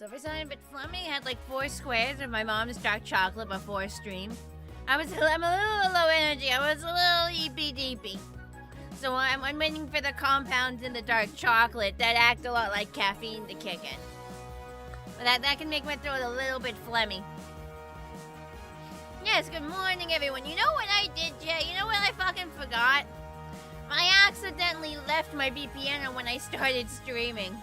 Whoever's on a bit flummy had like 4 squares of my mom's dark chocolate before stream. I'm a little low energy. I was a little eepy-deepy. So I'm waiting for the compounds in the dark chocolate that act a lot like caffeine to kick in. But that can make my throat a little bit phlegmy. Yes, good morning, everyone. You know what I did, Jay? You know what I fucking forgot? I accidentally left my VPN on when I started streaming.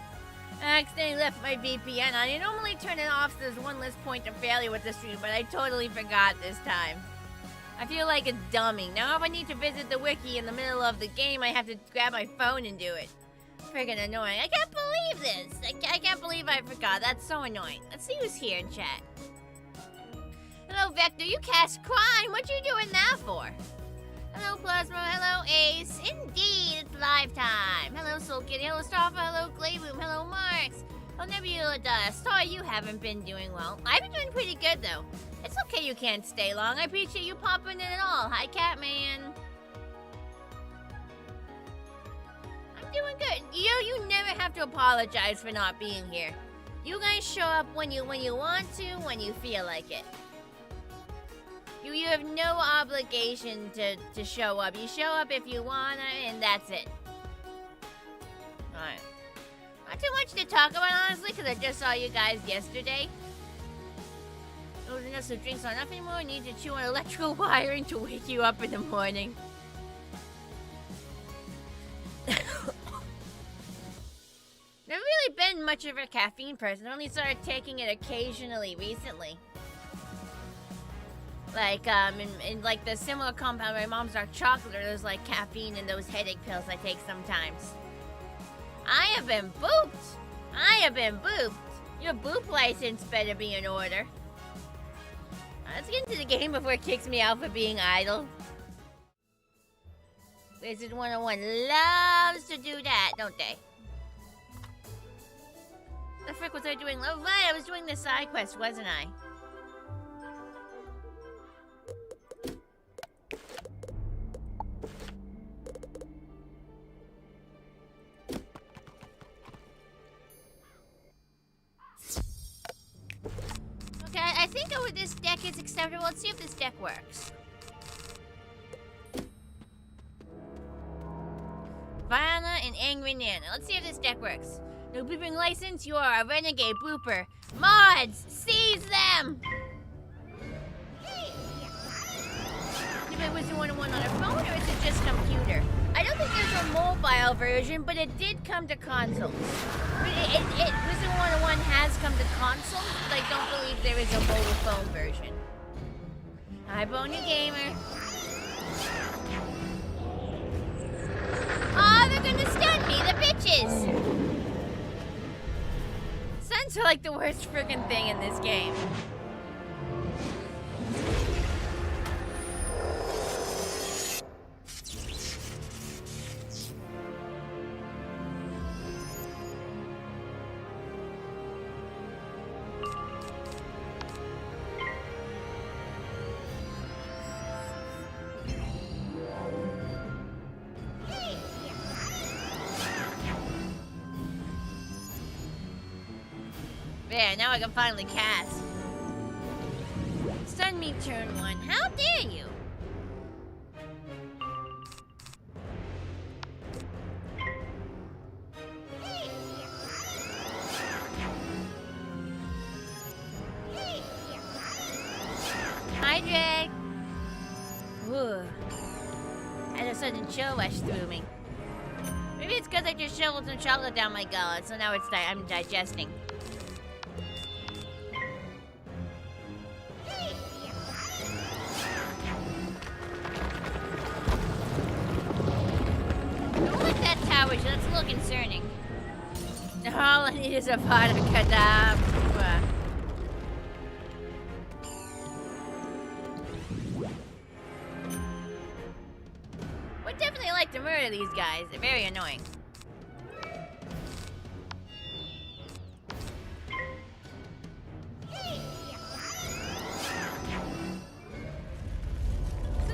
I accidentally left my VPN on. I normally turn it off so there's one less point of failure with the stream, but I totally forgot this time. I feel like a dummy. Now if I need to visit the wiki in the middle of the game, I have to grab my phone and do it. Friggin' annoying. I can't believe this. I can't believe I forgot. That's so annoying. Let's see who's here in chat. Hello, Vector. You cast crime. What you doing that for? Hello, Plasma. Hello, Ace. Indeed, it's live time. Hello, Soul Kitty. Hello, Starfa. Hello, Glayboom. Hello, Marks. Hello, Nebula Dust. Sorry you haven't been doing well. I've been doing pretty good, though. It's okay you can't stay long. I appreciate you popping in and all. Hi, Catman. I'm doing good. You never have to apologize for not being here. You guys show up when you want to, when you feel like it. You have no obligation to show up. You show up if you wanna, and that's it. Alright. Not too much to talk about, honestly, because I just saw you guys yesterday. Those enough so drinks aren't enough anymore. Need to chew on electrical wiring to wake you up in the morning. Never really been much of a caffeine person. Only started taking it occasionally recently. Like, in like the similar compound my mom's dark chocolate, there's like caffeine in those headache pills I take sometimes. I have been booped! I have been booped! Your boop license better be in order. Let's get into the game before it kicks me out for being idle. Wizard101 loves to do that, don't they? The frick was I doing? Oh, right, I was doing the side quest, wasn't I? Okay, I think this deck is acceptable. Let's see if this deck works. Vana and Angry Nana. Let's see if this deck works. No booping license, you are a renegade booper. Mods, seize them! You play Wizard101 on a phone, or is it just computer? I don't think there's a mobile version, but it did come to consoles. Wizard101 has come to consoles, but I don't believe there is a mobile phone version. Hi, Bony Gamer. Aw, they're gonna stun me, the bitches! Suns are like the worst friggin' thing in this game. There, now I can finally cast. Stun me turn 1. How dare you? Hi, Drake. Whew. Had a sudden chill rush through me. Maybe it's because I just shoveled some chocolate down my gullet, so now I'm digesting. That's a little concerning. All I need is a pot of Kadabra. Would definitely like to murder these guys. They're very annoying.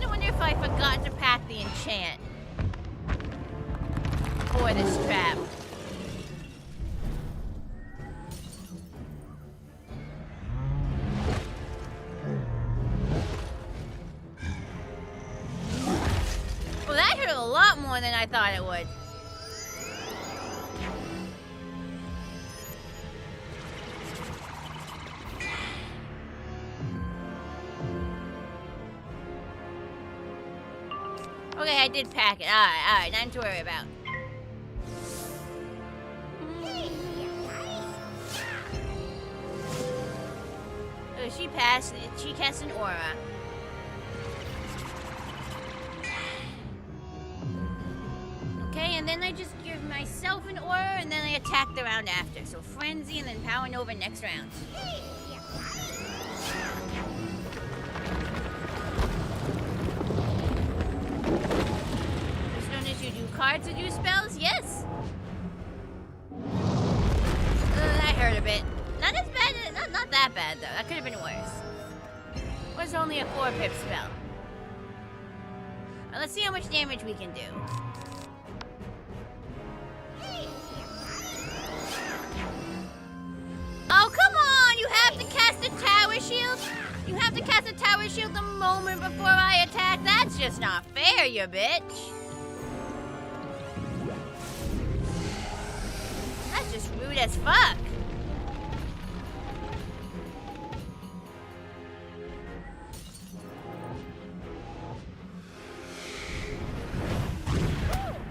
I wonder if I forgot to pack the enchant for this trap. more than I thought it would. Okay, I did pack it. Alright, nothing to worry about. Oh, she cast an aura. Okay, and then I just give myself an aura, and then I attack the round after. So Frenzy, and then Power Nova next round. You do cards or do spells? Yes. That hurt a bit. Not as bad. Not that bad though. That could have been worse. It was only a 4-pip spell. Let's see how much damage we can do. Oh come on! You have to cast a tower shield. You have to cast a tower shield the moment before I attack. That's just not fair, you bitch. That's just rude as fuck.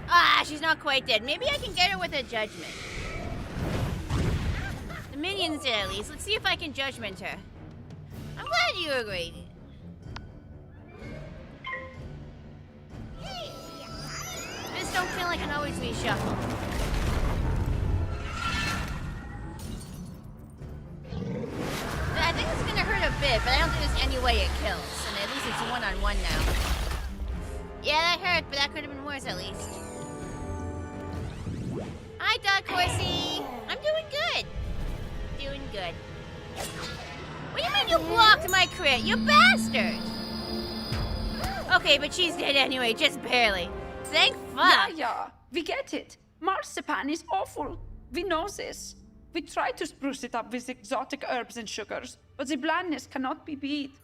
Ah, she's not quite dead. Maybe I can get her with a judgment. The minions did at least. Let's see if I can judgment her. I'm glad you agreed. If this don't kill, I can always reshuffle. I think it's gonna hurt a bit, but I don't think there's any way it kills. And at least it's one-on-one now. Yeah, that hurt, but that could have been worse at least. Hi, Dark Horsey. I'm doing good. Doing good. What do you mean you blocked my crit? You bastard! Okay, but she's dead anyway, just barely. Thank fuck. Yeah, we get it. Marzipan is awful. We know this. We try to spruce it up with exotic herbs and sugars, but the blandness cannot be beat.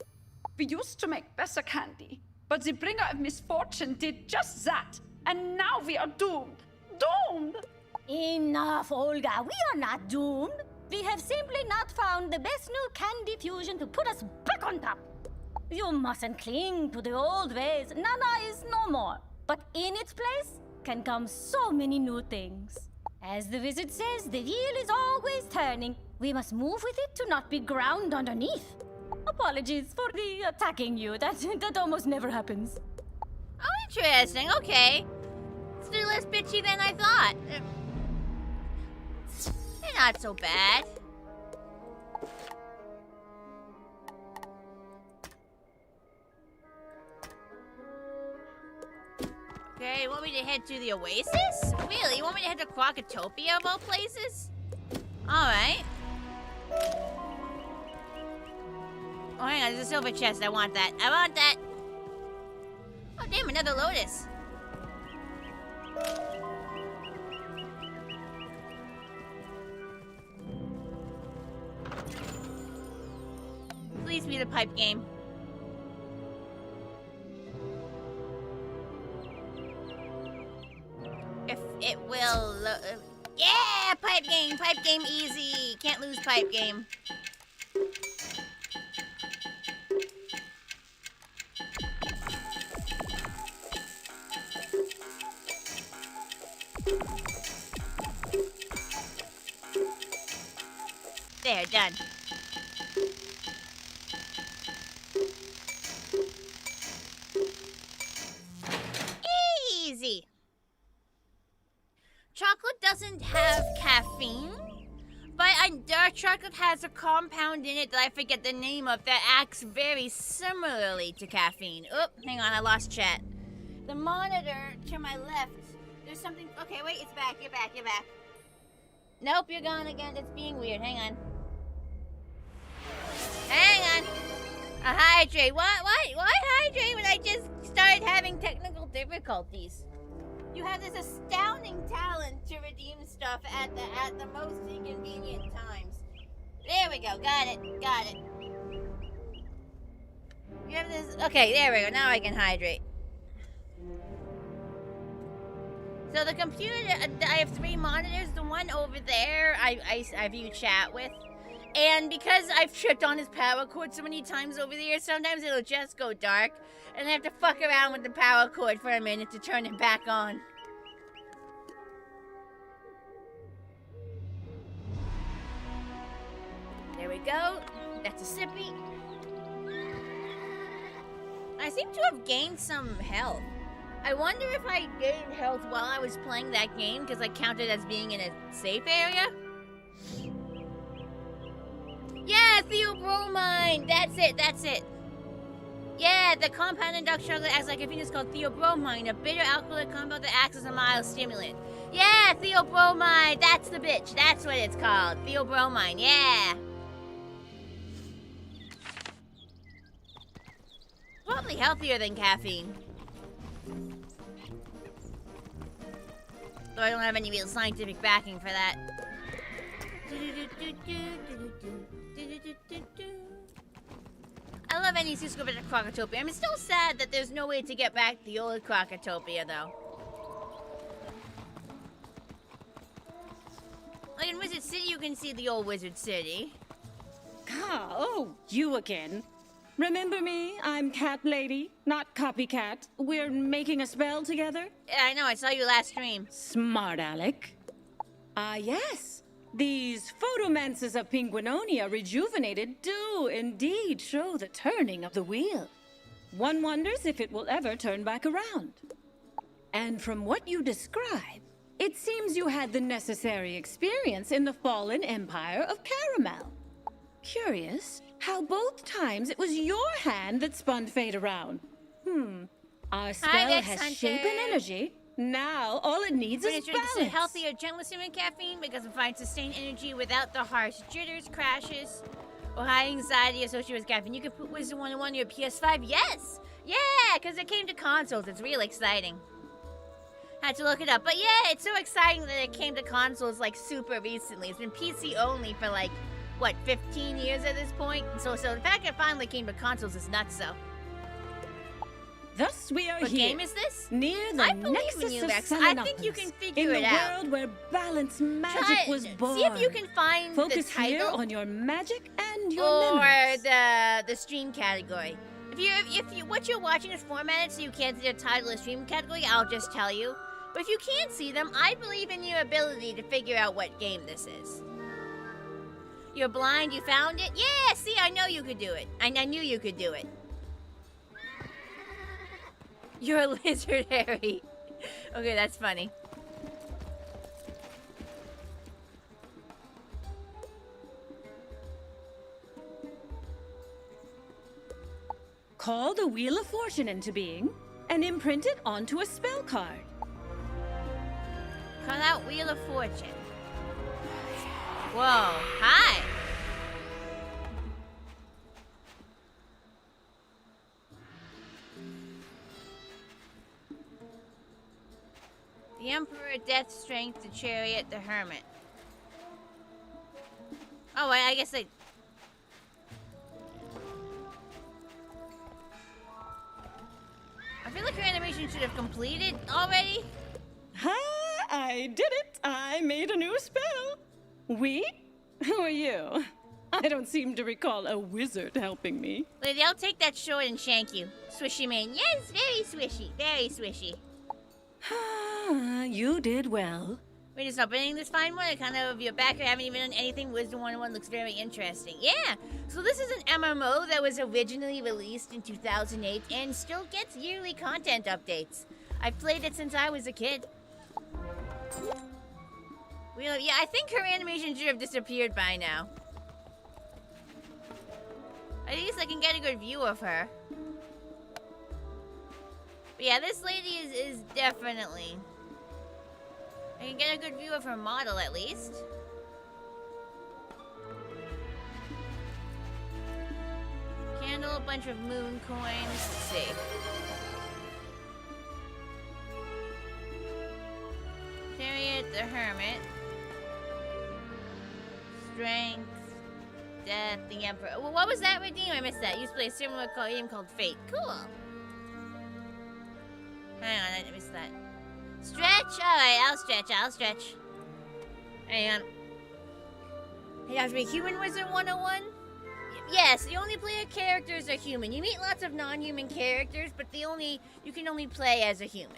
We used to make better candy, but the bringer of misfortune did just that, and now we are doomed. Doomed! Enough, Olga. We are not doomed. We have simply not found the best new candy fusion to put us back on top. You mustn't cling to the old ways. Nana is no more. But in its place can come so many new things. As the wizard says, the wheel is always turning. We must move with it to not be ground underneath. Apologies for the attacking you. That almost never happens. Oh, interesting. Okay. Still less bitchy than I thought. They're not so bad. Okay, you want me to head to the Oasis? Really? You want me to head to Crocotopia of all places? Alright. Oh, hang on, there's a silver chest. I want that. I want that. Oh, damn, another lotus. Please be the pipe game. If it will... yeah! Pipe game! Pipe game easy! Can't lose pipe game. There, done. Easy. Chocolate doesn't have caffeine, but dark chocolate has a compound in it that I forget the name of that acts very similarly to caffeine. Oop, hang on, I lost chat. The monitor to my left, there's something... Okay, wait, it's back, you're back, you're back. Nope, you're gone again, it's being weird, hang on. Hang on. Hydrate. Why hydrate when I just started having technical difficulties? You have this astounding talent to redeem stuff at the most inconvenient times. There we go. Got it. Got it. You have this. Okay, there we go. Now I can hydrate. So the computer, I have 3 monitors. The one over there, I view chat with. And because I've tripped on his power cord so many times over the years, sometimes it'll just go dark. And I have to fuck around with the power cord for a minute to turn it back on. There we go. That's a sippy. I seem to have gained some health. I wonder if I gained health while I was playing that game because I counted as being in a safe area. Yeah, theobromine! That's it. Yeah, the compound industrial that acts like a phenol called theobromine, a bitter alkaloid compound that acts as a mild stimulant. Yeah, theobromine! That's the bitch. That's what it's called. Theobromine, yeah. Probably healthier than caffeine. Though I don't have any real scientific backing for that. I love any scoop at Crocotopia. I'm still sad that there's no way to get back the old Crocotopia, though. Like in Wizard City, you can see the old Wizard City. Ah, oh, you again. Remember me? I'm Cat Lady, not Copycat. We're making a spell together? Yeah, I know, I saw you last stream. Smart Alec. Ah, yes. These photomances of Penguinonia rejuvenated do indeed show the turning of the wheel. One wonders if it will ever turn back around. And from what you describe, it seems you had the necessary experience in the fallen empire of Caramel. Curious how both times it was your hand that spun fate around. Our spell has shape and energy. Now all it needs is balance. It's a healthier, gentler human caffeine because it finds sustained energy without the harsh jitters, crashes, or high anxiety associated with caffeine. You can put Wizard101 on your PS5. Yes! Yeah, because it came to consoles. It's real exciting. Had to look it up. But yeah, it's so exciting that it came to consoles like super recently. It's been PC only for like, what, 15 years at this point? So the fact it finally came to consoles is nuts, so. Thus we are what here. What game is this? Near the I believe nexus in you, of Rex. I Selenopolis, think you can figure it out. In the world where balance magic was born. See if you can find Focus the title. Here on your magic and your or memories. the stream category. If you what you're watching is formatted so you can't see the title or stream category, I'll just tell you. But if you can't see them, I believe in your ability to figure out what game this is. You're blind, you found it? Yeah, see, I know you could do it. I knew you could do it. You're a lizard, Harry. Okay, that's funny. Call the Wheel of Fortune into being and imprint it onto a spell card. Call out Wheel of Fortune. Whoa, hi. The Emperor, Death, Strength, the Chariot, the Hermit. Oh, I guess I feel like your animation should have completed already. Ha! I did it! I made a new spell! We? Who are you? I don't seem to recall a wizard helping me. Lady, I'll take that sword and shank you. Swishy mane. Yes, very swishy. Very swishy. You did well. We're just opening this fine one. Kind of your back. I haven't even done anything. Wizard101 looks very interesting. Yeah. So this is an MMO that was originally released in 2008 and still gets yearly content updates. I've played it since I was a kid. Yeah, I think her animation should have disappeared by now. At least I can get a good view of her. But yeah, this lady is definitely... I can get a good view of her model, at least. Candle, a bunch of moon coins. Let's see. Chariot, the Hermit. Strength. Death, the Emperor. Well, what was that redeem? I missed that. You used to play a similar game called Fate. Cool. Hang on, I missed that. Stretch? Alright, I'll stretch. Hang on. You have to be human Wizard 101? Yes, the only player characters are human. You meet lots of non-human characters, but you can only play as a human.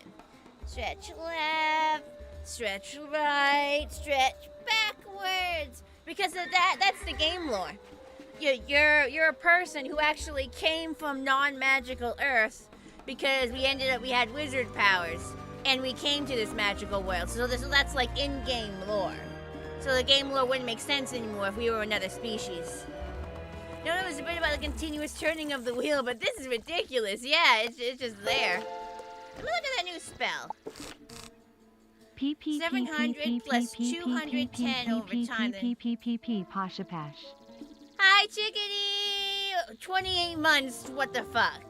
Stretch left, stretch right, stretch backwards. Because of that's the game lore. You're a person who actually came from non-magical Earth because we had wizard powers and we came to this magical world. So that's like in-game lore. So the game lore wouldn't make sense anymore if we were another species. No, it was a bit about the continuous turning of the wheel, but this is ridiculous. Yeah, it's just there. Let me look at that new spell. 700 plus 210 over time. Pasha Pash. Hi, chickadee! 28 months, what the fuck?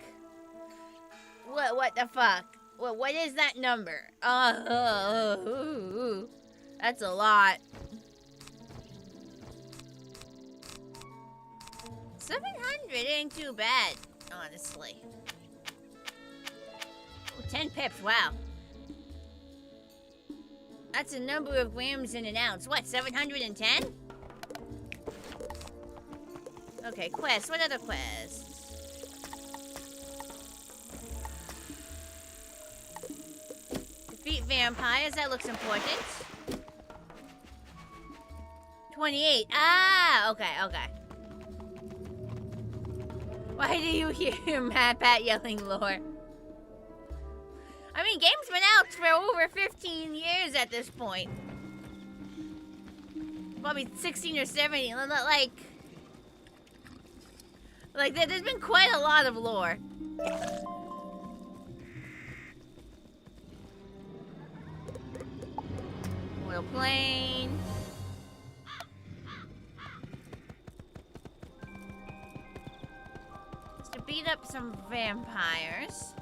What the fuck? What is that number? That's a lot. 700 ain't too bad, honestly. Oh, 10 pips, wow. That's a number of grams in an ounce. What, 710? Okay, quests. What other quests? Defeat vampires. That looks important. 28. Ah, okay. Why do you hear Pat yelling lore? I mean, game's been out for over 15 years at this point. Probably 16 or 17. Like there's been quite a lot of lore. Oil plane. Just to beat up some vampires.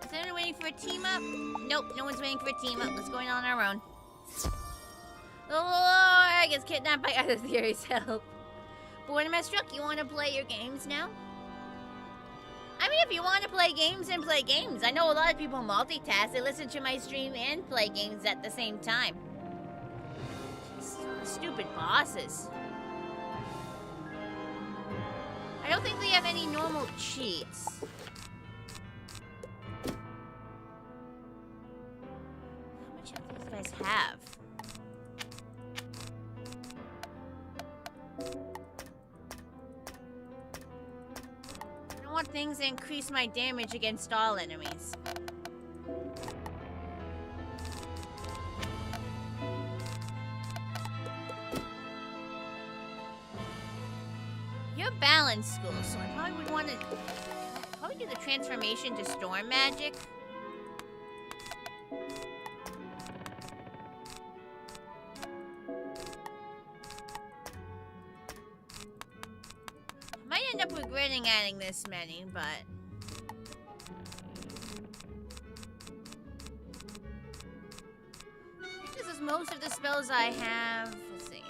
Is anyone waiting for a team up? Nope, no one's waiting for a team up. Let's go in on our own. The Lord gets kidnapped by other theories. Help. But when I'm struck, you want to play your games now? I mean, if you want to play games, then play games. I know a lot of people multitask. They listen to my stream and play games at the same time. Stupid bosses. I don't think they have any normal cheats. How much do these guys have? I want things that increase my damage against all enemies. You're balanced school, so I probably would want to do the transformation to storm magic. Might end up regretting adding this many, but I think this is most of the spells I have. Let's see.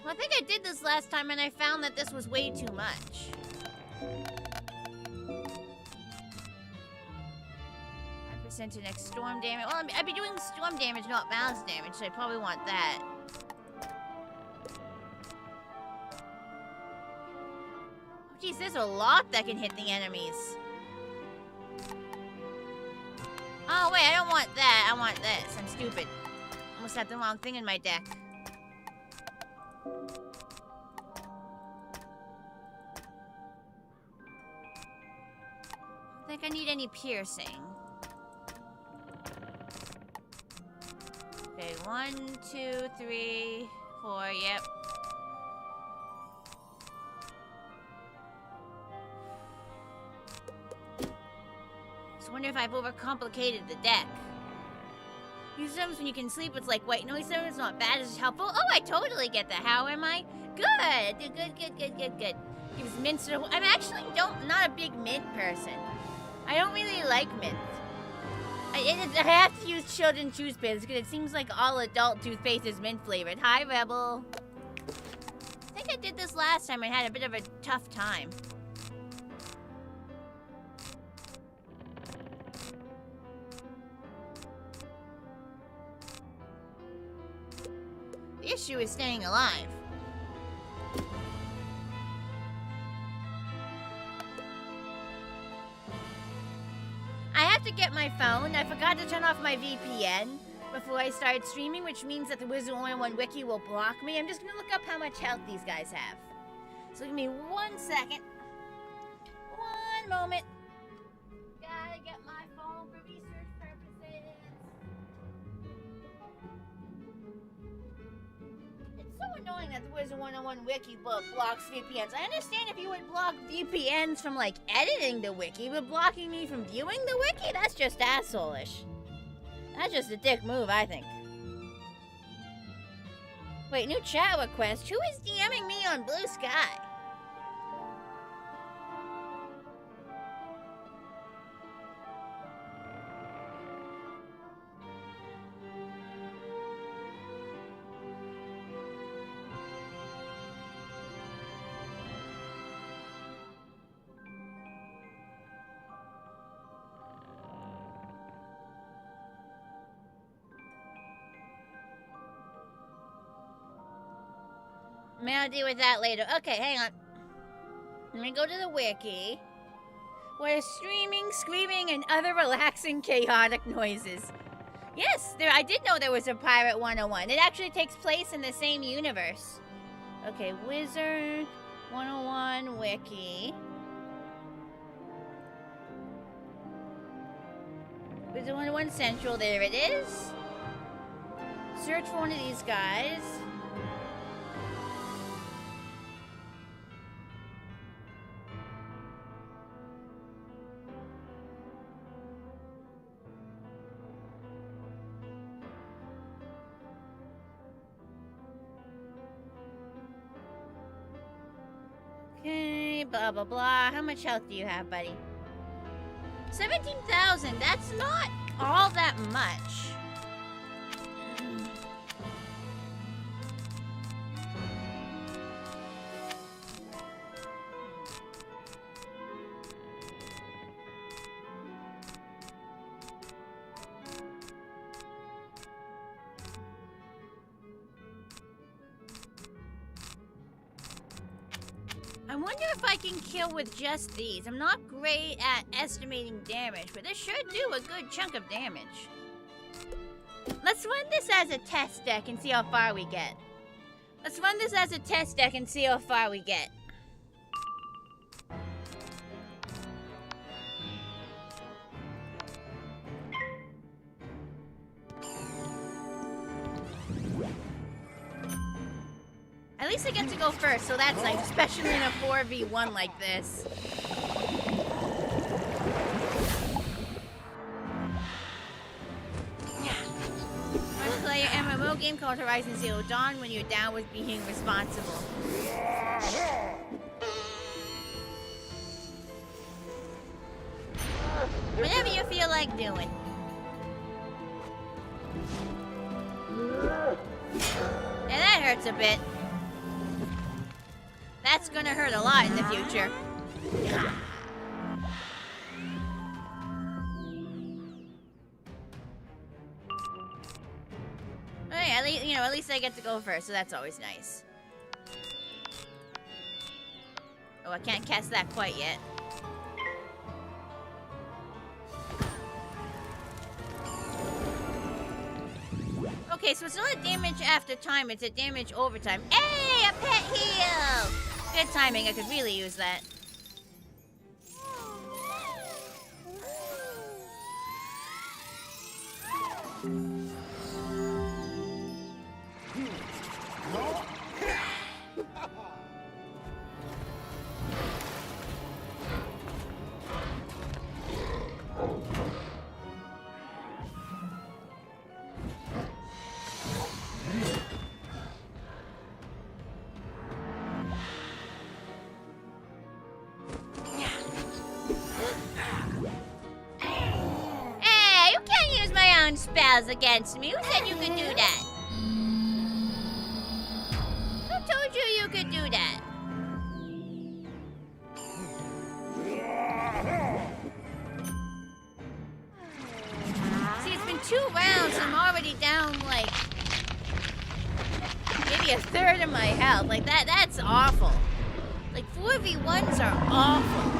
Well, I think I did this last time and I found that this was way too much. 5% to next storm damage. Well, I'd be doing storm damage, not balance damage, so I probably want that. Jeez, there's a lot that can hit the enemies. Oh, wait, I don't want that. I want this. I'm stupid. Almost had the wrong thing in my deck. I don't think I need any piercing. Okay, 1, 2, 3, 4, yep. I wonder if I've overcomplicated the deck. Use items when you can sleep. It's like, wait, no, use items not bad. It's helpful. Oh, I totally get that. How am I? Good. Good. Gives mints. I'm actually not a big mint person. I don't really like mint. I have to use children's toothpaste because it seems like all adult toothpaste is mint flavored. Hi, Rebel. I think I did this last time. I had a bit of a tough time. The issue is staying alive. I have to get my phone. I forgot to turn off my VPN before I started streaming, which means that the Wizard101 wiki will block me. I'm just gonna look up how much health these guys have. So give me 1 second. One moment. Gotta get my phone for research purposes. It's so annoying that the Wizard101 wiki blocks VPNs. I understand if you would block VPNs from, like, editing the wiki, but blocking me from viewing the wiki? That's just asshole-ish. That's just a dick move, I think. Wait, new chat request? Who is DMing me on Blue Sky? I'll deal with that later. Okay, hang on. Let me go to the wiki. Where streaming, screaming, and other relaxing, chaotic noises. Yes, I did know there was a Pirate 101. It actually takes place in the same universe. Okay, Wizard 101 wiki. Wizard 101 Central, there it is. Search for one of these guys. Okay, blah, blah, blah. How much health do you have, buddy? 17,000. That's not all that much. I wonder if I can kill with just these. I'm not great at estimating damage, but this should do a good chunk of damage. Let's run this as a test deck and see how far we get. Let's run this as a test deck and see how far we get. At least I get to go first, so that's nice, especially in a 4v1 like this. Let's play an MMO game called Horizon Zero Dawn when you're down with being responsible. Whatever you feel like doing. Yeah, that hurts a bit. That's gonna hurt a lot in the future. Hey, at least I get to go first, so that's always nice. Oh, I can't cast that quite yet. Okay, so it's not a damage after time, it's a damage over time. Hey, a pet heal! Good timing, I could really use that. spells against me. Who said you could do that? Who told you you could do that? See, it's been 2 rounds and I'm already down, like, maybe a third of my health. Like, that's awful. Like, 4v1s are awful.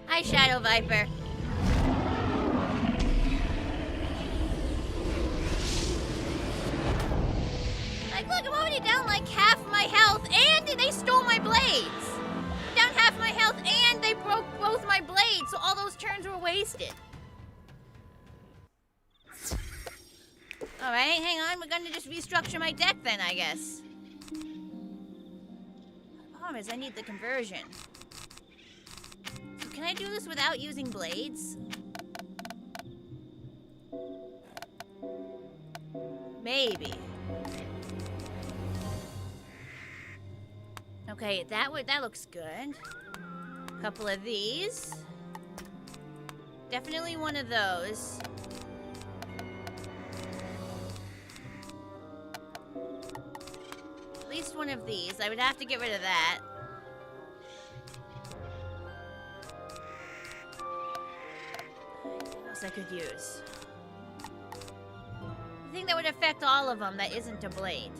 Hi, Shadow Viper. Like, look, I'm already down like half my health, and they stole my blades. Down half my health, and they broke both my blades, so all those turns were wasted. Alright, hang on, we're gonna just restructure my deck then, I guess. The problem is I need the conversion. So can I do this without using blades? Maybe. Okay, that looks good. Couple of these. Definitely one of those. At least one of these. I would have to get rid of that. What else I could use? The thing that would affect all of them that isn't a blade.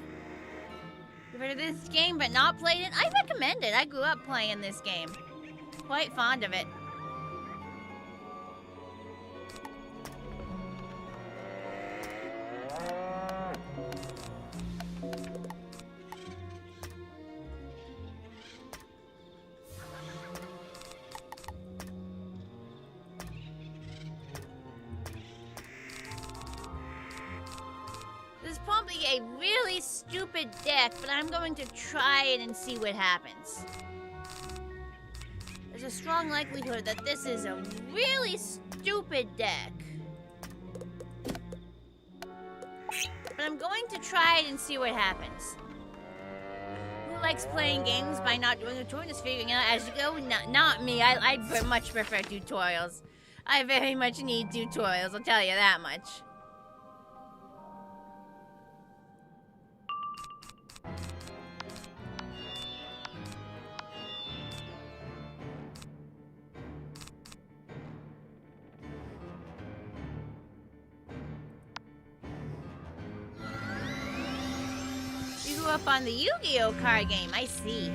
Get rid of this game, but not played it? I recommend it. I grew up playing this game. Quite fond of it. This is probably a really stupid deck, but I'm going to try it and see what happens. There's a strong likelihood that this is a really stupid deck. But I'm going to try it and see what happens. Who likes playing games by not doing a tutorial, just figuring it out as you go? Not me. I much prefer tutorials. I very much need tutorials, I'll tell you that much. Up on the Yu-Gi-Oh card game, I see.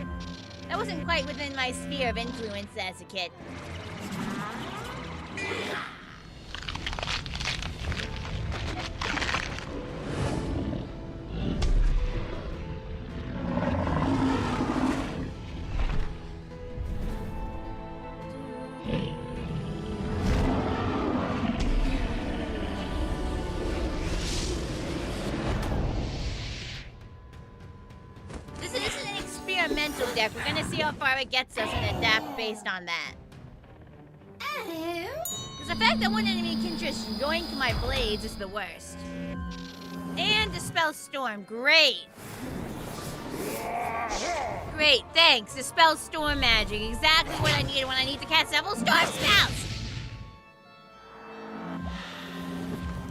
That wasn't quite within my sphere of influence as a kid. Deck. We're gonna see how far it gets us and adapt based on that. Because the fact that one enemy can just yoink my blades is the worst. And Dispel Storm, great. Great, thanks. Dispel Storm magic, exactly what I needed when I need to cast several storm spells.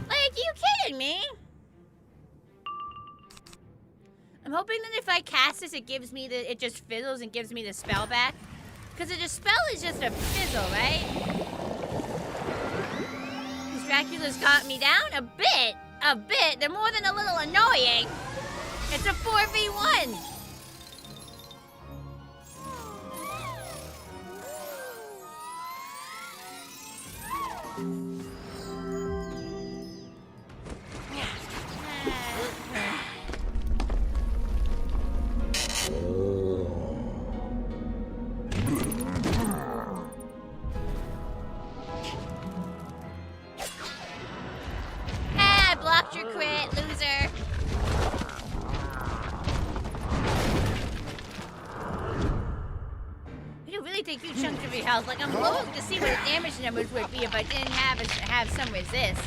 Like, you kidding me? I'm hoping that if I cast this, it gives me it just fizzles and gives me the spell back. Because the spell is just a fizzle, right? Because Dracula's got me down a bit. They're more than a little annoying. It's a 4v1. Blocked your crit, loser. You really take huge chunks of your health. Like, I'm looking to see what the damage numbers would be if I didn't have some resist.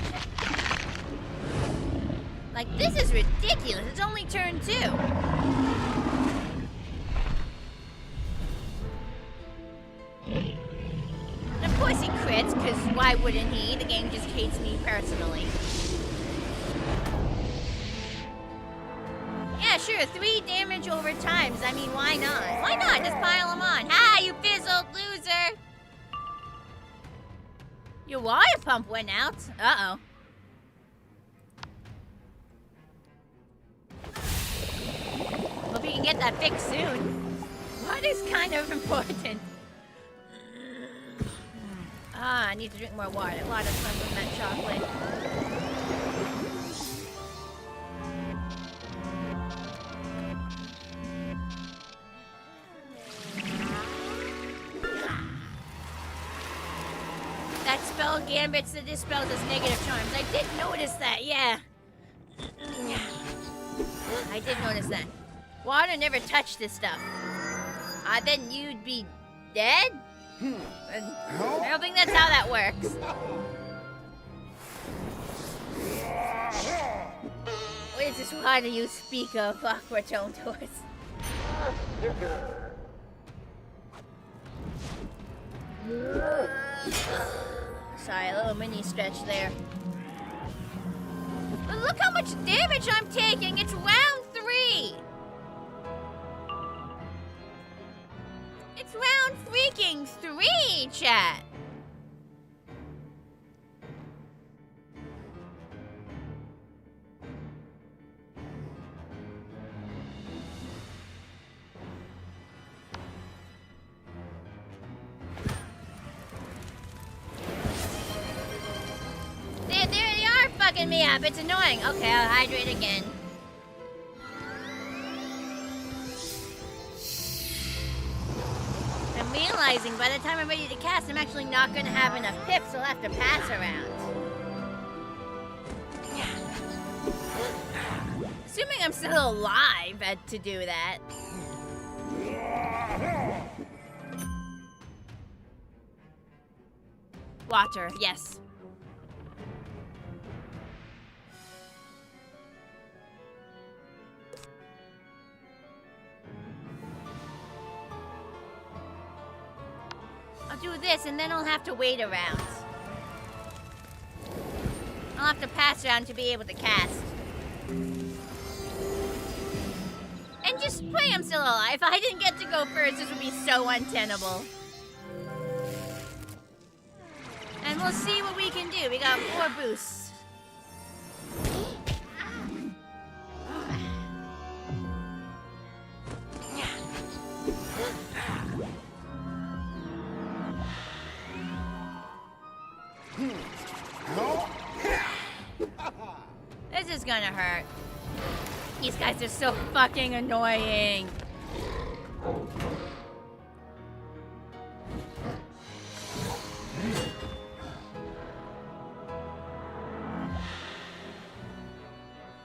Like, this is ridiculous. It's only turn 2. And of course he crits, because why wouldn't he? The game just hates me personally. Yeah, sure, 3 damage over times. I mean, why not? Why not? Just pile them on. Ha, you fizzled loser! Your water pump went out. Uh-oh. Hope you can get that fixed soon. Water's kind of important. Ah, I need to drink more water. A lot of fun from that chocolate. That spell gambits that dispels its negative charms. I did notice that, yeah. I did notice that. Water never touched this stuff. Then you'd be dead? I don't think that's how that works. What is this water you speak of, Aqua Tone Tours? Sorry, a little mini stretch there. But look how much damage I'm taking! It's round 3! It's round freaking 3, chat! They are fucking me up. It's annoying. Okay, I'll hydrate again. I'm realizing by the time I'm ready to cast, I'm actually not going to have enough pips, so I'll have to pass around. Assuming I'm still alive to do that. Water, yes. I'll do this, and then I'll have to wait around. I'll have to pass around to be able to cast. And just pray I'm still alive. If I didn't get to go first, this would be so untenable. And we'll see what we can do. We got 4 boosts. This is gonna hurt. These guys are so fucking annoying.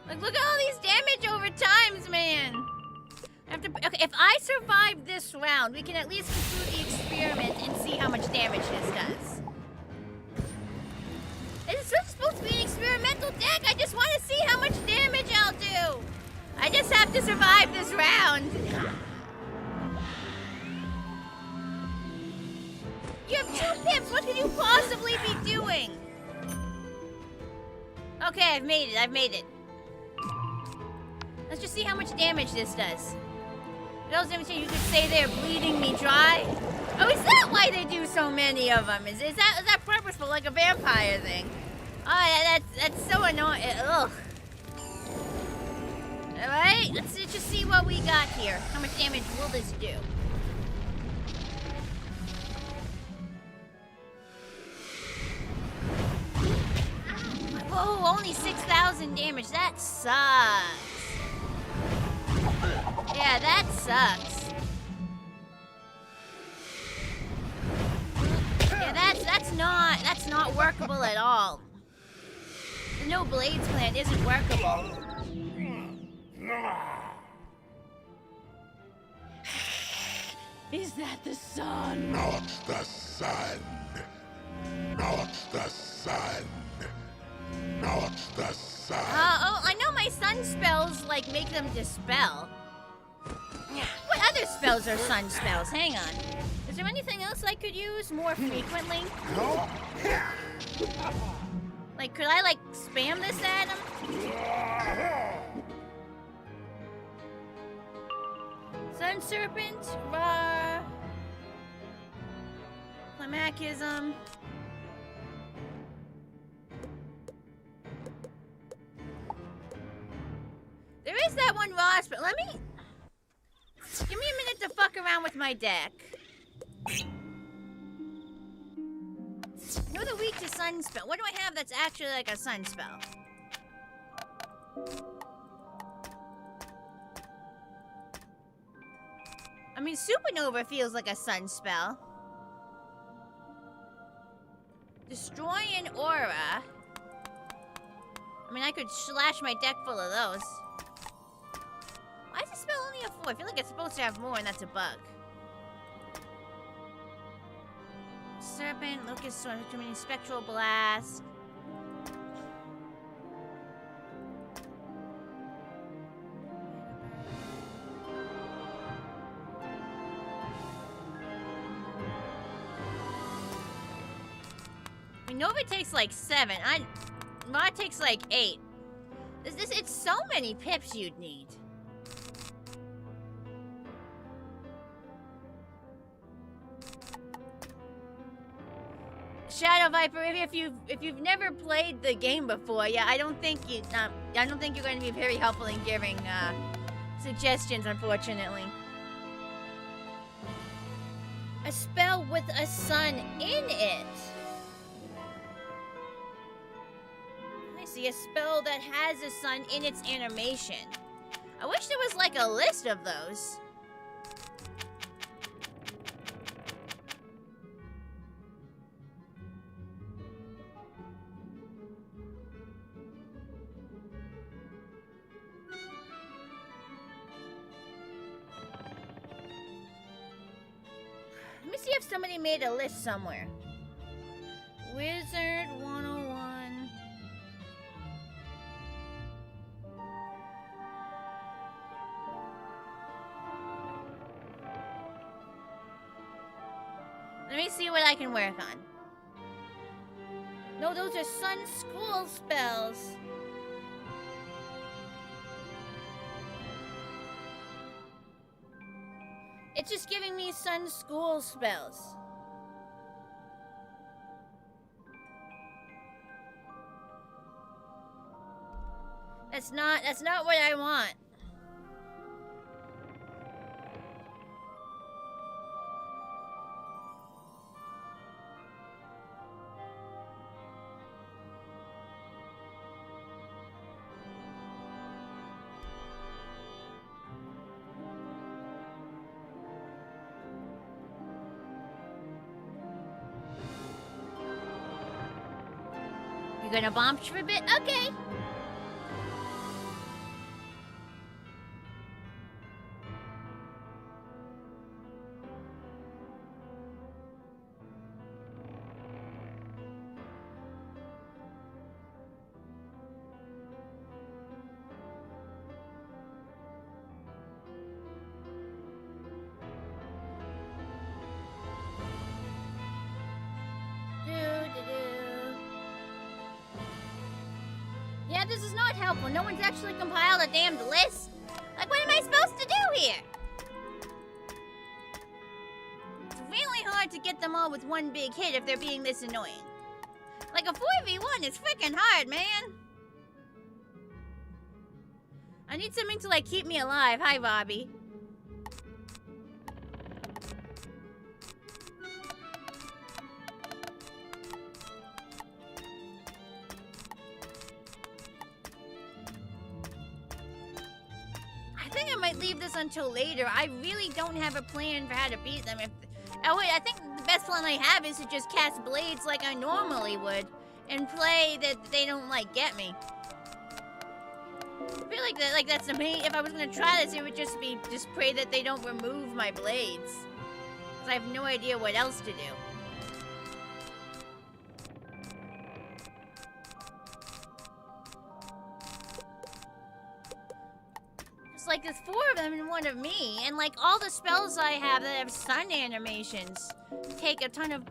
Like, look at all these damage over times, man. Okay, if I survive this round, we can at least conclude the experiment and see how much damage this does. It's supposed to be an experimental deck. I just want to see how much damage I'll do. I just have to survive this round. You have 2 pips. What could you possibly be doing? Okay, I've made it. Let's just see how much damage this does. Those damage you could say they're bleeding me dry. Oh, is that why they do so many of them? Is that purposeful, like a vampire thing? Oh, that's so annoying. Ugh. All right, let's just see what we got here. How much damage will this do? Whoa, only 6,000 damage. That sucks. Yeah, that sucks. Yeah, that's not workable at all. The no blades plan isn't workable. Is that the sun? Not the sun. Not the sun. Not the sun. Oh, I know my sun spells, like, make them dispel. What other spells are sun spells? Hang on. Is there anything else I could use more frequently? Like, could I, like, spam this at him? Sun Serpent, Ra... Climachism. There is that one Ross, but let me... Give me a minute to fuck around with my deck. Know the weak to sun spell. What do I have that's actually like a sun spell? I mean, Supernova feels like a sun spell. Destroy an aura. I mean, I could slash my deck full of those. Why is the spell only a 4? I feel like it's supposed to have more, and that's a bug. Serpent, Locust Sword, too many Spectral Blast. I mean, Nova takes like 7. Ra takes like 8. It's so many pips you'd need. Shadow Viper, if you've never played the game before, yeah, I don't think you're going to be very helpful in giving suggestions, unfortunately. A spell with a sun in it. I see a spell that has a sun in its animation. I wish there was like a list of those. Let me see if somebody made a list somewhere. Wizard101. Let me see what I can work on. No, those are sun school spells. It's just giving me sun school spells. That's not what I want. You gonna bomb for a bit? Okay. Yeah, this is not helpful. No one's actually compiled a damned list. Like, what am I supposed to do here? It's really hard to get them all with one big hit if they're being this annoying. Like, a 4v1 is freaking hard, man. I need something to, like, keep me alive. Hi, Bobby. I think I might leave this until later. I really don't have a plan for how to beat them. Oh wait, I think the best plan I have is to just cast blades like I normally would and pray that they don't like get me. I feel like that's the main. If I was gonna try this, it would just be pray that they don't remove my blades, because I have no idea what else to do. Like, there's 4 of them and 1 of me, and like all the spells I have that have sun animations take a ton of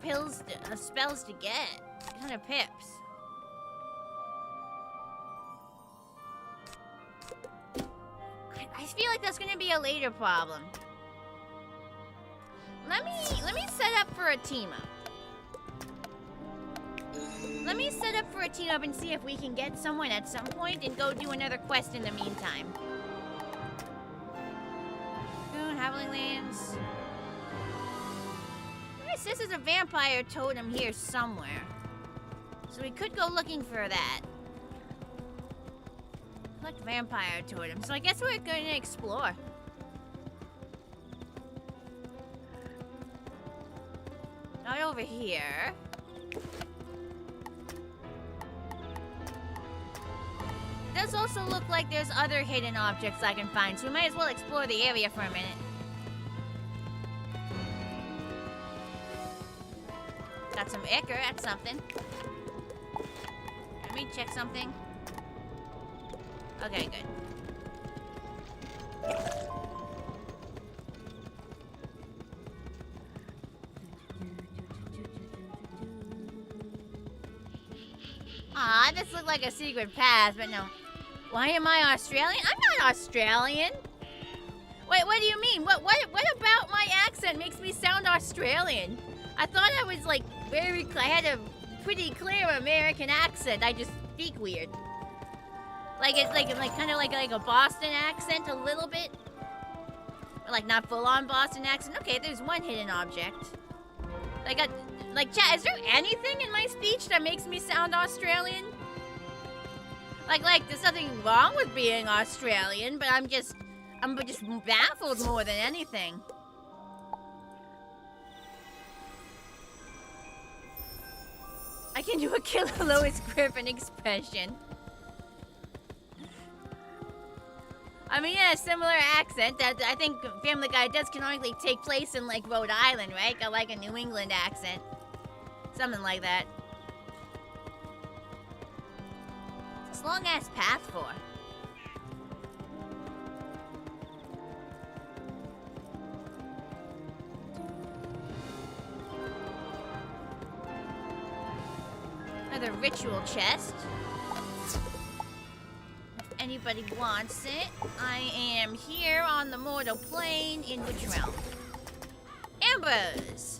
spells to get. 100 pips. I feel like that's gonna be a later problem. Let me set up for a team up. Let me set up for a team up and see if we can get someone at some point and go do another quest in the meantime. Howling Lands. It says there's a vampire totem here somewhere. So we could go looking for that. Collect vampire totem. So I guess we're going to explore. Not over here. It does also look like there's other hidden objects I can find, so we might as well explore the area for a minute. Got some ichor, that's something. Let me check something. Okay, good. Ah, this looked like a secret path, but no. Why am I Australian? I'm not Australian. Wait, what do you mean? What about my accent makes me sound Australian? I thought I was like I had a pretty clear American accent. I just speak weird. Like it's like kind of like a Boston accent a little bit. Or like not full on Boston accent. Okay, there's one hidden object. Chat, is there anything in my speech that makes me sound Australian? Like there's nothing wrong with being Australian, but I'm just baffled more than anything. I can do a Killer Lois Griffin expression. I mean, yeah, similar accent. That I think Family Guy does canonically take place in like Rhode Island, right? Got like a New England accent, something like that. This long ass path for. Another ritual chest. If anybody wants it, I am here on the mortal plane in which realm? Ambrose!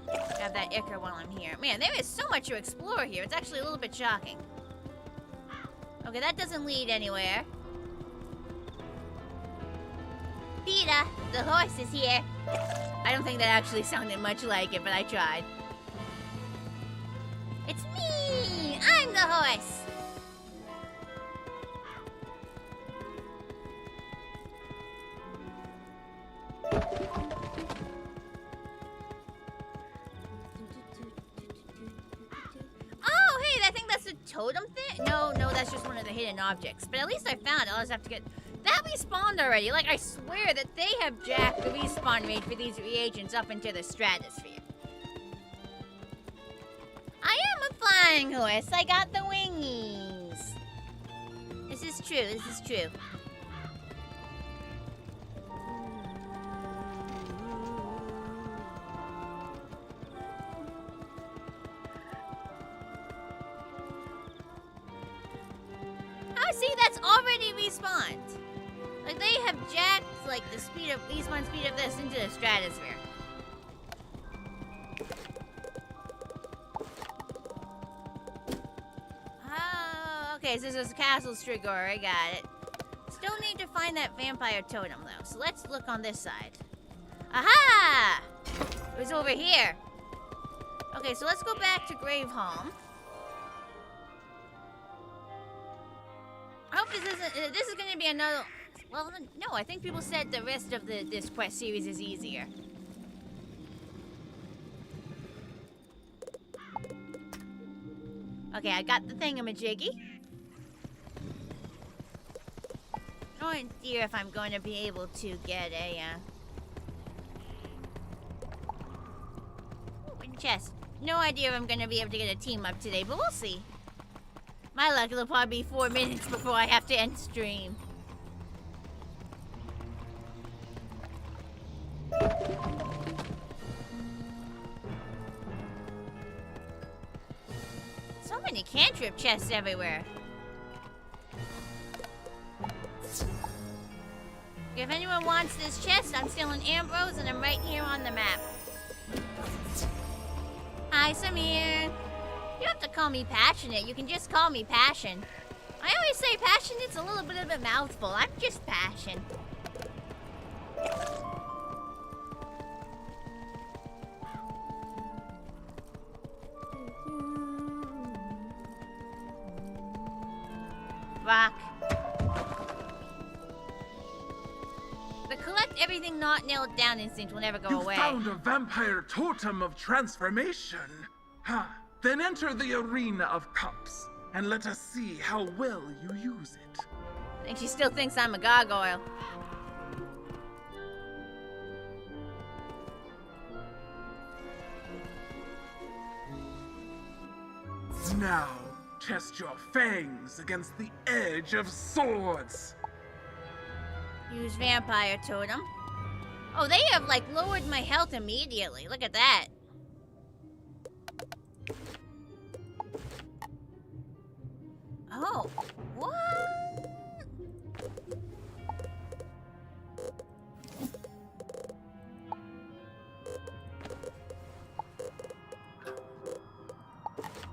Grab that ichor while I'm here. Man, there is so much to explore here. It's actually a little bit shocking. Okay, that doesn't lead anywhere. Peter, the horse is here. I don't think that actually sounded much like it, but I tried. It's me! I'm the horse! Oh, hey, I think that's a totem thing? No, that's just one of the hidden objects. But at least I found it. I'll just have to get... That respawned already. Like, I swear that they have jacked the respawn rate for these reagents up into the stratosphere. I am a flying horse. I got the wingies. This is true. This is true. Oh, see, that's already respawned. Like, they have jacked, like, the respawn speed of this into the stratosphere. Okay, so this is Castle Strigor, I got it. Still need to find that vampire totem, though. So let's look on this side. Aha! It was over here. Okay, so let's go back to Graveholm. I hope this is gonna be another... Well, no, I think people said the rest of this quest series is easier. Okay, I got the thingamajiggy. No idea if I'm going to be able to get a, wooden chest. No idea if I'm going to be able to get a team up today, but we'll see. My luck, it'll probably be 4 minutes before I have to end stream. many cantrip chests everywhere. If anyone wants this chest, I'm still in Ambrose and I'm right here on the map. Hi, Samir. You don't have to call me passionate. You can just call me Passion. I always say passionate's a little bit of a mouthful. I'm just Passion. Rock. The collect everything not nailed down instinct will never go away. You found a vampire totem of transformation. Huh. Then enter the arena of cups, and let us see how well you use it. I think she still thinks I'm a gargoyle. Now, test your fangs against the edge of swords. Use vampire totem. Oh, they have like lowered my health immediately. Look at that. Oh, what?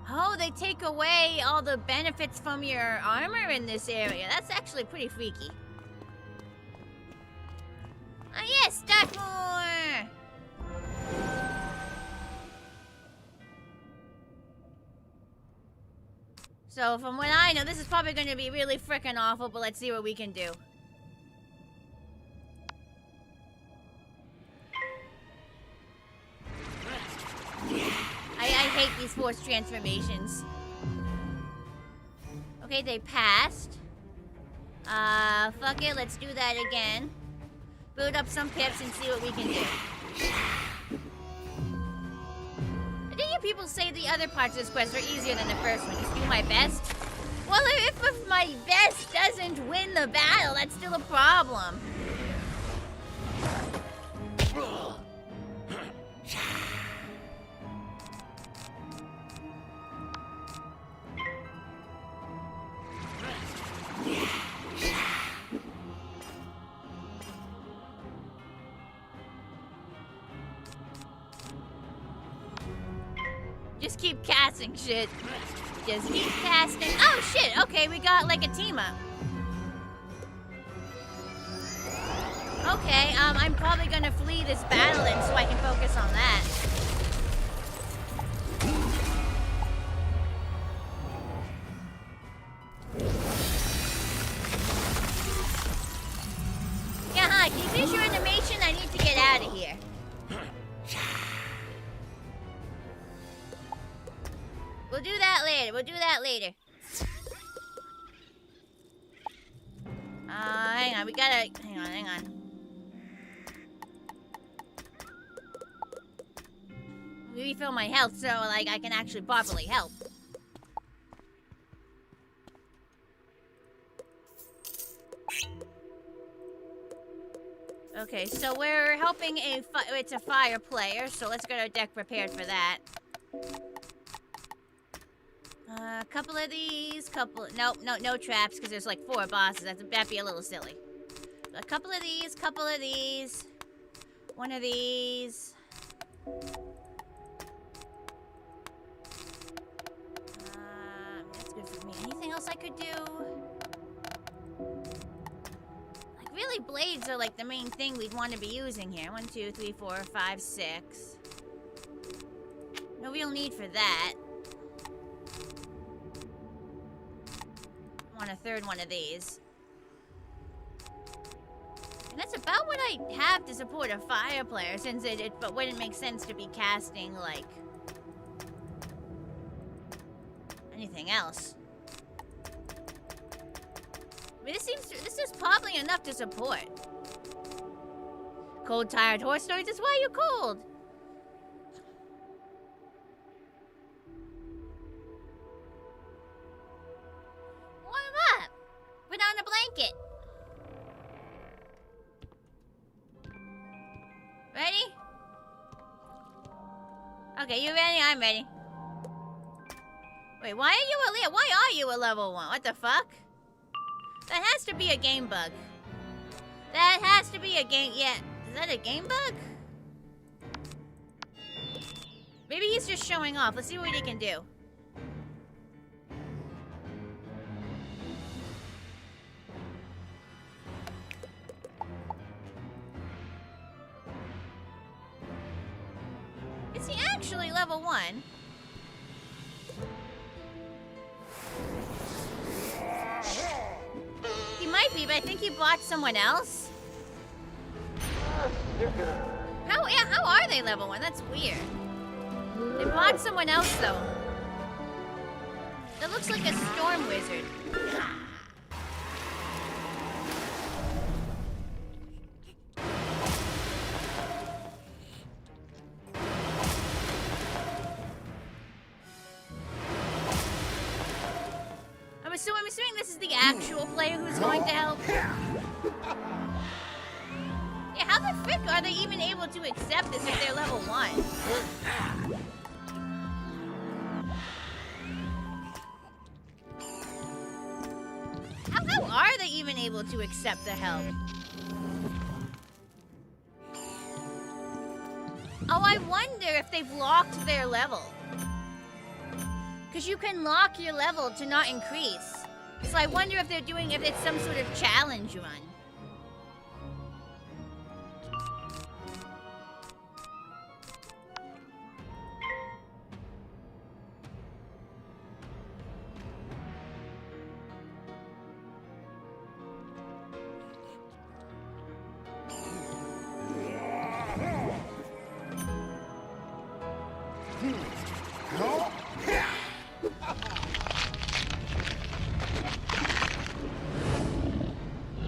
Oh, they take away all the benefits from your armor in this area. That's actually pretty freaky. Ah, yes, start more! So, from what I know, this is probably going to be really frickin' awful, but let's see what we can do. I hate these forced transformations. Okay, they passed. Fuck it, let's do that again. Build up some pips and see what we can do. I did hear people say the other parts of this quest are easier than the first one. Just do my best. Well, if my best doesn't win the battle, that's still a problem. Just keep casting shit. Just keep casting. Oh shit, okay, we got like a team up. Okay, I'm probably gonna flee this battle then so I can focus on that. Yeah, hi, can you finish your animation? I need to get out of here. We'll do that later. We'll do that later. Hang on. We gotta... Hang on. Refill my health so, like, I can actually properly help. Okay, so we're helping it's a fire player, so let's get our deck prepared for that. A couple of these, nope, no traps, because there's like 4 bosses. That'd be a little silly. A couple of these, one of these. That's good for me. Anything else I could do? Like, really, blades are like the main thing we'd want to be using here. 1, 2, 3, 4, 5, 6. No real need for that. Want a third one of these. And that's about what I have to support a fire player, since it wouldn't make sense to be casting, like, anything else. I mean, this is probably enough to support. Cold, tired horse stories, that's why you're cold. Put on a blanket. Ready? Okay, you ready? I'm ready. Wait, Wait, why are you a level 1? What the fuck? That has to be a game bug. That has to be a game, yeah. Is that a game bug? Maybe he's just showing off. Let's see what he can do. Is he actually level 1? He might be, but I think he bought someone else. How are they level 1? That's weird. They bought someone else, though. That looks like a storm wizard. I'm assuming this is the actual player who's going to help. Yeah, how the frick are they even able to accept this if they're level 1? How are they even able to accept the help? Oh, I wonder if they've locked their level. Because you can lock your level to not increase. So I wonder if if it's some sort of challenge run.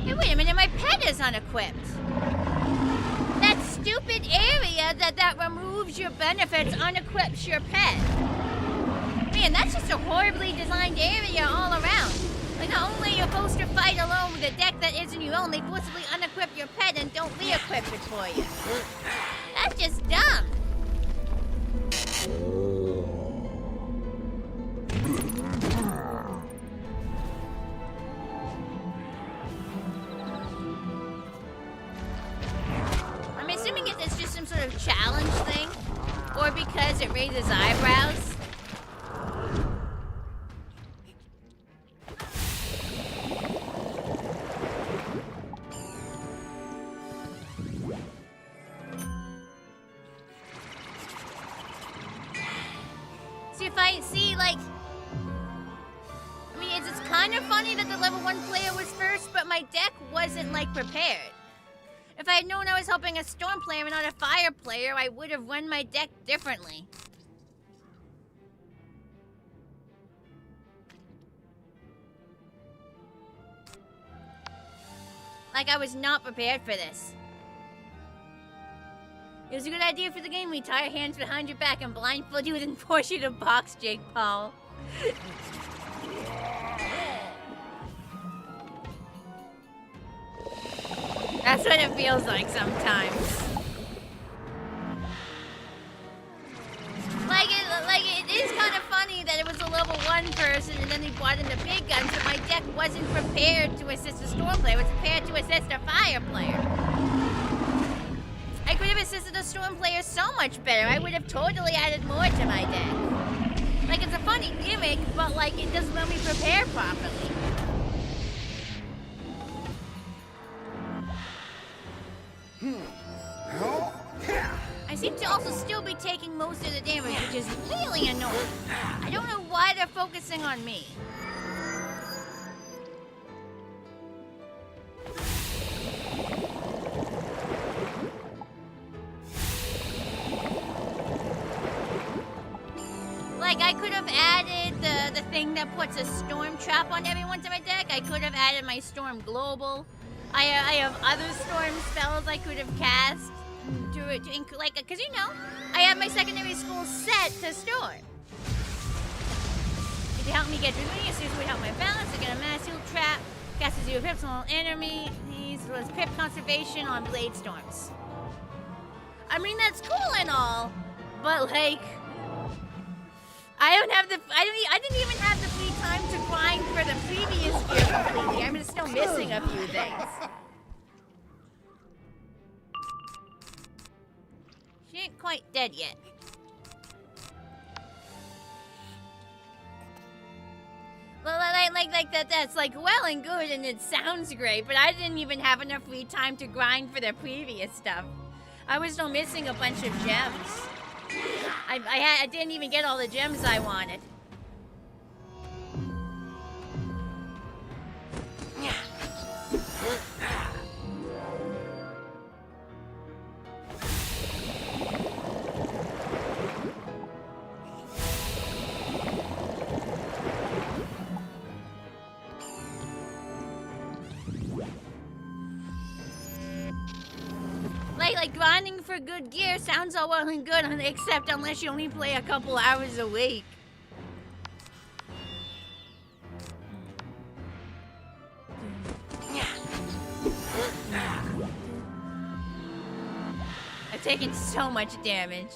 Hey, wait a minute, my pet is unequipped. That stupid area that removes your benefits unequips your pet. Man, that's just a horribly designed area all around. Like, not only are you supposed to fight alone with a deck that isn't your own, they forcibly unequip your pet and don't re-equip it for you. That's just dumb. I'm assuming it's just some sort of challenge thing, or because it raises eyebrows. It's kind of funny that the level 1 player was first, but my deck wasn't, like, prepared. If I had known I was helping a storm player and not a fire player, I would have run my deck differently. Like, I was not prepared for this. It was a good idea for the game. We tie our hands behind your back and blindfold you and force you to box, Jake Paul. That's what it feels like sometimes. It is kind of funny that it was a level 1 person and then they brought in the big guns, but my deck wasn't prepared to assist a storm player. It was prepared to assist a fire player. I could have assisted a storm player so much better. I would have totally added more to my deck. Like, it's a funny gimmick, but, like, it doesn't let me prepare properly. I seem to also still be taking most of the damage, which is really annoying. I don't know why they're focusing on me. Like, I could have added the thing that puts a storm trap on everyone to my deck. I could have added my storm global. I have other storm spells I could have cast because you know, I have my secondary school set to storm. If you help me get through the this would help my balance. I get a mass heal trap, cast a 0 pips on all enemy. These was pip conservation on blade storms. I mean, that's cool and all, but like, I didn't even have the free time to grind for the previous gear completely. I'm still missing a few things. She ain't quite dead yet. Well, that's like well and good and it sounds great, but I didn't even have enough free time to grind for the previous stuff. I was still missing a bunch of gems. I didn't even get all the gems I wanted. Like grinding for good gear sounds all well and good, except unless you only play a couple hours a week. I've taken so much damage.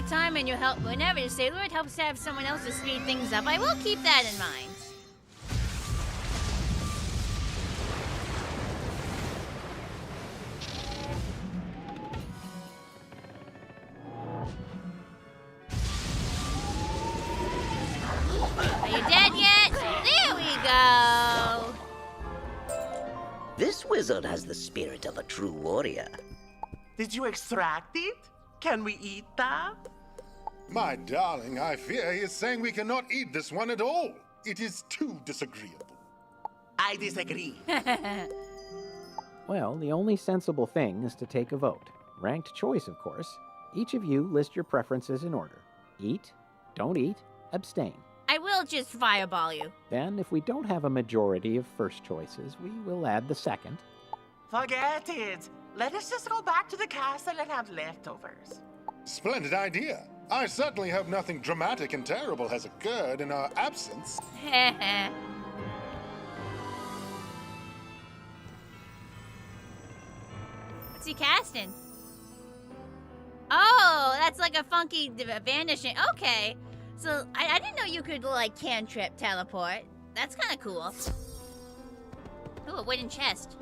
Time and your help whenever to say, Lord helps to have someone else to speed things up. I will keep that in mind. Are you dead yet? There we go. This wizard has the spirit of a true warrior. Did you extract it? Can we eat that? My darling, I fear he is saying we cannot eat this one at all. It is too disagreeable. I disagree. Well, the only sensible thing is to take a vote. Ranked choice, of course. Each of you list your preferences in order. Eat, don't eat, abstain. I will just fireball you. Then, if we don't have a majority of first choices, we will add the second. Forget it. Let us just go back to the castle and have leftovers. Splendid idea. I certainly hope nothing dramatic and terrible has occurred in our absence. What's he casting? Oh, that's like a funky vanishing. Okay. So, I didn't know you could, like, cantrip teleport. That's kind of cool. Ooh, a wooden chest.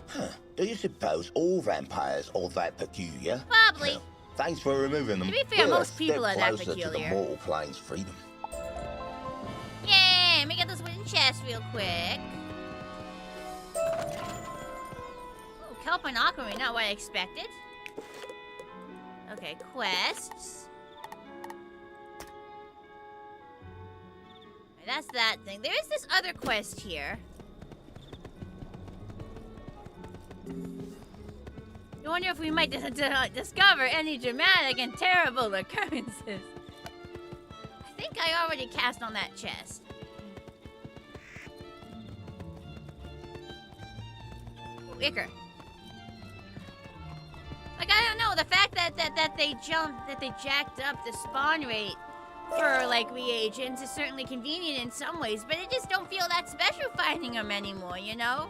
Huh. Do you suppose all vampires are that peculiar? Probably. Well, thanks for removing them. To be fair, We're most people are that closer peculiar. to the mortal plane's freedom. Yay! Let me get this wooden chest real quick. Ooh, kelp and aquamarine, not what I expected. Okay, quests. Okay, that's that thing. There is this other quest here. I wonder if we might discover any dramatic and terrible occurrences. I think I already cast on that chest. Ooh, Icker. Like, I don't know, the fact that they jacked up the spawn rate for, like, reagents is certainly convenient in some ways, but it just don't feel that special finding them anymore, you know?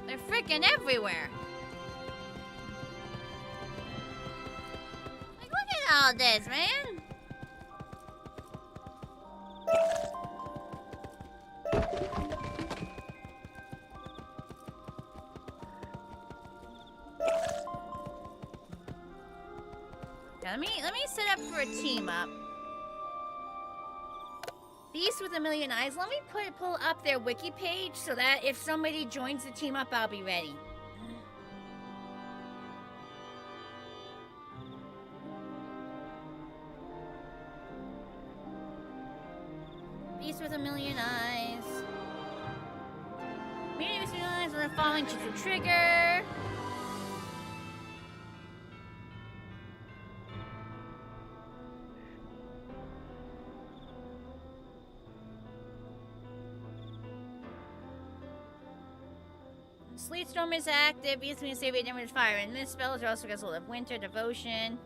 They're freaking everywhere. Like, look at all this, man. Now, let me set up for a team up. Beast with a Million Eyes. Let me pull up their wiki page so that if somebody joins the team up, I'll be ready. Beast with a Million Eyes. Beast with a Million Eyes when falling to the trigger. Sleet Storm is active. Beast with a save damage fire. And this spells are also got a little of Winter Devotion.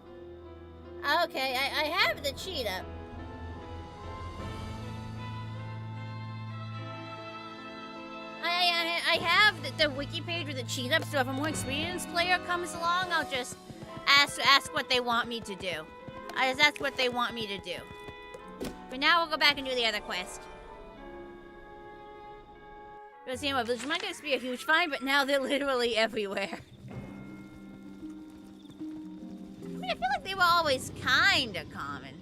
Okay, I have the cheat up. I have the wiki page with the cheat up, so if a more experienced player comes along, I'll just ask what they want me to do. That's what they want me to do. But now we'll go back and do the other quest. Because, you know, Village Monk used to be a huge find, but now they're literally everywhere. I mean, I feel like they were always kinda common.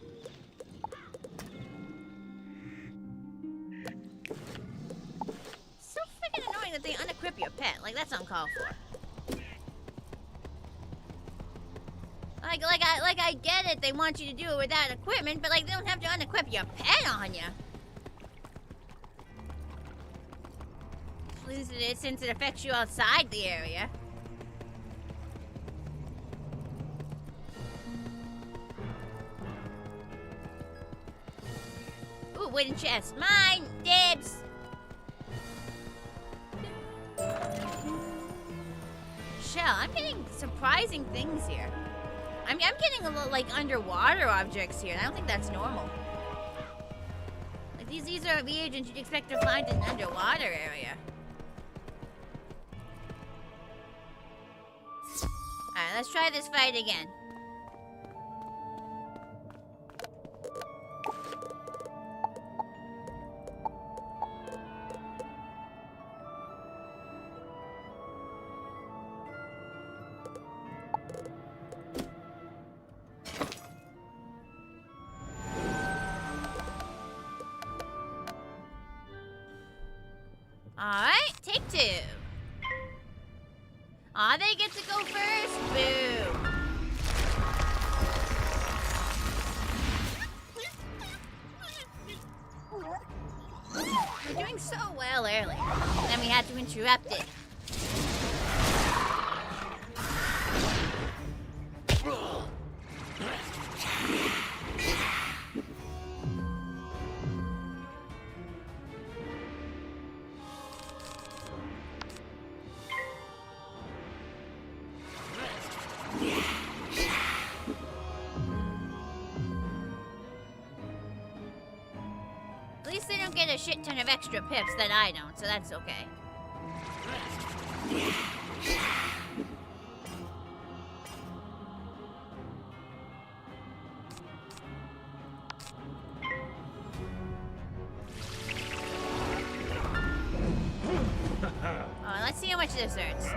So freaking annoying that they unequip your pet. Like, that's uncalled for. Like I get it, they want you to do it without equipment, but like they don't have to unequip your pet on you. Since it affects you outside the area. Ooh, wooden chest. Mine! Dibs! Shell, I'm getting surprising things here. I'm getting a little, like, underwater objects here, and I don't think that's normal. Like, these are reagents you'd expect to find in an underwater area. Alright, let's try this fight again. Alright, take two. Aw, they get to go first? Boo. We're doing so well earlier. Then we had to interrupt it. At least they don't get a shit ton of extra pips that I don't, so that's okay. Oh, let's see how much this hurts.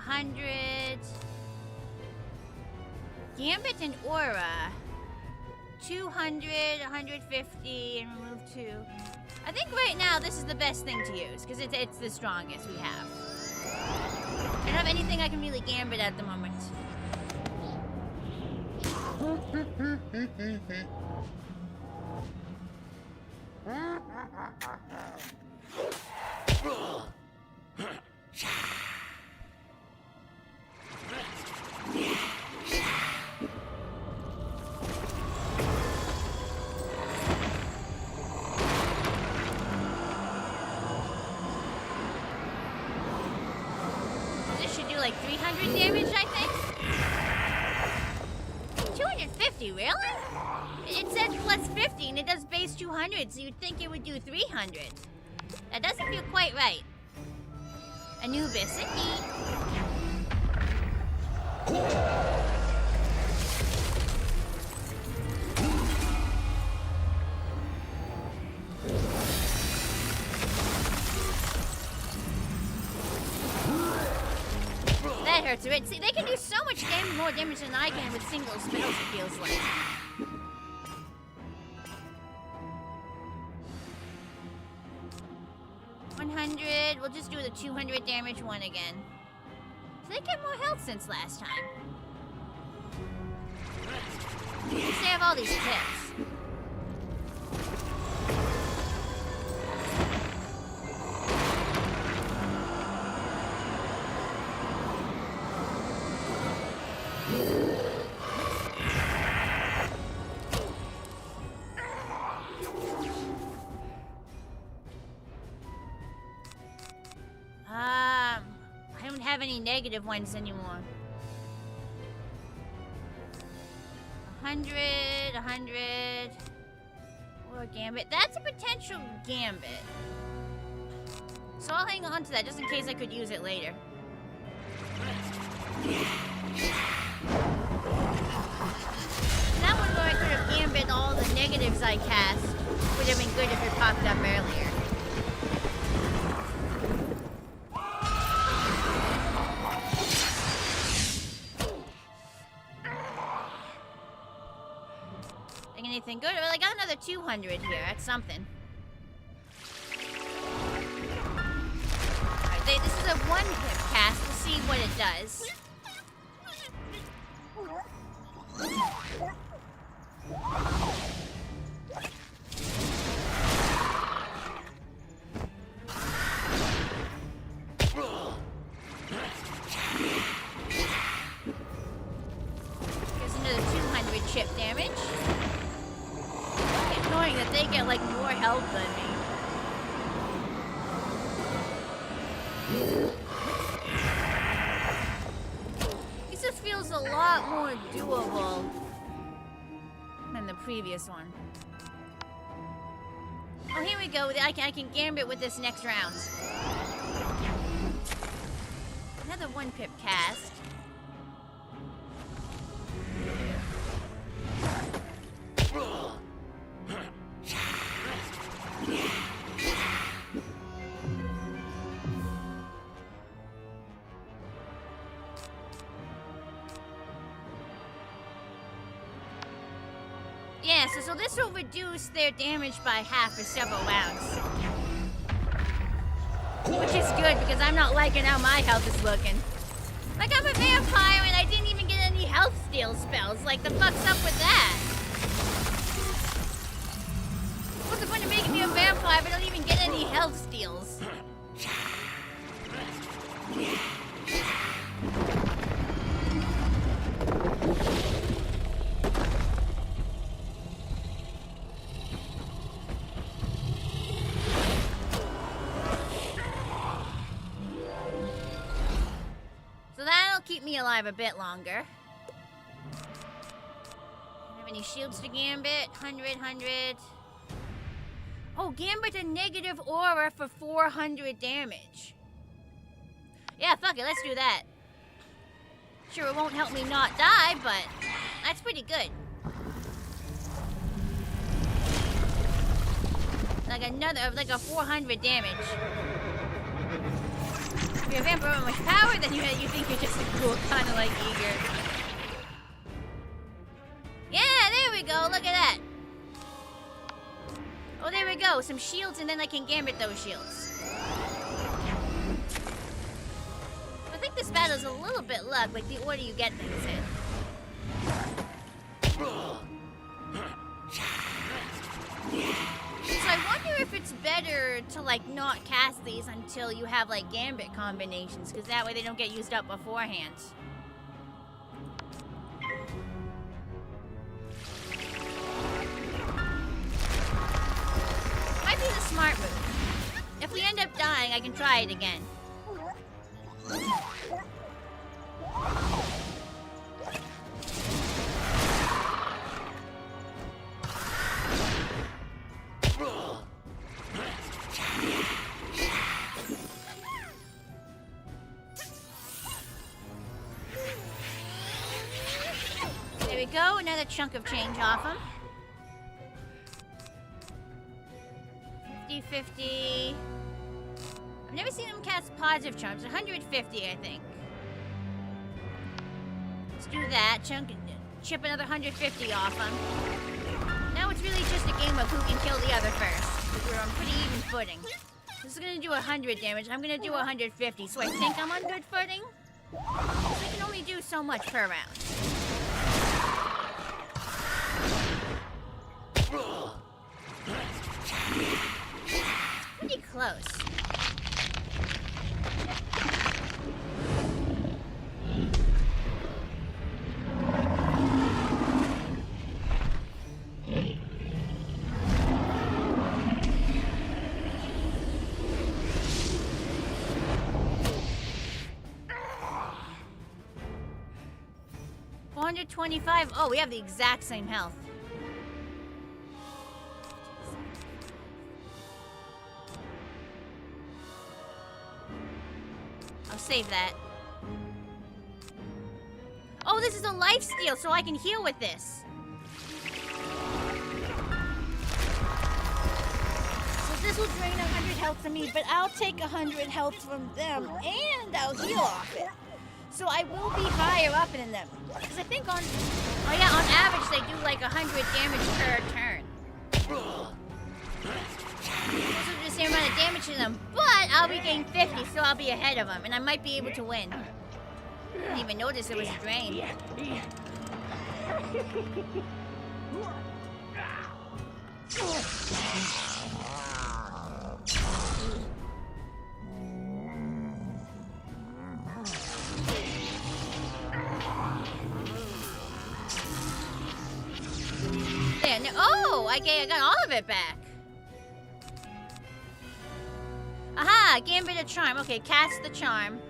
$100. Gambit and Aura. 200, 150, and remove 2. I think right now this is the best thing to use, because it's the strongest we have. I don't have anything I can really gambit at the moment. This should do like 300 damage, I think. 250, really? It says plus 50 and it does base 200, so you'd think it would do 300. That doesn't feel quite right. Anubis, indeed. That hurts a bit. See, they can do so much more damage than I can with single spells, it feels like. $100. We'll just do the 200 damage one again. So they get more health since last time. At least they have all these tips. I don't have any negative ones anymore. 100, 100. Or a gambit. That's a potential gambit. So I'll hang on to that just in case I could use it later. That one where I could have gambit all the negatives I cast would have been good if it popped up earlier. Think anything good? Well, I got another 200 here. That's something. Alright, this is a one-hit cast. We'll see what it does. Here's another 200 chip damage. It's annoying that they get like more health than me. This feels a lot more doable than the previous one. Oh, here we go. I can gambit with this next round. Another one-pip cast. Yeah, so this will reduce their damage by half for several rounds. Which is good, because I'm not liking how my health is looking. Like, I'm a vampire and I didn't even get any health steal spells. Like, the fuck's up with that? What's the point of making me a vampire if I don't even get any health steals? Keep me alive a bit longer. Don't have any shields to gambit. 100, 100. Oh, gambit a negative aura for 400 damage. Yeah, fuck it, let's do that. Sure, it won't help me not die, but that's pretty good. Like a 400 damage. If you're a vampire with much power, then you think you're just a cool, kind of like eager. Yeah, there we go. Look at that. Oh, there we go. Some shields, and then I can gambit those shields. I think this battle's a little bit luck, like the order you get things in. So I wonder if it's better to, like, not cast these until you have, like, gambit combinations, because that way they don't get used up beforehand. Might be the smart move. If we end up dying, I can try it again. There we go, another chunk of change off him. 50-50. I've never seen him cast positive charms. 150, I think. Let's do that. Chip another 150 off him. Now it's really just a game of who can kill the other first. Because we're on pretty even footing. This is gonna do 100 damage. I'm gonna do 150, so I think I'm on good footing. We can only do so much per round. Pretty close. 425. Oh, we have the exact same health. I'll save that. Oh, this is a life steal, so I can heal with this. So this will drain 100 health from me, but I'll take 100 health from them, and I'll heal off it. So I will be higher up than them. Because I think on average they do like 100 damage per turn. This will do the same amount of damage to them, but I'll be getting 50, so I'll be ahead of them, and I might be able to win. Didn't even notice it was a drain. There, no, oh, I got all of it back. Aha, Gambit of Charm. Okay, cast the charm.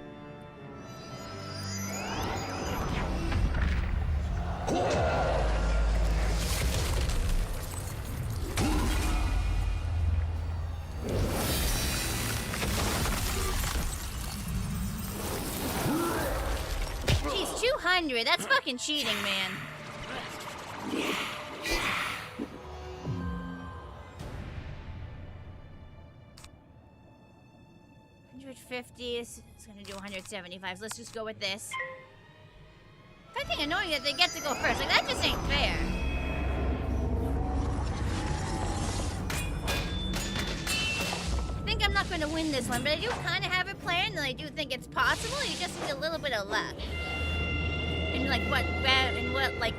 Jeez, 200. That's fucking cheating, man. This is gonna do 175. So let's just go with this. I think annoying that they get to go first. Like, that just ain't fair. I think I'm not gonna win this one, but I do kind of have it planned, and I do think it's possible. You just need a little bit of luck. And like what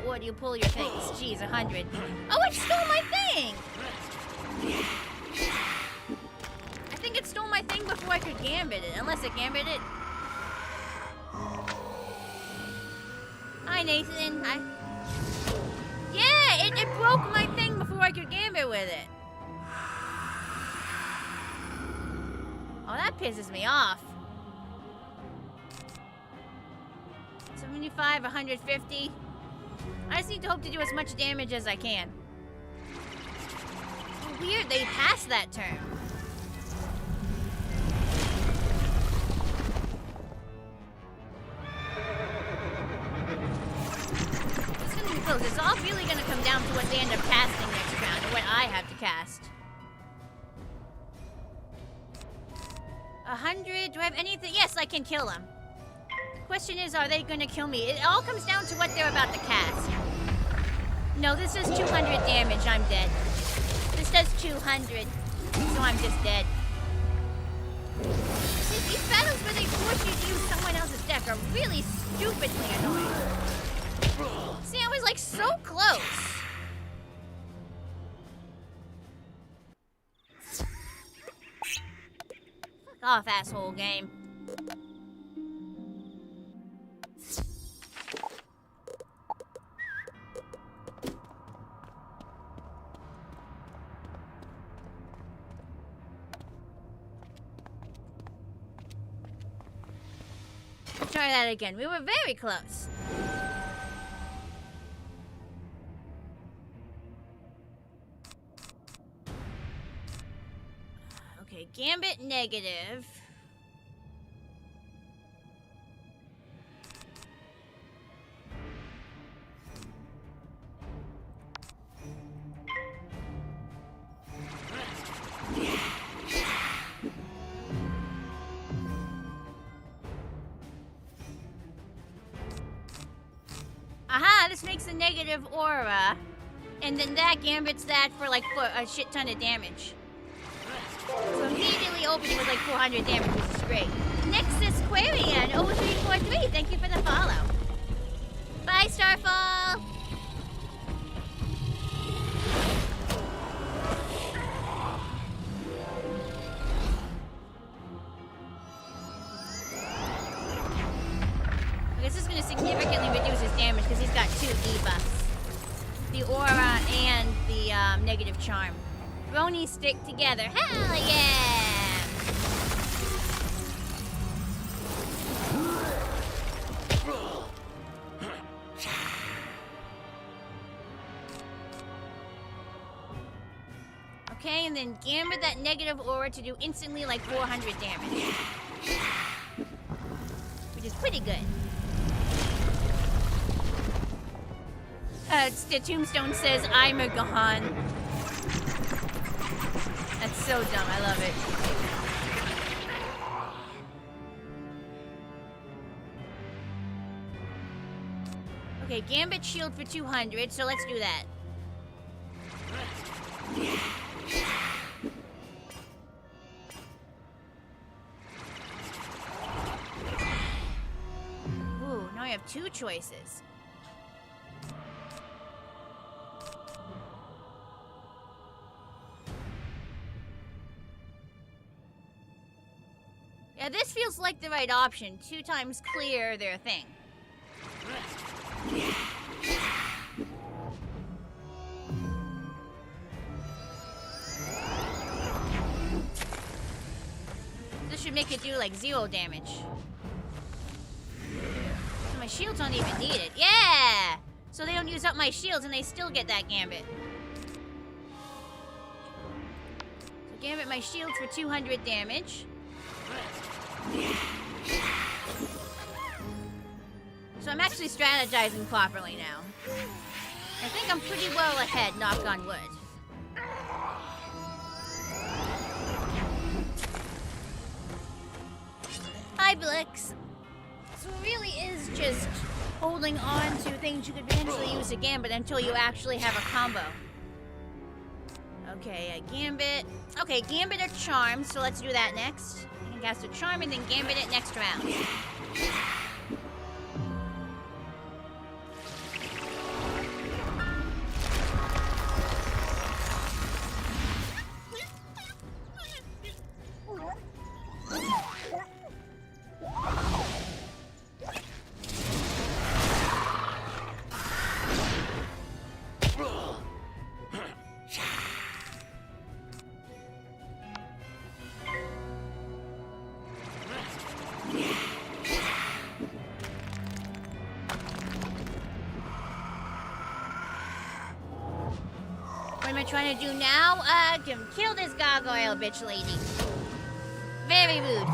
order you pull your things? Jeez, 100. Oh, it stole my thing! I think it stole my thing before I could gambit it, unless it gambit it. Hi, Nathan. Hi. Yeah, it broke my thing before I could gambit with it. Oh, that pisses me off. 75, 150. I just need to hope to do as much damage as I can. Weird, they passed that turn. Close. It's all really going to come down to what they end up casting next round, or what I have to cast. 100. Do I have anything? Yes, I can kill them. The question is, are they going to kill me? It all comes down to what they're about to cast. No, this is 200 damage. I'm dead. This does 200, so I'm just dead. See, these battles where they force you to use someone else's deck are really stupidly annoying. See, I was like so close. Fuck off, asshole game. Try that again. We were very close. Okay, Gambit negative. Aha, this makes a negative aura. And then that Gambit's that for like a shit ton of damage. So immediately opening with like 400 damage, which is great. Nexus Quarian 0343, thank you for the follow. Bye, Starfall. I guess this is going to significantly reduce his damage because he's got 2 debuffs. The aura and the negative charm. Bronies stick together. Hell yeah! Okay, and then Gambit that negative aura to do instantly like 400 damage. Which is pretty good. The tombstone says, I'm a Gahan. That's so dumb, I love it. Okay, Gambit shield for 200, so let's do that. Ooh, now I have two choices. Yeah, this feels like the right option. 2 times clear their thing. This should make it do like 0 damage. So my shields don't even need it. Yeah! So they don't use up my shields and they still get that Gambit. So Gambit my shields for 200 damage. So I'm actually strategizing properly now. I think I'm pretty well ahead, knock on wood. Hi, Blix. So it really is just holding on to things you could potentially use a Gambit until you actually have a combo. Okay, a Gambit. Okay, Gambit or Charm, so let's do that next. I can cast a Charm and then Gambit it next round. What am I trying to do now? Kill this gargoyle bitch lady. Very rude.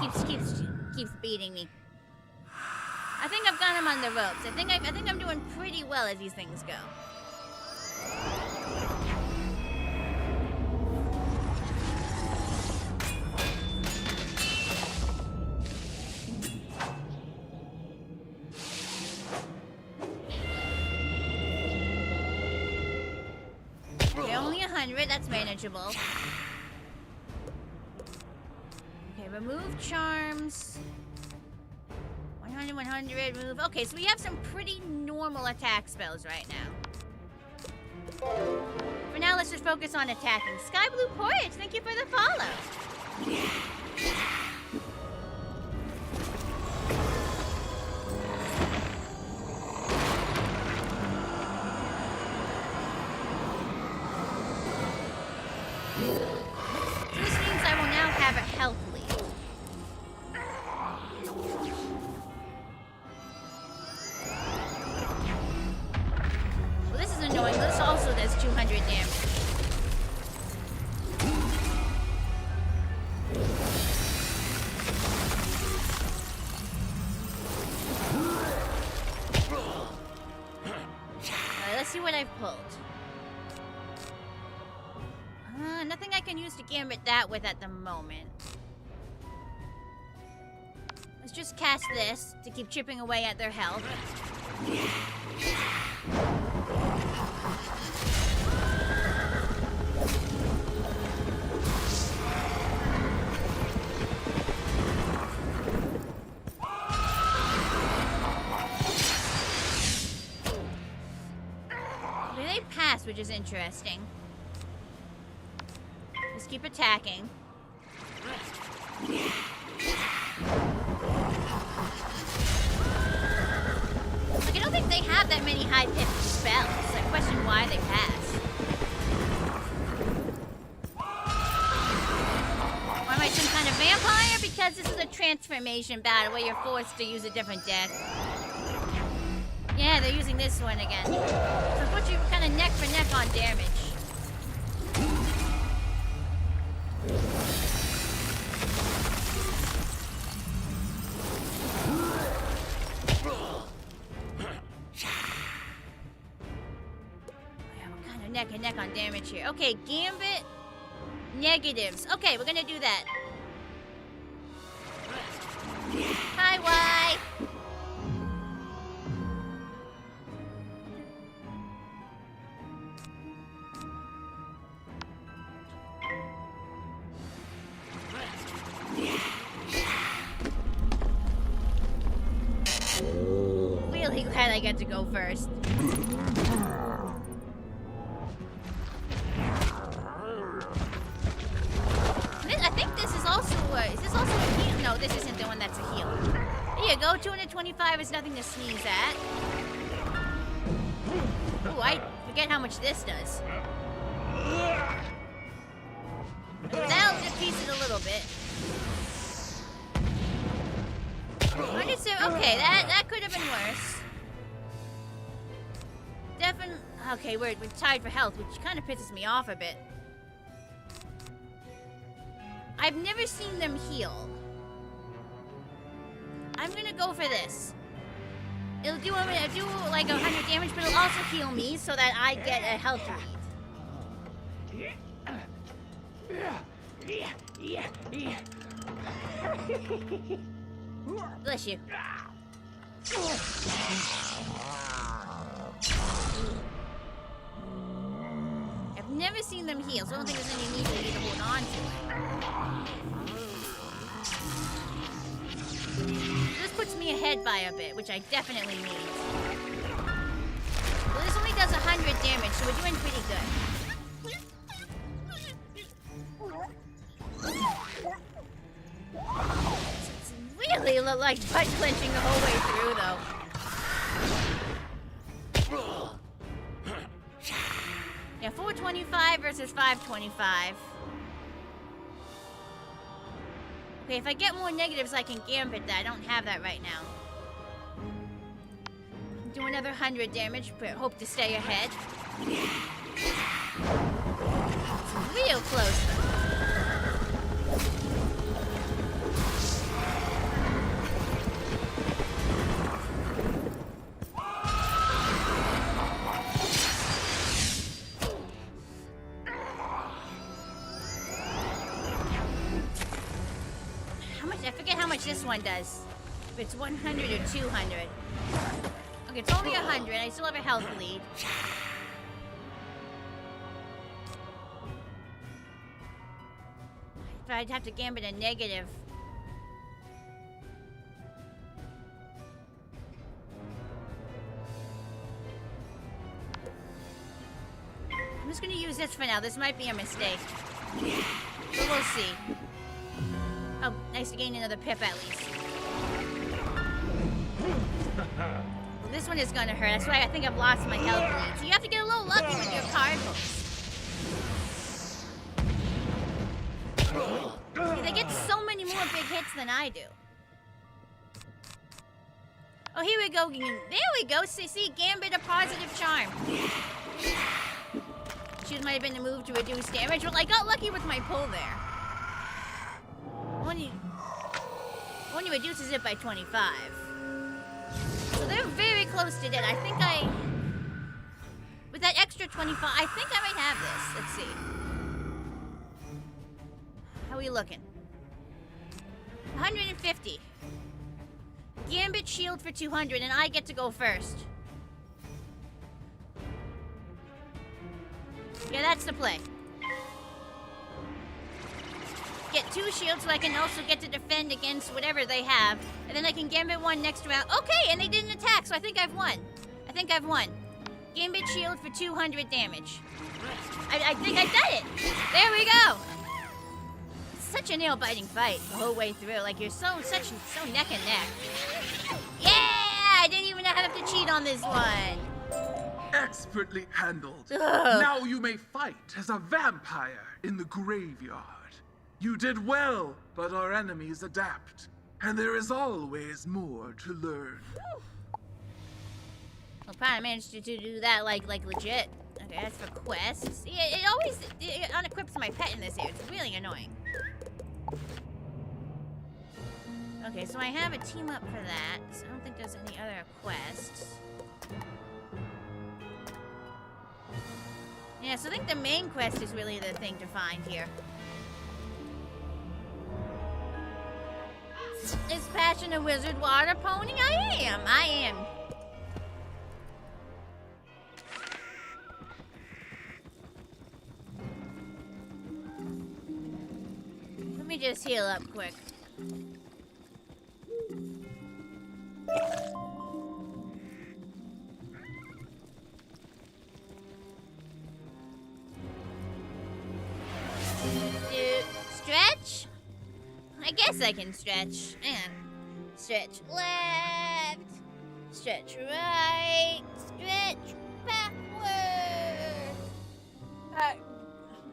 Keeps beating me. I think I've got him on the ropes. I think I'm doing pretty well as these things go. Okay, only 100. That's manageable. Okay, remove charms. 100, 100, move. Okay, so we have some pretty normal attack spells right now. For now, let's just focus on attacking. Sky Blue Porridge, thank you for the follow. This means I will now have a health lead. Well, this is annoying. This also does 200 damage. Alright, let's see what I've pulled. Nothing I can use to gambit that with at the moment. Let's just cast this to keep chipping away at their health. Okay, they passed, which is interesting. Just keep attacking. Like, I don't think they have that many high-pitched spells. I question why they pass. Or am I some kind of vampire? Because this is a transformation battle where you're forced to use a different deck. Yeah, they're using this one again. So it puts you kind of neck for neck on damage. We're kind of neck and neck on damage here. Okay, Gambit. Negatives. Okay, we're gonna do that. Hi, Y. Really glad I get to go first. I think this is also is this also a heal? No, this isn't the one that's a heal. There you go, 225 is nothing to sneeze at. Ooh, I forget how much this does. That'll decrease it a little bit. Okay, that could have been worse. Definitely. Okay, we're tied for health, which kind of pisses me off a bit. I've never seen them heal. I'm gonna go for this. It'll do like 100 damage, but it'll also heal me so that I get a health read. Bless you. I've never seen them heal, so I don't think there's any need for me to hold on to it. This puts me ahead by a bit, which I definitely need. Well, this only does 100 damage, so we're doing pretty good. Really look like butt clenching the whole way through, though. Yeah, 425 versus 525. Okay, if I get more negatives, I can gambit that. I don't have that right now. Do another 100 damage, but hope to stay ahead. It's real close, though. This one does. If it's 100 or 200. Okay, it's only 100. I still have a health lead. But I'd have to gambit a negative. I'm just gonna use this for now. This might be a mistake. But we'll see. Oh, nice to gain another pip at least. Well, this one is gonna hurt. That's why I think I've lost my health lead. So you have to get a little lucky with your card hooks. See, they get so many more big hits than I do. Oh, here we go. There we go. See, Gambit, a positive charm. Choose might have been the move to reduce damage. Well, I got lucky with my pull there. Only reduces it by 25. So they're very close to dead. I think with that extra 25, I think I might have this. Let's see. How are we looking? 150. Gambit shield for 200, and I get to go first. Yeah, that's the play. Get 2 shields so I can also get to defend against whatever they have. And then I can Gambit 1 next round. Okay, and they didn't attack, so I think I've won. Gambit shield for 200 damage. I think I did it. There we go. Such a nail-biting fight the whole way through. Like, you're so neck and neck. Yeah! I didn't even have to cheat on this one. Expertly handled. Ugh. Now you may fight as a vampire in the graveyard. You did well, but our enemies adapt, and there is always more to learn. Well, I managed to do that like legit. Okay, that's for quests. Yeah, it always unequips my pet in this area. It's really annoying. Okay, so I have a team up for that. So I don't think there's any other quests. Yeah, so I think the main quest is really the thing to find here. Is Passion a wizard water pony? I am. Let me just heal up quick. Stretch? I guess I can stretch. And stretch left, stretch right, stretch backward.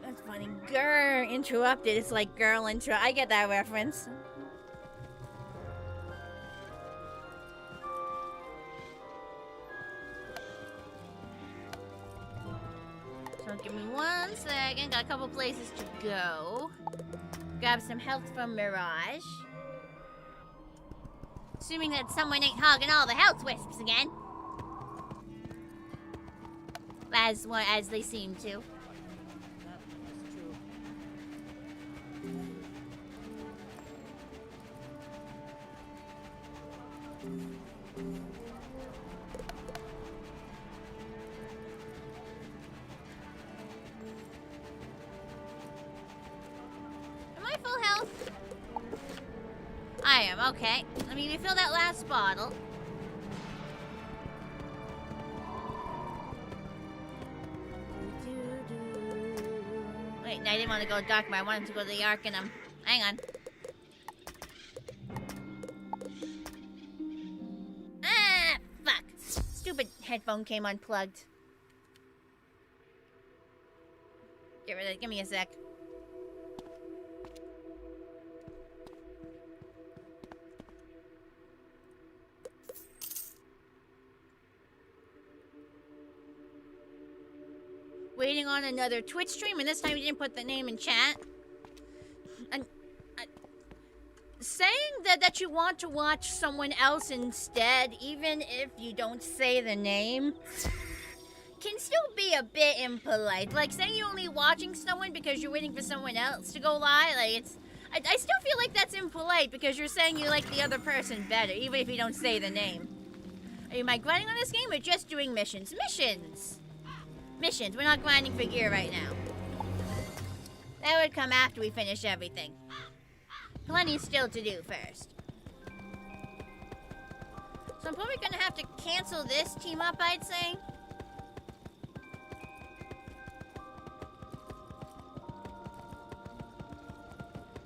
That's funny. Grr, interrupted. It's like girl intro. I get that reference. So give me 1 second. Got a couple places to go. Grab some health from Mirage. Assuming that someone ain't hogging all the health wisps again. As they seem to. Am I full health? I am, okay. Let me refill that last bottle. Wait, no, I didn't want to go dark, but I wanted to go to the Arcanum. Hang on. Ah, fuck. Stupid headphone came unplugged. Get rid of it. Give me a sec. Waiting on another Twitch stream, and this time you didn't put the name in chat. And saying that you want to watch someone else instead, even if you don't say the name, can still be a bit impolite. Like saying you're only watching someone because you're waiting for someone else to go live. Like I still feel like that's impolite because you're saying you like the other person better, even if you don't say the name. Are you grinding on this game or just doing missions? Missions. We're not grinding for gear right now. That would come after we finish everything. Plenty still to do first. So I'm probably gonna have to cancel this team up, I'd say.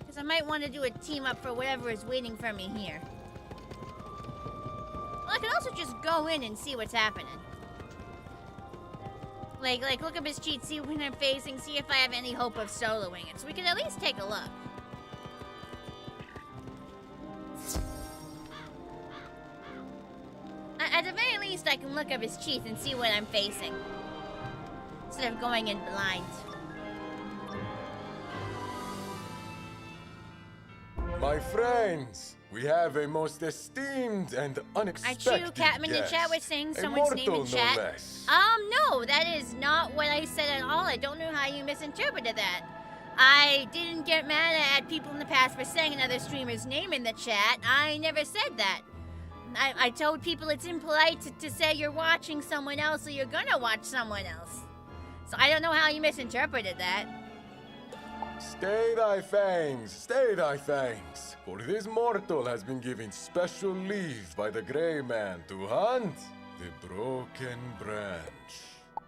Because I might want to do a team up for whatever is waiting for me here. Well, I could also just go in and see what's happening. Like, look up his cheat, see when I'm facing, see if I have any hope of soloing it. So we could at least take a look. At the very least, I can look up his cheats and see what I'm facing. Instead of going in blind. My friends, we have a most esteemed and unexpected Catman in chat was saying someone's name in chat. No less. No, that is not what I said at all. I don't know how you misinterpreted that. I didn't get mad at people in the past for saying another streamer's name in the chat. I never said that. I told people it's impolite to say you're watching someone else or you're gonna watch someone else. So I don't know how you misinterpreted that. Stay thy fangs, for this mortal has been given special leave by the Grey Man to hunt the broken branch.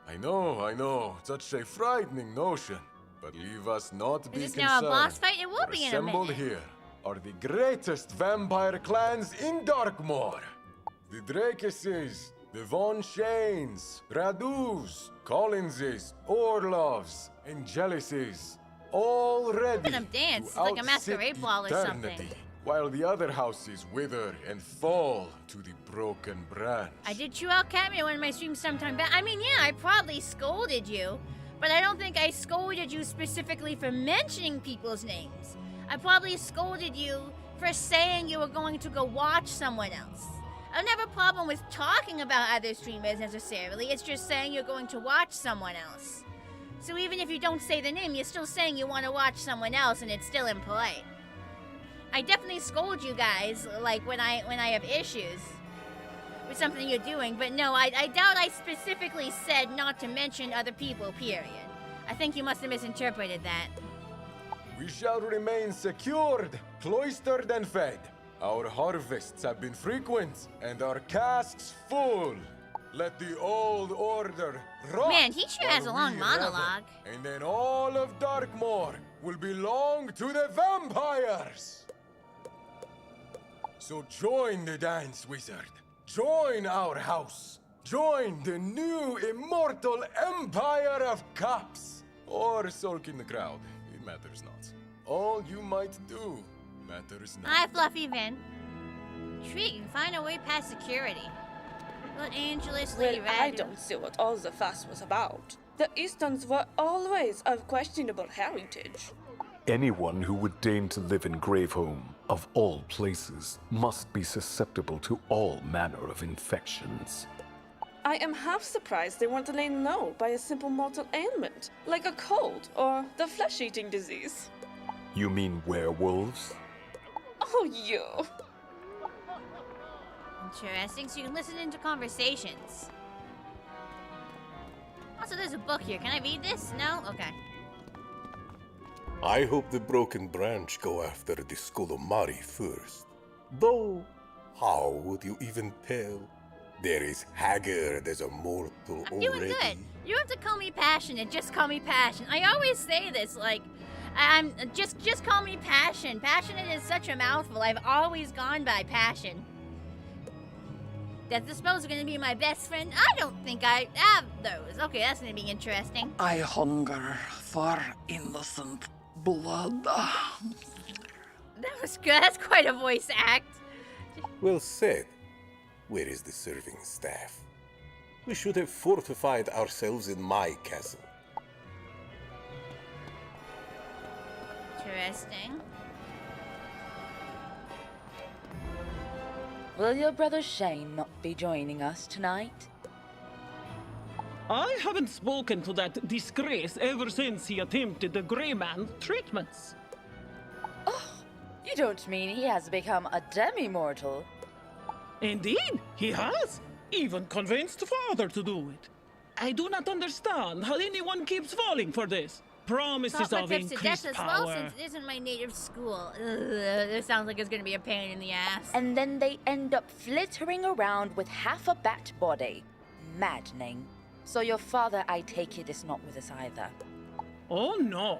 I know, such a frightening notion, but leave us not be concerned. Is this now a boss fight? It will be in a minute. Assembled here are the greatest vampire clans in Darkmoor. The Dracuses, the Von Shanes, Radus, Collinses, Orlovs, and Jealousies. All ready Look at him dance. It's like a masquerade ball or something. while the other houses wither and fall to the broken branch. I did chew out Cameo in my stream sometime back. I mean, yeah, I probably scolded you, but I don't think I scolded you specifically for mentioning people's names. I probably scolded you for saying you were going to go watch someone else. I don't have a problem with talking about other streamers necessarily, it's just saying you're going to watch someone else. So even if you don't say the name, you're still saying you want to watch someone else, and it's still impolite. I definitely scold you guys, like, when I have issues with something you're doing, but no, I doubt I specifically said not to mention other people, period. I think you must have misinterpreted that. We shall remain secured, cloistered and fed. Our harvests have been frequent, and our casks full. Let the old order rot. Man, he sure has a long monologue. And then all of Darkmoor will belong to the vampires. So join the dance, wizard. Join our house. Join the new immortal empire of cops. Or sulk in the crowd. It matters not. All you might do matters not. Hi, Fluffy Vin. Intriguing. Find a way past security. Well, Angelus, Lady Well, I Radu. don't see what all the fuss was about. The Eastons were always of questionable heritage. Anyone who would deign to live in Graveholm, of all places, must be susceptible to all manner of infections. I am half surprised they weren't laid low by a simple mortal ailment, like a cold or the flesh-eating disease. You mean werewolves? Oh, you. Interesting, so you can listen into conversations. Also, there's a book here. Can I read this? No? Okay. I hope the broken branch go after the Scolomari first. Though, how would you even tell? There is haggard as a mortal I'm doing good. You don't have to call me passionate, just call me passion. I always say this, like, I'm just call me passion. Passionate is such a mouthful. I've always gone by passion. That the spells are gonna be my best friend. I don't think I have those. Okay, that's gonna be interesting. I hunger for innocent blood. That was good. That's quite a voice act. Well said. Where is the serving staff? We should have fortified ourselves in my castle. Interesting. Will your brother Shane not be joining us tonight? I haven't spoken to that disgrace ever since he attempted the Grey Man treatments. You don't mean he has become a demi-mortal? Indeed, he has. Even convinced father to do it. I do not understand how anyone keeps falling for this. Promises of increased power. Well, since it isn't my native school. Ugh, this sounds like it's gonna be a pain in the ass. And then they end up flittering around with half a bat body. Maddening. So your father, I take it, is not with us either. Oh no,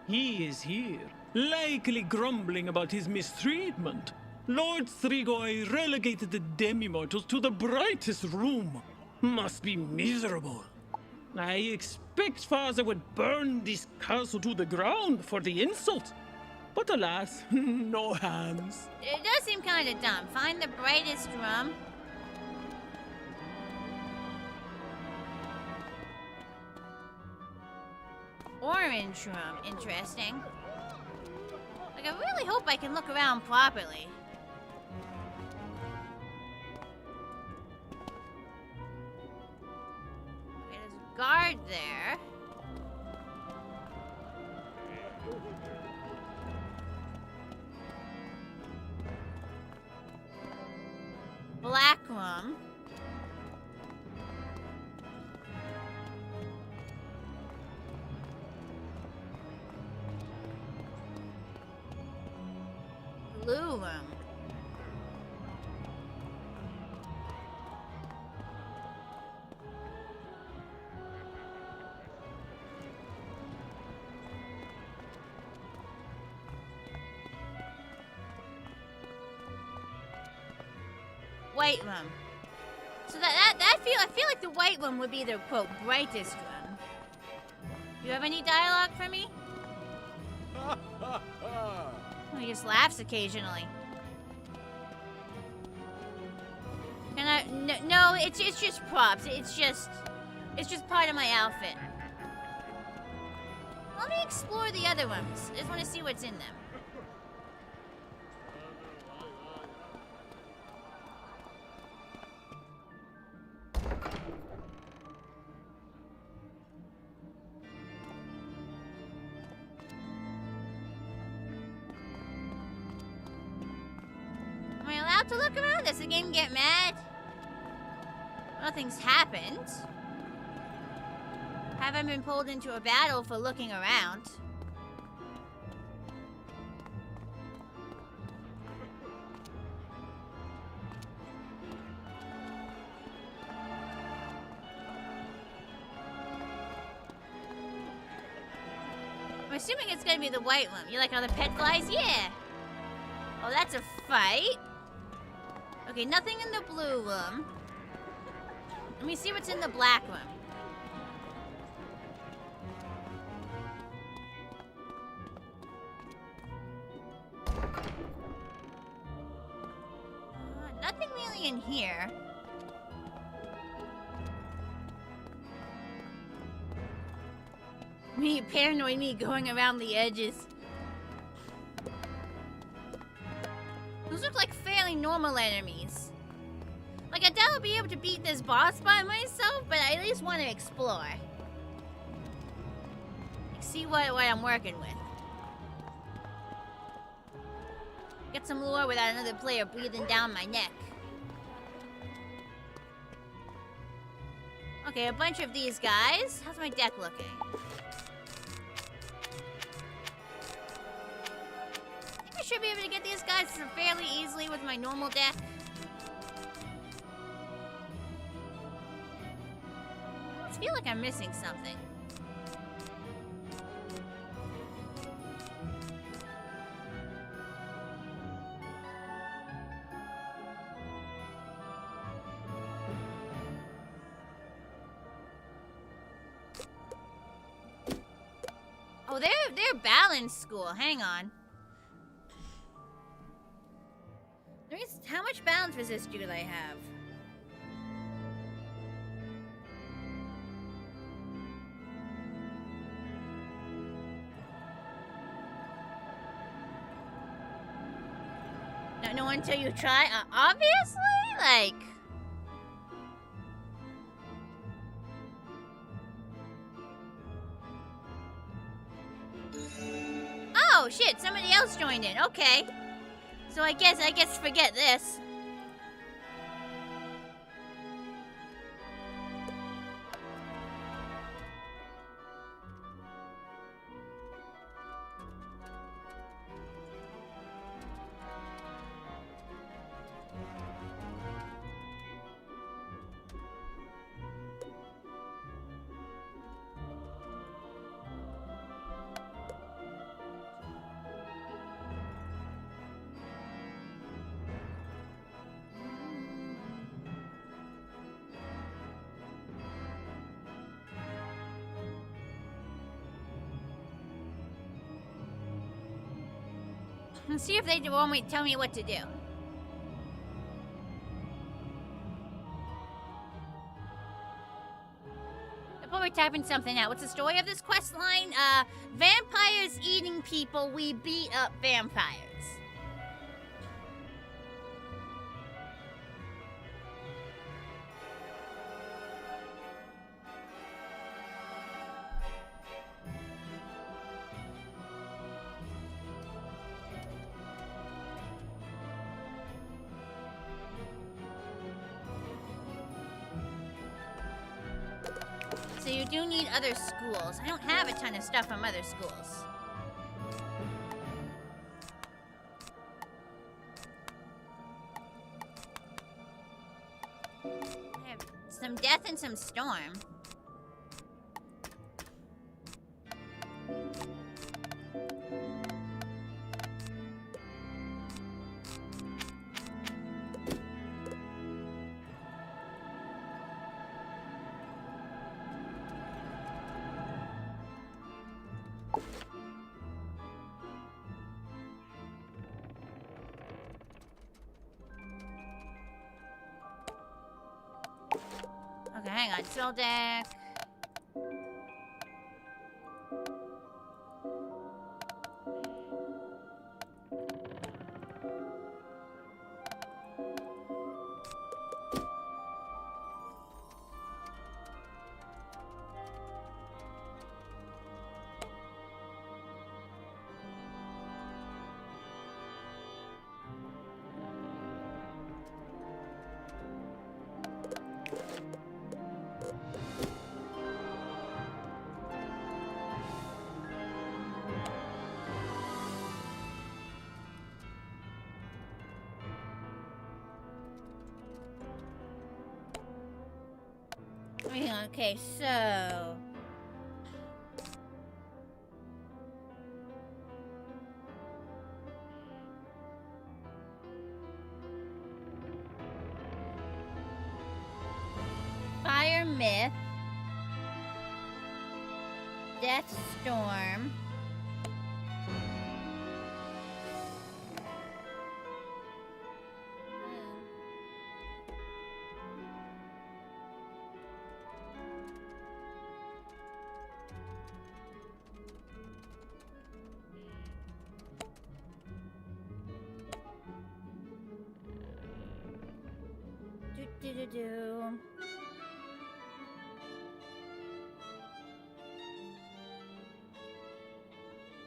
he is here, likely grumbling about his mistreatment. Lord Strigoi relegated the demi-mortals to the brightest room. Must be miserable. I expect father would burn this castle to the ground for the insult. But alas, no hands. It does seem kind of dumb. Find the brightest room. Orange room. Interesting. Like, I really hope I can look around properly. Okay, there's a guard there. Black room. Blue room. White room. So I feel like the white room would be the quote brightest room. You have any dialogue for me? Oh, he just laughs occasionally. Can I? No, it's just props. It's just part of my outfit. Let me explore the other rooms. I just want to see what's in them. Am I allowed to look around? Does the game get mad? Nothing's happened. Haven't been pulled into a battle for looking around. I'm assuming it's gonna be the white room. You like how the pet flies? Yeah. Oh, that's a fight. Okay, nothing in the blue room. Let me see what's in the black room. Nothing really in here. Paranoid me going around the edges. Those look like fairly normal enemies. Like, I doubt I'll be able to beat this boss by myself, but I at least want to explore. Like, see what I'm working with. Get some lore without another player breathing down my neck. Okay, a bunch of these guys. How's my deck looking? I think I should be able to get these guys fairly easily with my normal deck. I feel like I'm missing something. Oh, they're balanced school. Hang on. How much balance resist do I have? No until you try. Obviously, like. Oh shit! Somebody else joined in. Okay. So I guess forget this. And see if they won't tell me what to do. They're probably typing something out. What's the story of this quest line? Vampires eating people. We beat up vampires. So you do need other schools. I don't have a ton of stuff from other schools. I have some death and some storm. hang on. Spell deck. Okay, so... Fire Myth. Death Storm. Do.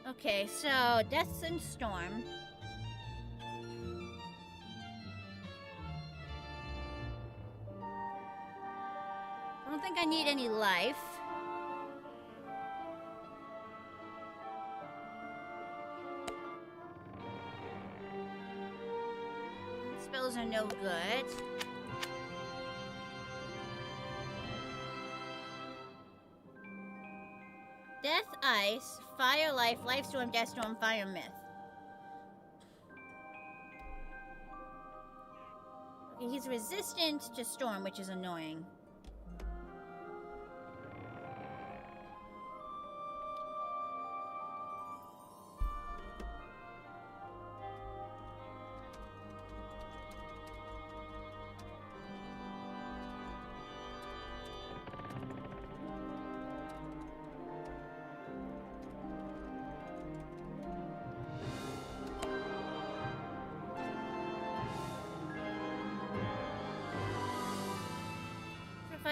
Okay, so Death and Storm. I don't think I need any life. Spells are no good. Death Ice, Fire Life, Life Storm, Death Storm, Fire Myth. Okay, he's resistant to Storm, which is annoying.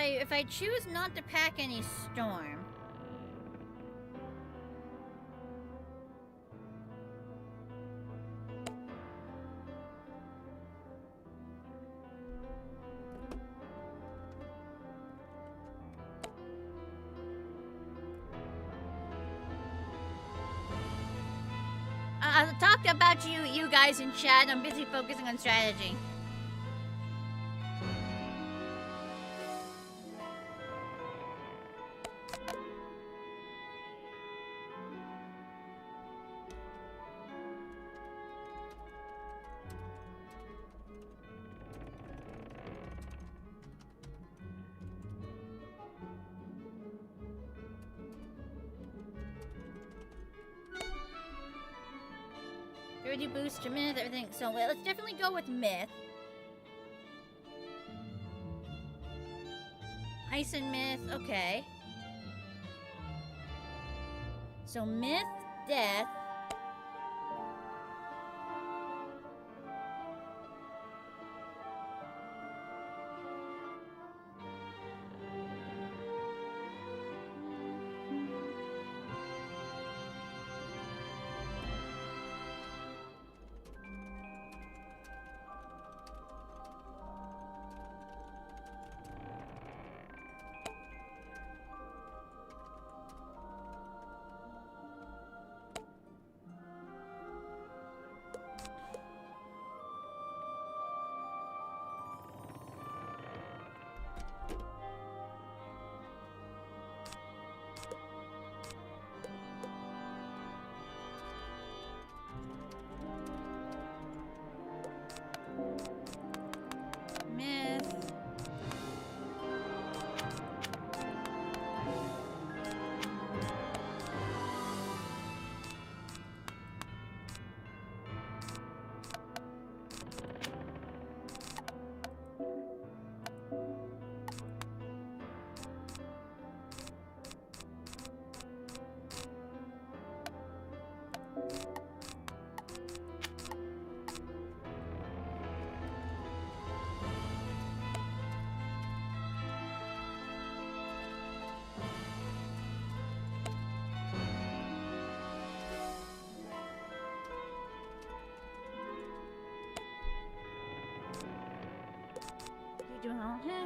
If I choose not to pack any Storm... I talked about you guys in chat. I'm busy focusing on strategy. Boost to Myth, everything. So let's definitely go with Myth. Ice and Myth, okay. So Myth, Death.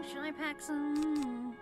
Should I pack some?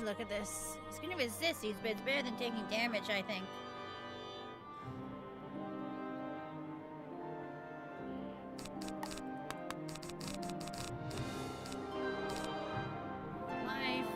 Look at this. He's gonna resist these, but it's better than taking damage, I think. Life.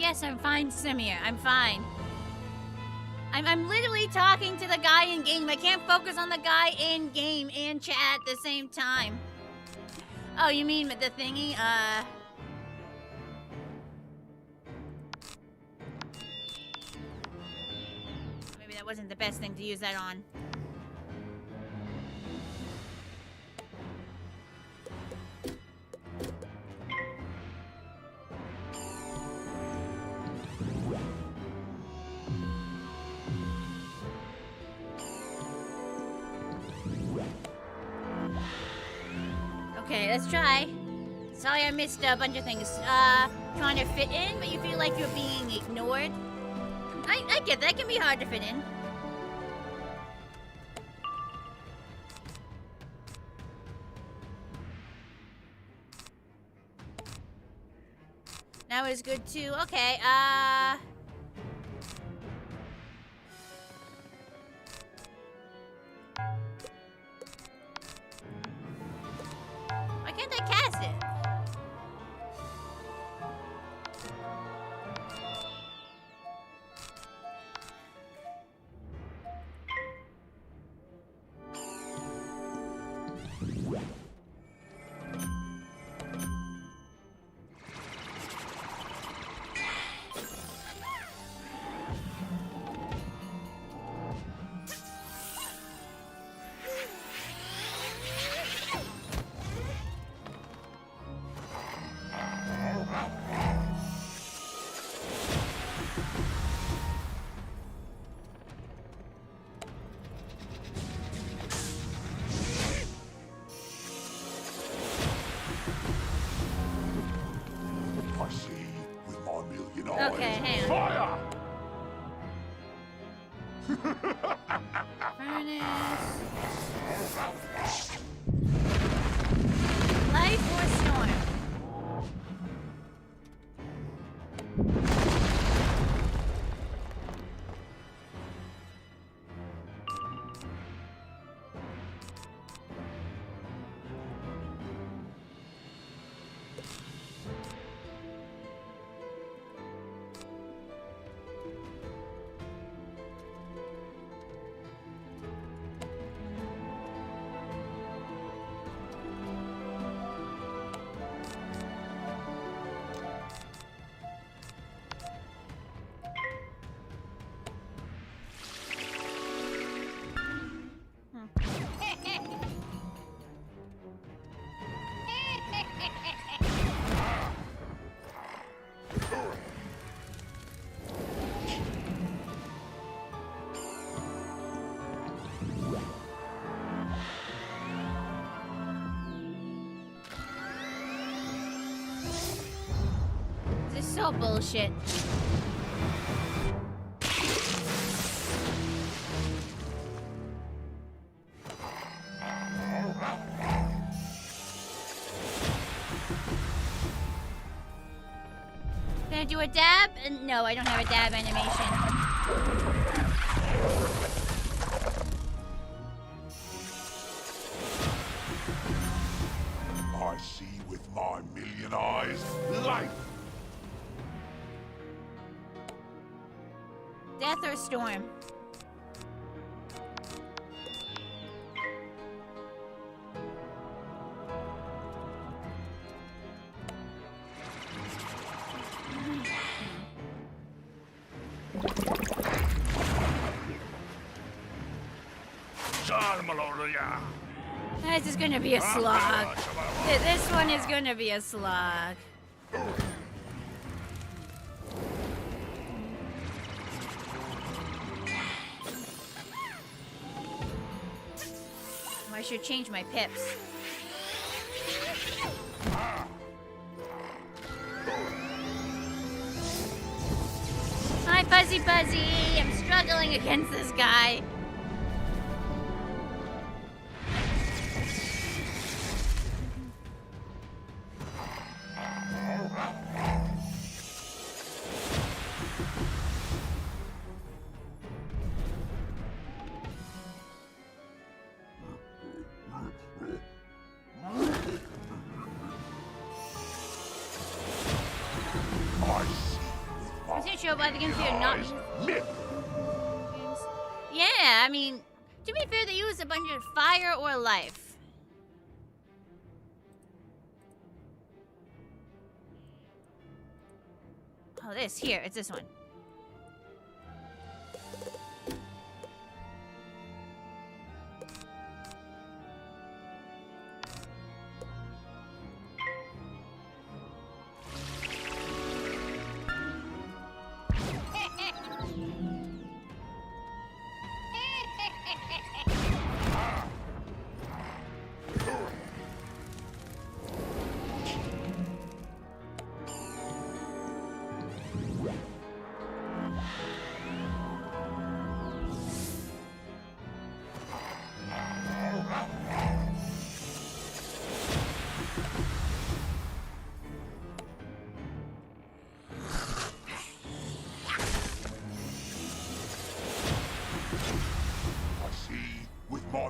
Yes, I'm fine, Samir. I'm fine. I'm literally talking to the guy in game. I can't focus on the guy in game and chat at the same time. Oh, you mean the thingy? Maybe that wasn't the best thing to use that on. Okay, let's try. Sorry I missed a bunch of things. Trying to fit in, but you feel like you're being ignored. I get that. It can be hard to fit in. That was good too. Okay, why can't I cast it? I see with my million eyes. Okay, hang on. Fire! Furnace. Light or storm? This is so bullshit. Can I do a dab? No, I don't have a dab animation. I see with my million eyes life. Death or storm? This is gonna be a slog. This one is gonna be a slog. I should change my pips. Hi, Fuzzy Fuzzy. I'm struggling against this guy. I see with by the games here not games. Yeah, I mean, to be fair, they use a bunch of fire or life. Oh, this here, it's this one.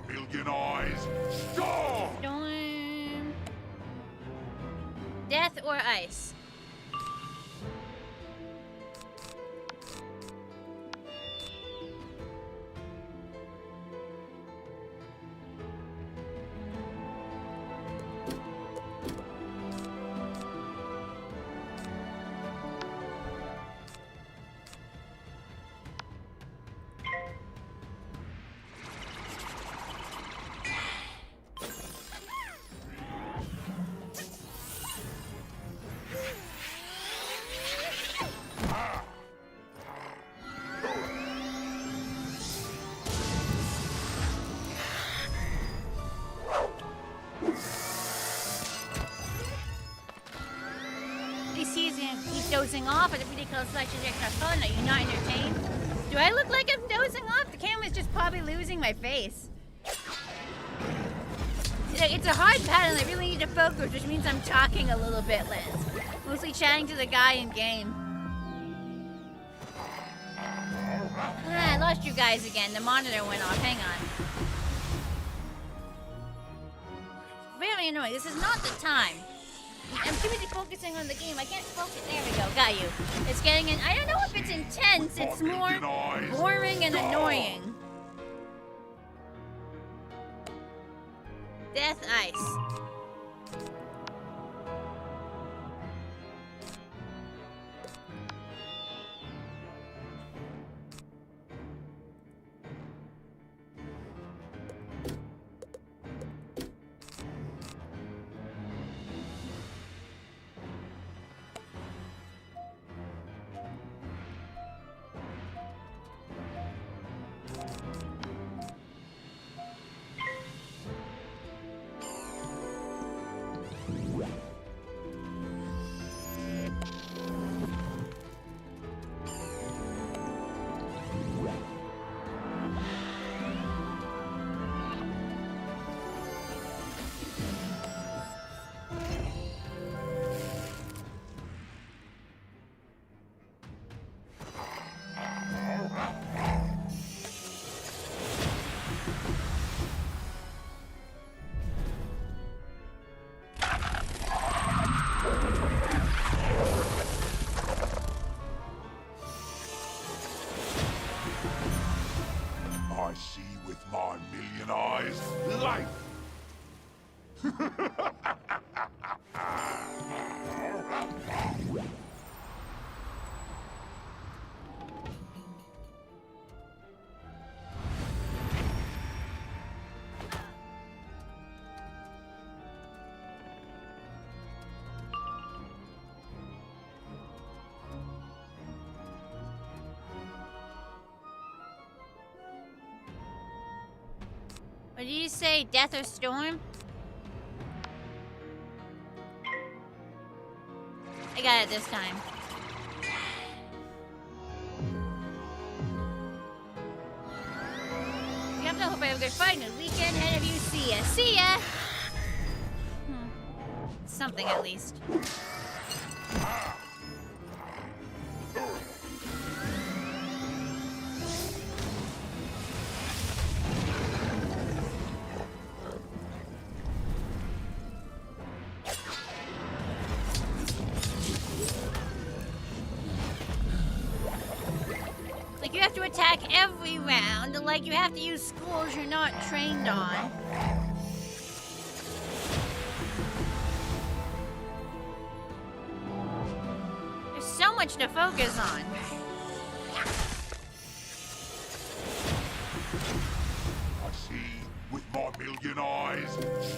Million eyes, storm! Storm. Death or ice? Dozing off at a ridiculous selection of fun. Are you not entertained? Do I look like I'm dozing off? The camera's just probably losing my face. It's a hard pattern. I really need to focus, which means I'm talking a little bit less. Mostly chatting to the guy in game. I lost you guys again. The monitor went off. Hang on. Very annoying. This is not the time. I'm too busy focusing on the game. I can't focus. There we go. Got you. It's getting in. I don't know if it's intense. It's more boring and annoying. Death Ice. What did you say? Death or storm? I got it this time. You have to hope I have a good fight. Good weekend ahead of you. See ya. See ya! Something at least. attack every round, like you have to use skills you're not trained on. There's so much to focus on. I see with my million eyes.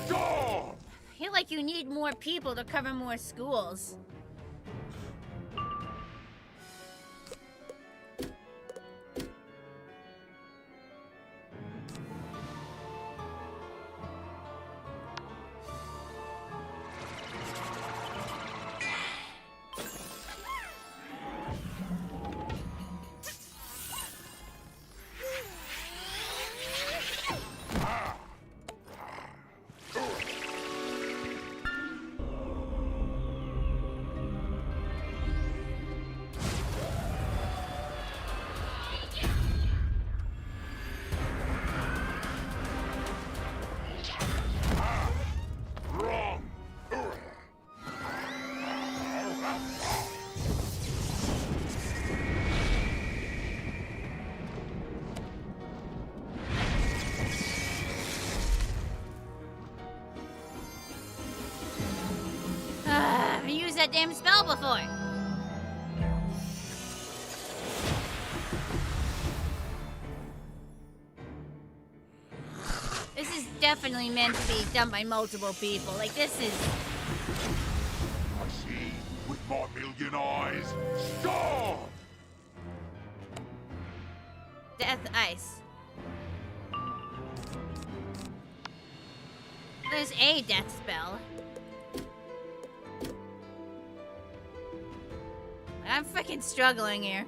Stop! I feel like you need more people to cover more schools. I've used that damn spell before. This is definitely meant to be done by multiple people. Like, this is... I see with my million eyes. Stop! Death Ice. There's a death spell. I'm freaking struggling here.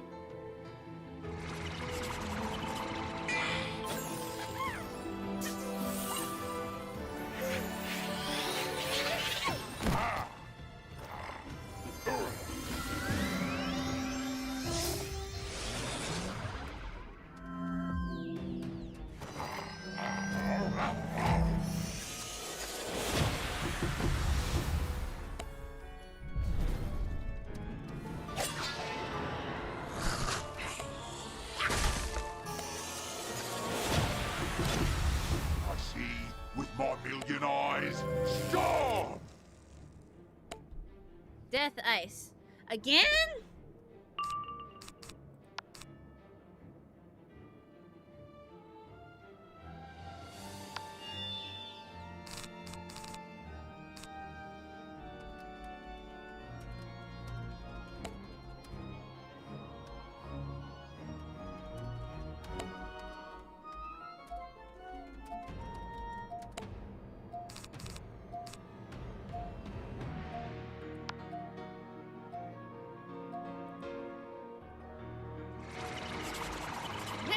Death Ice. Again?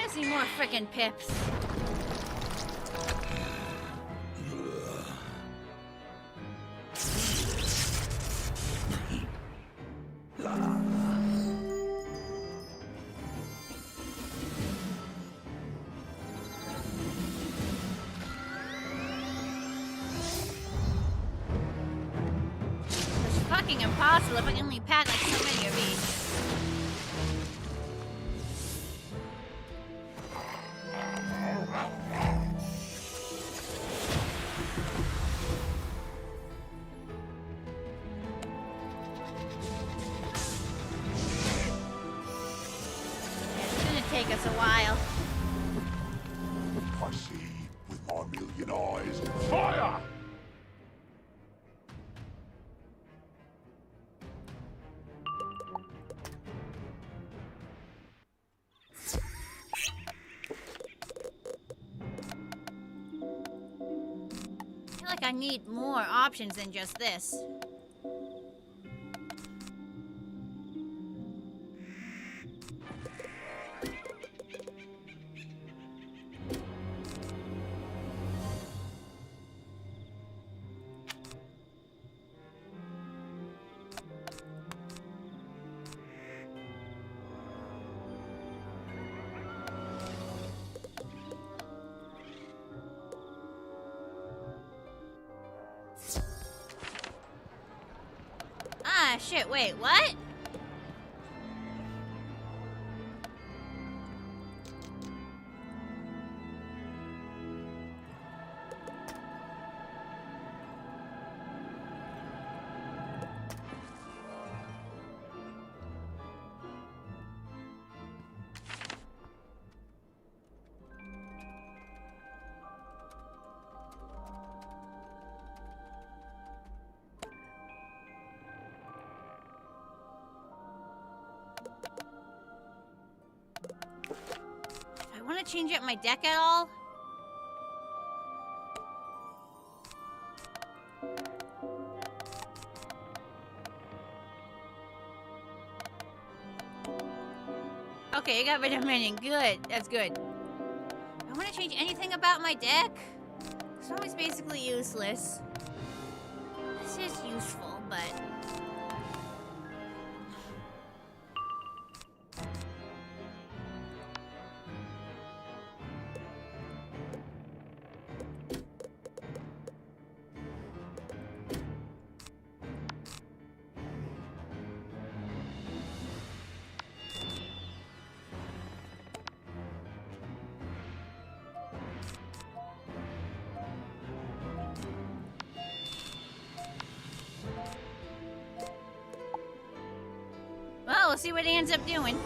See more frickin' pips. It's fucking impossible if I can only pack like so many of these. Take us a while. I see with my million eyes. Fire! I feel like I need more options than just this. Ah, shit, wait, what? change up my deck at all? Okay, I got rid of minion. Good. That's good. I want to change anything about my deck? It's always basically useless. This is useful, but... Well, we'll see what he ends up doing.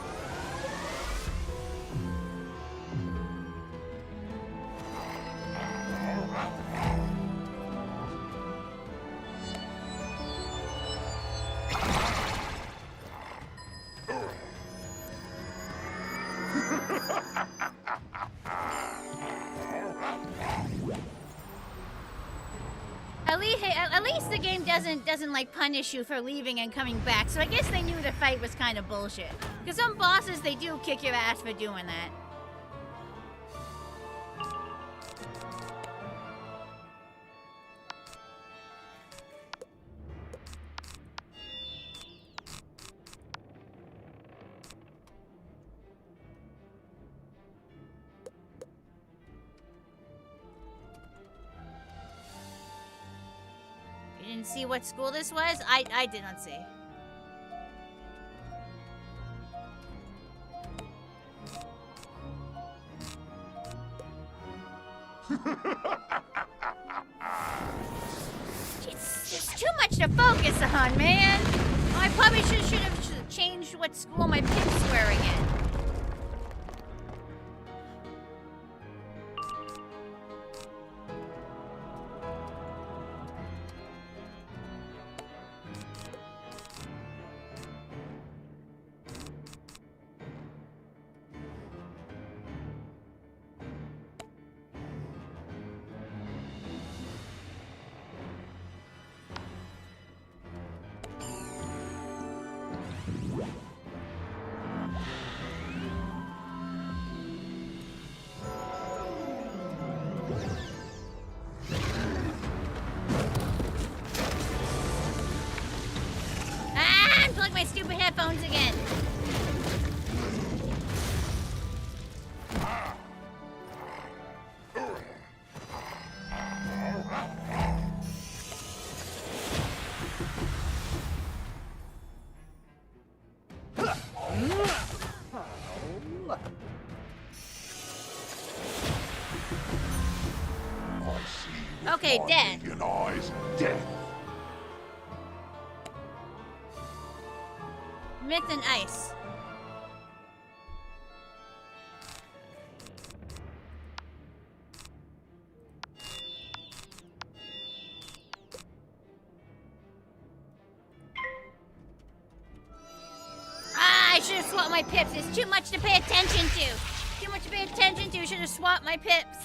At least the game doesn't like punish you for leaving and coming back. So I guess they knew the fight was kind of bullshit. Because some bosses, they do kick your ass for doing that. See what school this was? I did not see. It's too much to focus on, man. I probably should have changed what school my pimps were again. My stupid headphones again. Okay, dead. Myth and ice. I should have swapped my pips. It's too much to pay attention to. Too much to pay attention to. Should have swapped my pips.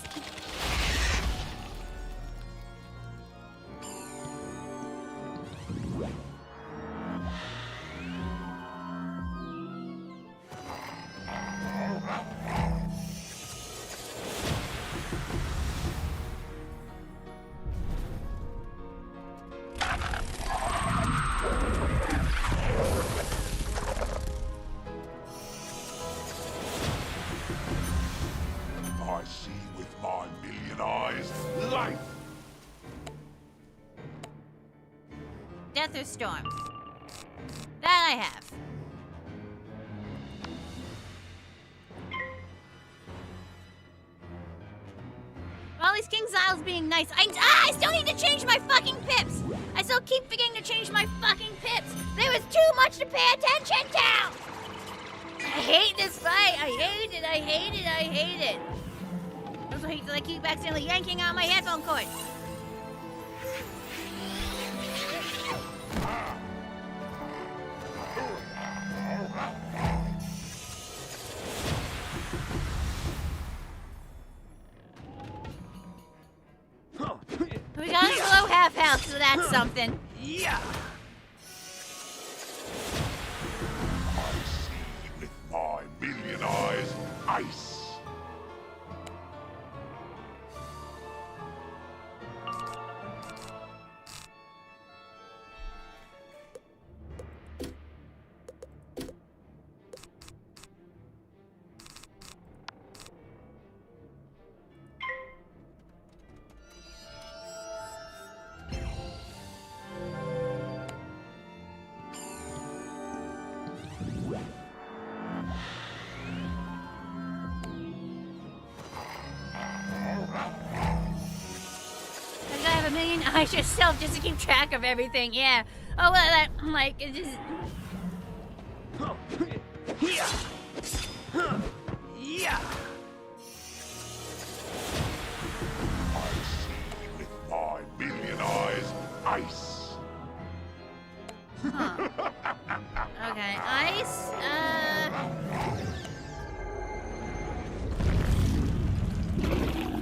Storm. That I have. All these KingsIsle's being nice. I still need to change my fucking pips. I still keep forgetting to change my fucking pips. There was too much to pay attention to. I hate this fight. I hate it. I hate it. I hate it. I also hate that I keep accidentally yanking out my headphone cord. health, so that's something. Yeah. I see with my million eyes ice. You gotta have a million eyes yourself just to keep track of everything, yeah. Oh, well, that, like, it just... Yeah. Yeah. I see with my million eyes ice. Huh. Okay, ice,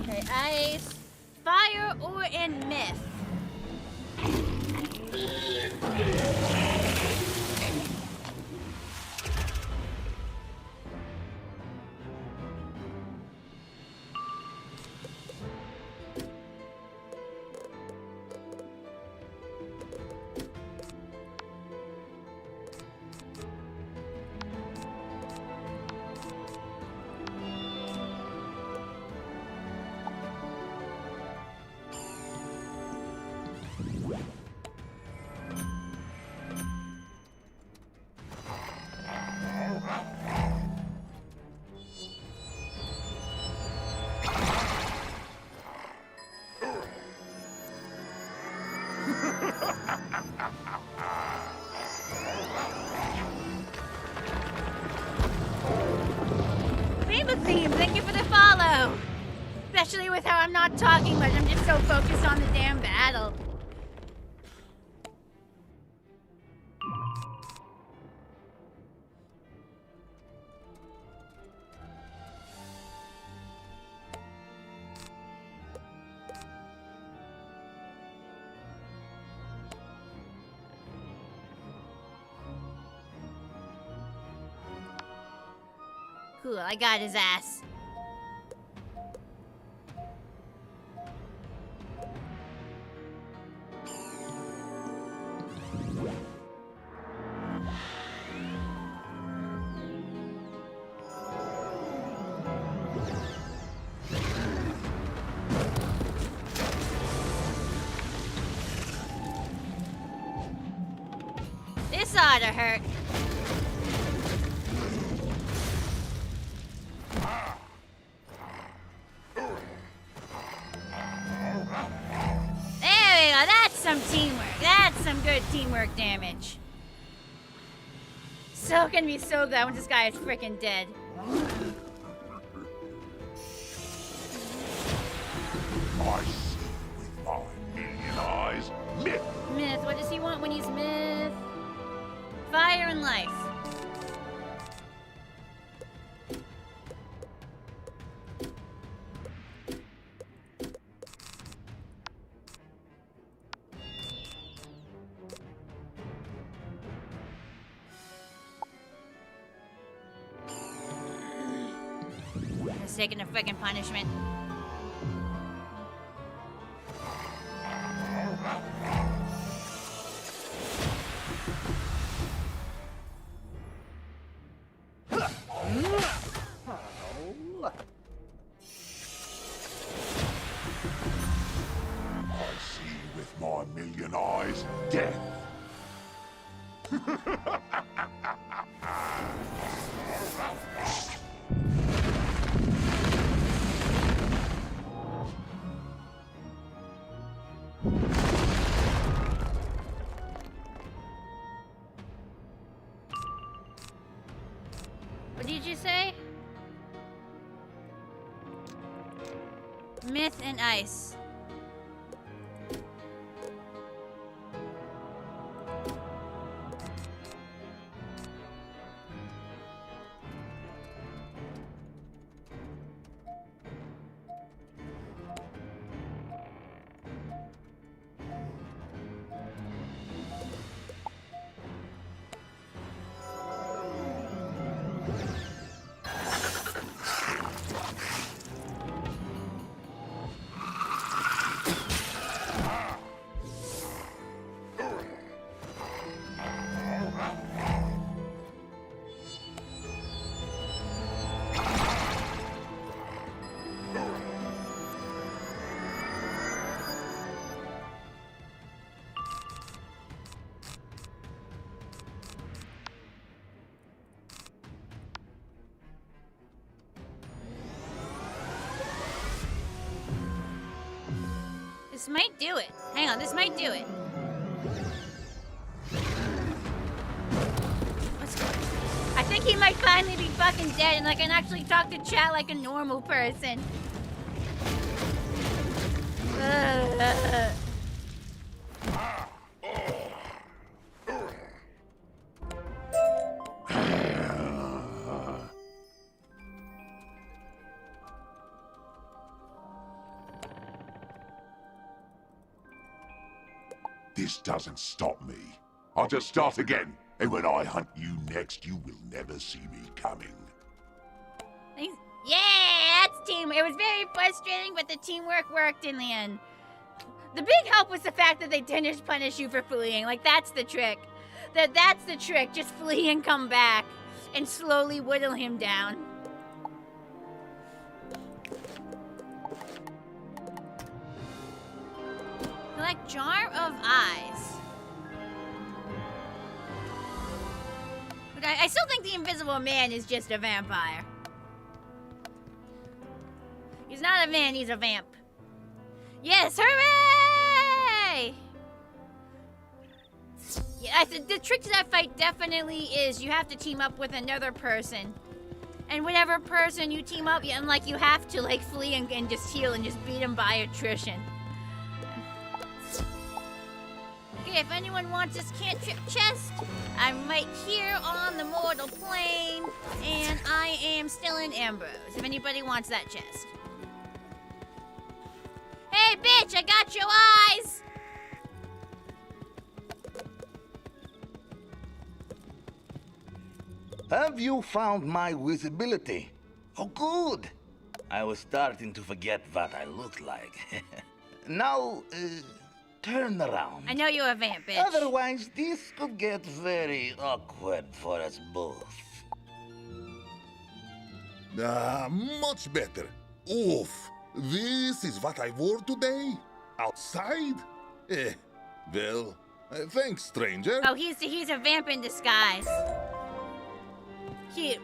Okay, ice, fire, or in myth. Rainbow Theme, thank you for the follow! Especially with how I'm not talking much, I'm just so focused on the damn battle. Cool, I got his ass. This oughta hurt. There we go, that's some teamwork. That's some good teamwork damage. So gonna be so glad when this guy is freaking dead. I see with my million eyes myth. Myth, what does he want when he's myth? Fire and life. He's taking a freaking punishment. I see with my million eyes death. What did you say? Myth and ice. This might do it. Hang on, this might do it. I think he might finally be fucking dead and I can actually talk to chat like a normal person. This doesn't stop me. I'll just start again, and when I hunt you next, you will never see me coming. Thanks. Yeah, that's team. It was very frustrating, but the teamwork worked in the end. The big help was the fact that they didn't punish you for fleeing. Like, that's the trick. That's the trick. Just flee and come back and slowly whittle him down. Collect Jar of Eyes. But I still think the Invisible Man is just a vampire. He's not a man, he's a vamp. Yes, hooray! Yeah, the trick to that fight definitely is you have to team up with another person. And whatever person you team up, and like you have to like flee and just heal and just beat him by attrition. Okay, if anyone wants this cantrip chest, I'm right here on the mortal plane, and I am still in Ambrose, if anybody wants that chest. Hey, bitch, I got your eyes! Have you found my visibility? Oh, good. I was starting to forget what I looked like. Now, turn around. I know you're a vamp, bitch. Otherwise, this could get very awkward for us both. Much better. Oof. This is what I wore today? Outside? Well, thanks, stranger. Oh, he's a vamp in disguise. He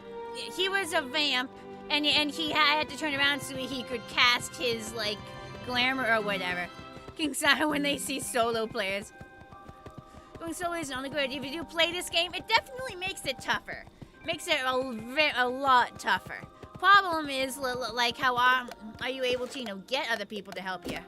was a vamp, and he had to turn around so he could cast his, like, glamour or whatever. KingsIsle when they see solo players. Going solo isn't only good. If you do play this game, it definitely makes it tougher. Makes it a lot tougher. Problem is, like, how are you able to, get other people to help you?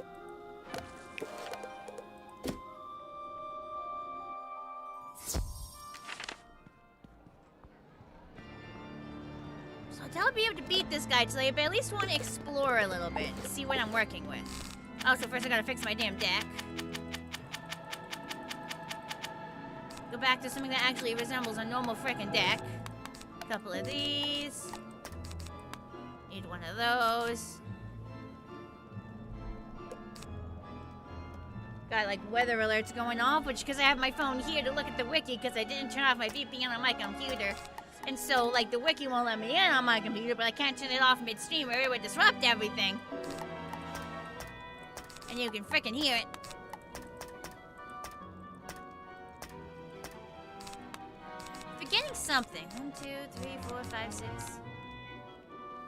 So I'll be able to beat this guy today, but I at least want to explore a little bit and see what I'm working with. Oh, so first I gotta fix my damn deck. Go back to something that actually resembles a normal frickin' deck. A couple of these. Need one of those. Got like weather alerts going off, which because I have my phone here to look at the wiki because I didn't turn off my VPN on my computer. And so like the wiki won't let me in on my computer, but I can't turn it off midstream or it would disrupt everything. And you can frickin' hear it. Forgetting something. 1, 2, 3, 4, 5, 6.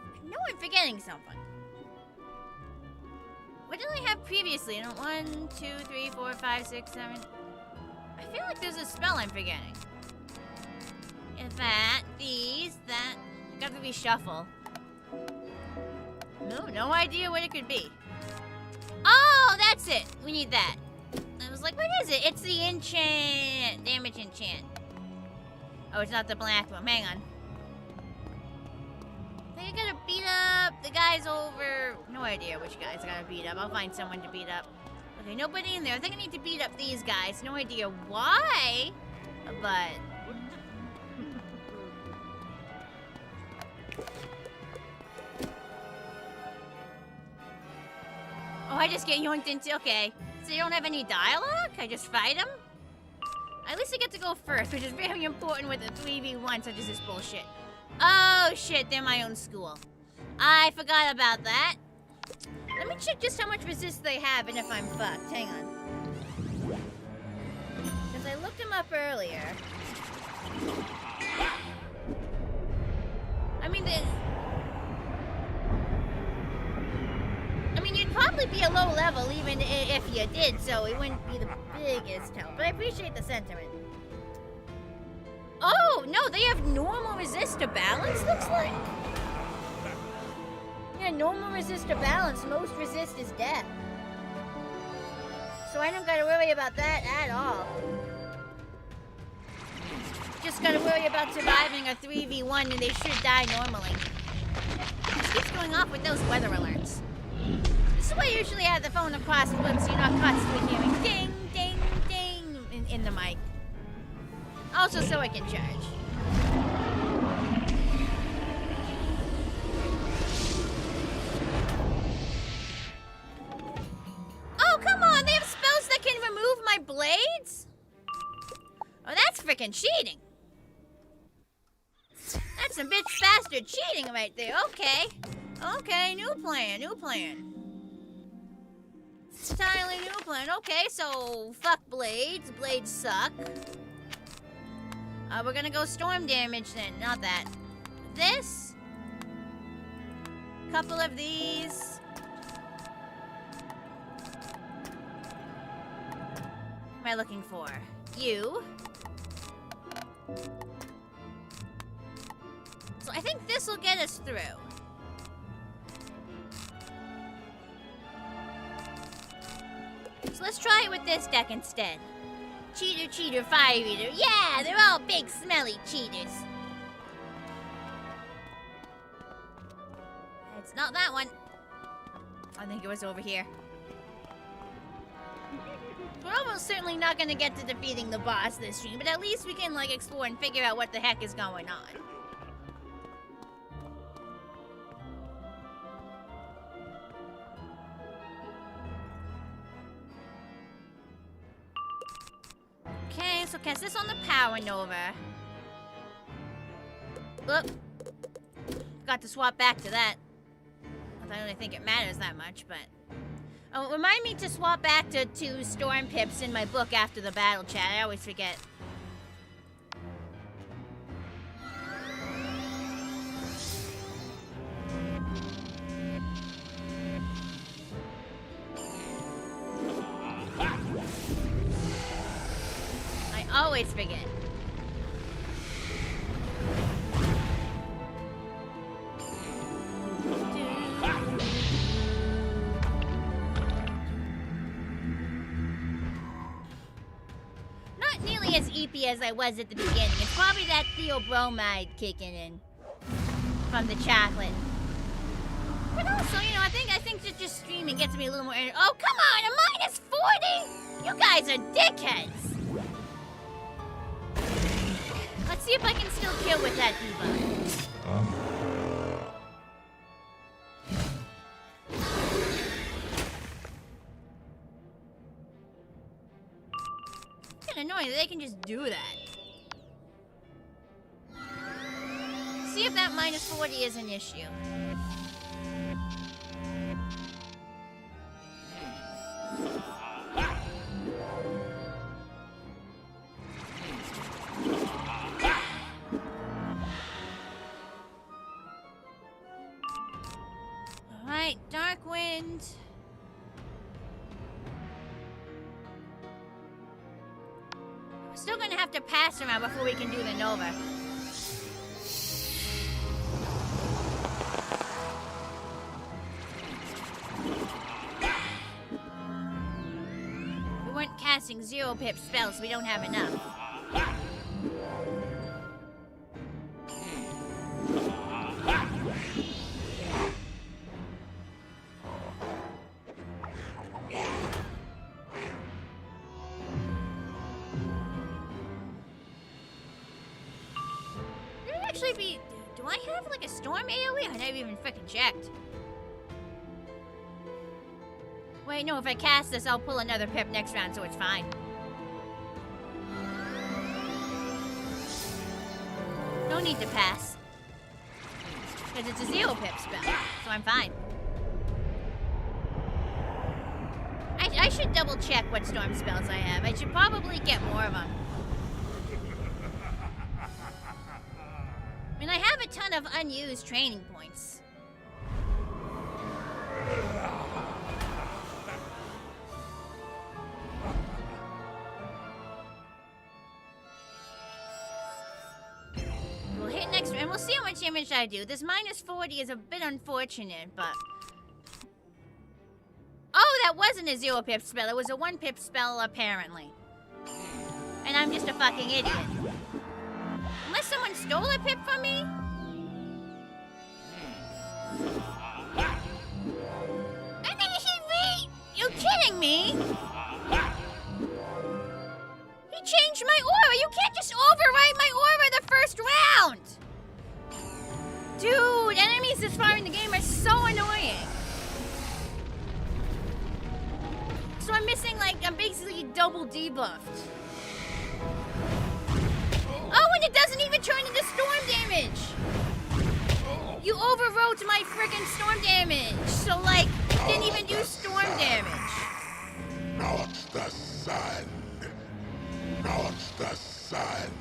I know I'm forgetting something. What did I have previously? 1, 2, 3, 4, 5, 6, 7. I feel like there's a spell I'm forgetting. And that, these, that. I gotta reshuffle. No idea what it could be. Oh, that's it. We need that. I was like, what is it? It's the enchant. Damage enchant. Oh, it's not the black one. Hang on. I think I gotta beat up the guys over... No idea which guys I gotta beat up. I'll find someone to beat up. Okay, nobody in there. I think I need to beat up these guys. No idea why, but... Oh, I just get yoinked into... Okay. So you don't have any dialogue? I just fight them? At least I get to go first, which is very important with a 3v1 such as this bullshit. Oh, shit. They're my own school. I forgot about that. Let me check just how much resist they have and if I'm fucked. Hang on. Because I looked them up earlier. I mean, you'd probably be a low level even if you did, so it wouldn't be the biggest help. But I appreciate the sentiment. Oh, no, they have normal resist to balance, looks like. Yeah, normal resist to balance. Most resist is death. So I don't gotta worry about that at all. Just gotta worry about surviving a 3v1 and they should die normally. It keeps going off with those weather alerts. This is why I usually have the phone across the room so you're not constantly hearing ding, ding, ding in the mic. Also so I can charge. Oh, come on! They have spells that can remove my blades? Oh, that's freaking cheating. That's some bitch bastard cheating right there. Okay. Okay, new plan, new plan. Entirely new plan. Okay, so fuck blades. Blades suck. We're gonna go storm damage then, not that. This. Couple of these. What am I looking for? You. So I think this will get us through. So let's try it with this deck instead. Cheater, cheater, fire eater. Yeah, they're all big, smelly cheaters. It's not that one. I think it was over here. We're almost certainly not gonna get to defeating the boss this stream, but at least we can, like, explore and figure out what the heck is going on. Okay, so cast this on the Power Nova. Oop. Got to swap back to that. I don't really think it matters that much, but... Oh, remind me to swap back to 2 Storm Pips in my book after the battle chat. I always forget. I always forget. Not nearly as eepy as I was at the beginning. It's probably that theobromide kicking in from the chocolate. But also, you know, I think that just streaming gets me a little more energy. Oh, come on, a -40? You guys are dickheads. Let's see if I can still kill with that debuff. It's kinda annoying that they can just do that. See if that -40 is an issue. Alright, Dark Wind. We're still gonna have to pass around before we can do the Nova. We weren't casting 0 pip spells, so we don't have enough. Do I have like a storm AoE? I never even freaking checked. Wait, no, if I cast this, I'll pull another pip next round, so it's fine. No need to pass. Because it's a 0 pip spell, so I'm fine. I should double check what storm spells I have. I should probably get more of them. I mean, I have a ton of unused training points. damage I do. This minus 40 is a bit unfortunate, but... Oh, that wasn't a 0 pip spell. It was a 1 pip spell, apparently. And I'm just a fucking idiot. Unless someone stole a pip from me? I think he You kidding me? He changed my aura! You can't just overwrite my aura the first round! Dude, enemies this far in the game are so annoying. So I'm missing, like, I'm basically double debuffed. Oh, and it doesn't even turn into storm damage! You overwrote my friggin' storm damage! So, like, didn't even do storm damage. Not the sun. Not the sun.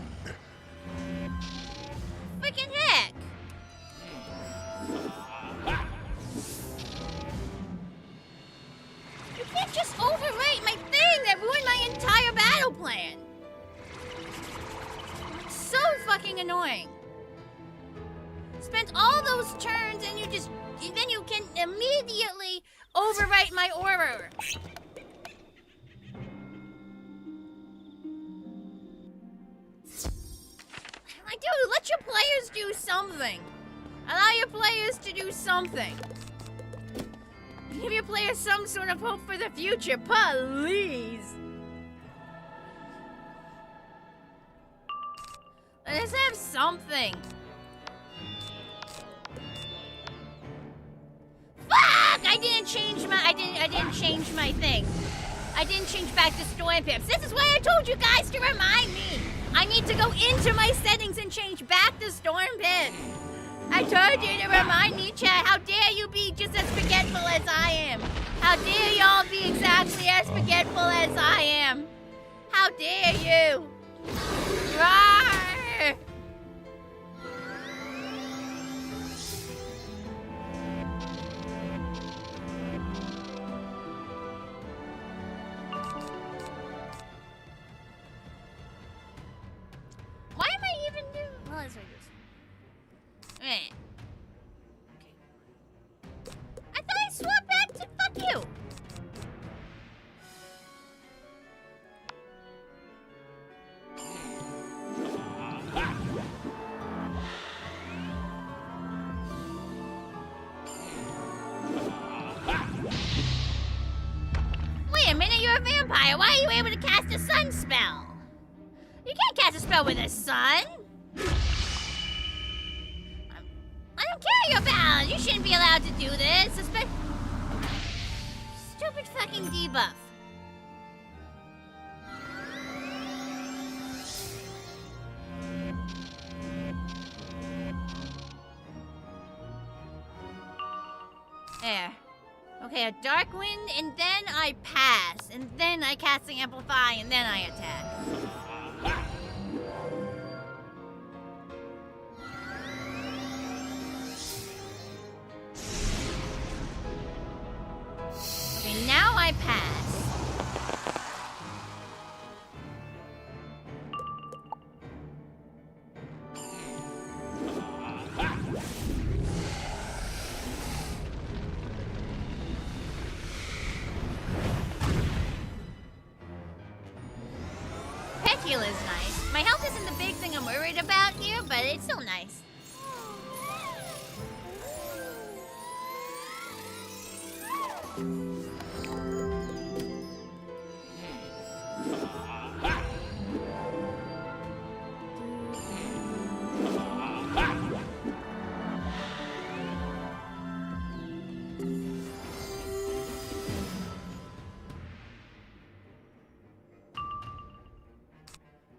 Frickin' heck! You can't just overwrite my thing that ruined my entire battle plan! It's so fucking annoying. Spent all those turns and then you can immediately overwrite my aura. Like, dude, let your players do something. Allow your players to do something. Give your players some sort of hope for the future, please. Let us have something. Fuck! I didn't change my thing. I didn't change back to storm pips. This is why I told you guys to remind me. I need to go into my settings and change back to storm pips. I told you to remind me, chat. How dare you be just as forgetful as I am? How dare y'all be exactly as forgetful as I am? How dare you? Rawr! Why am I even doing? Well, let's do this. Okay. I thought I swapped back to fuck you. Wait a minute, you're a vampire. Why are you able to cast a sun spell? You can't cast a spell with a sun. I don't care your balance. You shouldn't be allowed to do this. Stupid fucking debuff. There. Okay, a dark wind, and then I pass, and then I cast the amplify, and then I attack. Okay, now I pass. Heal is nice. My health isn't the big thing I'm worried about here, but it's still nice.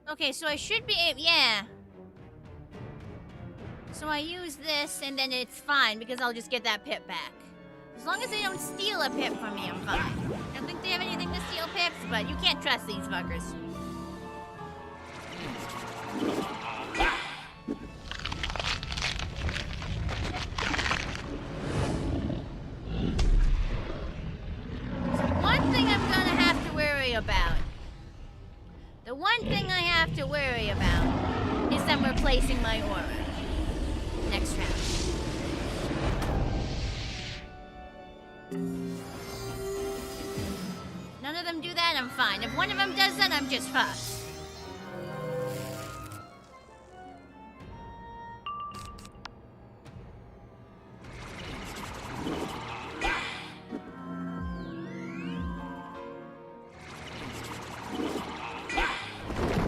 Okay, so I should be able, yeah. So I use this and then it's fine because I'll just get that pip back. As long as they don't steal a pip from me, I'm fine. I don't think they have anything to steal pips, but you can't trust these fuckers. So one thing I'm gonna have to worry about. The one thing I have to worry about is them replacing my aura. next round. None of them do that, I'm fine. If one of them does that, I'm just fucked.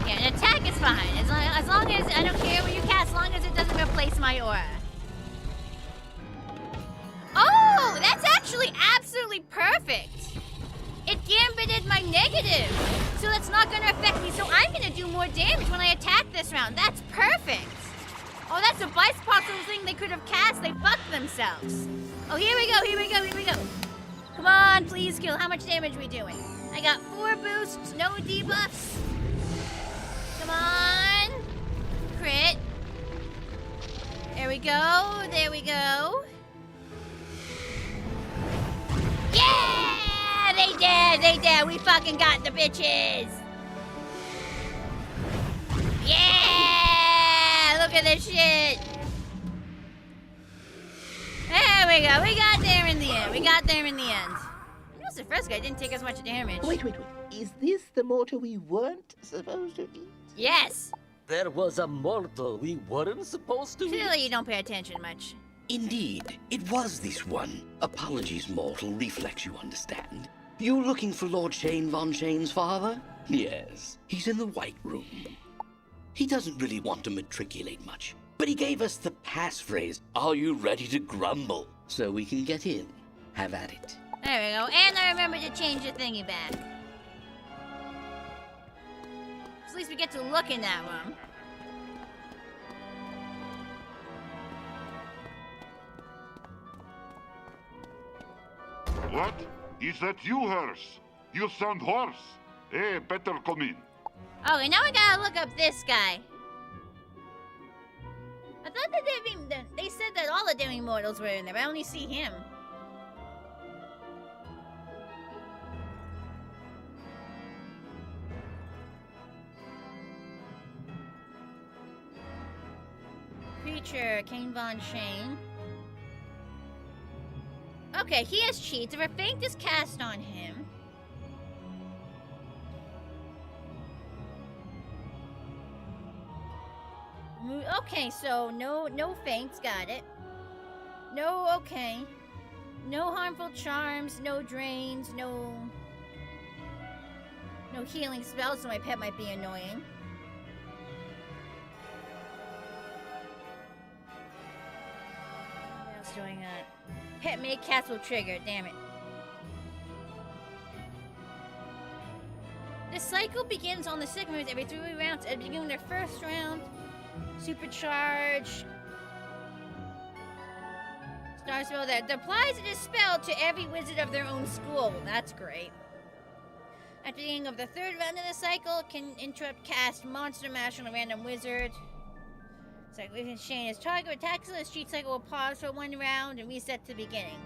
Yeah, an attack is fine. As long as I don't care what you cast, as long as it doesn't replace my aura. Oh, that's actually absolutely perfect. It gambited my negative, so that's not gonna affect me. So I'm gonna do more damage when I attack this round. That's perfect. Oh, that's the best possible thing they could have cast. They fucked themselves. Oh, here we go, here we go, here we go. Come on, please kill. How much damage are we doing? I got 4 boosts, no debuffs. Come on. Crit. There we go, there we go. Yeah! They did! We fucking got the bitches! Yeah! Look at this shit! There we go, we got there in the end. We got there in the end. Notice the first guy didn't take as much damage. Wait. Is this the mortal we weren't supposed to eat? Yes! There was a mortal we weren't supposed to eat. Clearly you don't pay attention much. Indeed, it was this one. Apologies, mortal. Reflex, you understand. You looking for Lord Shane von Shane's father? Yes, he's in the White Room. He doesn't really want to matriculate much, but he gave us the passphrase, "Are you ready to grumble?" So we can get in. Have at it. There we go. And I remember to change the thingy back. So at least we get to look in that room. What? Is that you, Hearse? You sound hoarse. Eh, better come in. Okay, now I gotta look up this guy. I thought that they said that all the demi-mortals were in there, but I only see him. Creature, Kane Von Shane. Okay, he has cheats. If a feint is cast on him... Okay, so no feints, got it. No, okay. No harmful charms, no drains, no healing spells, so my pet might be annoying. What else do I got? Pet make cast will trigger, damn it. This cycle begins on the second round every 3 rounds. At the beginning of their first round, supercharge. Star spell that applies this spell to every wizard of their own school. That's great. At the beginning of the 3rd round of the cycle, it can interrupt cast monster mash on a random wizard. It's like if Shane is target attacks, the cheat cycle will pause for 1 round and reset to the beginning.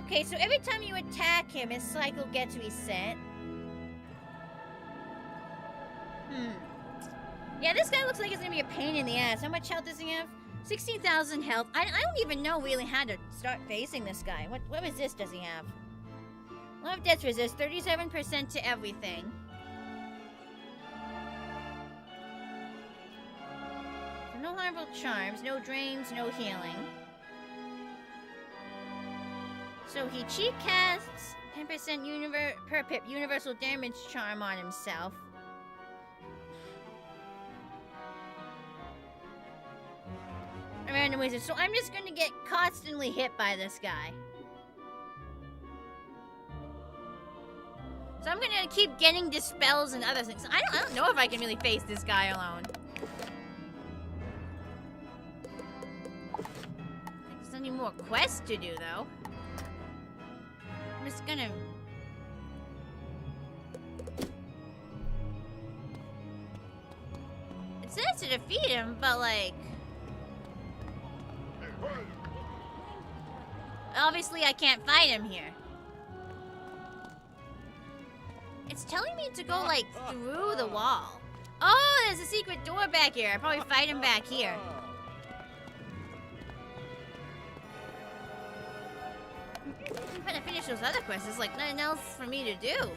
Okay, so every time you attack him, his cycle gets reset. Yeah, this guy looks like he's gonna be a pain in the ass. How much health does he have? 16,000 health. I don't even know really how to start facing this guy. What resist does he have? Love death resist, 37% to everything. So no harmful charms, no drains, no healing. So he cheat casts 10% per pip universal damage charm on himself. A random wizard. So I'm just gonna get constantly hit by this guy. So I'm gonna keep getting dispels and other things. I don't know if I can really face this guy alone. I still need more quests to do though. I'm just gonna... It says to defeat him, but like... Obviously I can't fight him here. It's telling me to go like through the wall. Oh, there's a secret door back here. I'll probably fight him back here. I'm gonna finish those other quests. There's like nothing else for me to do.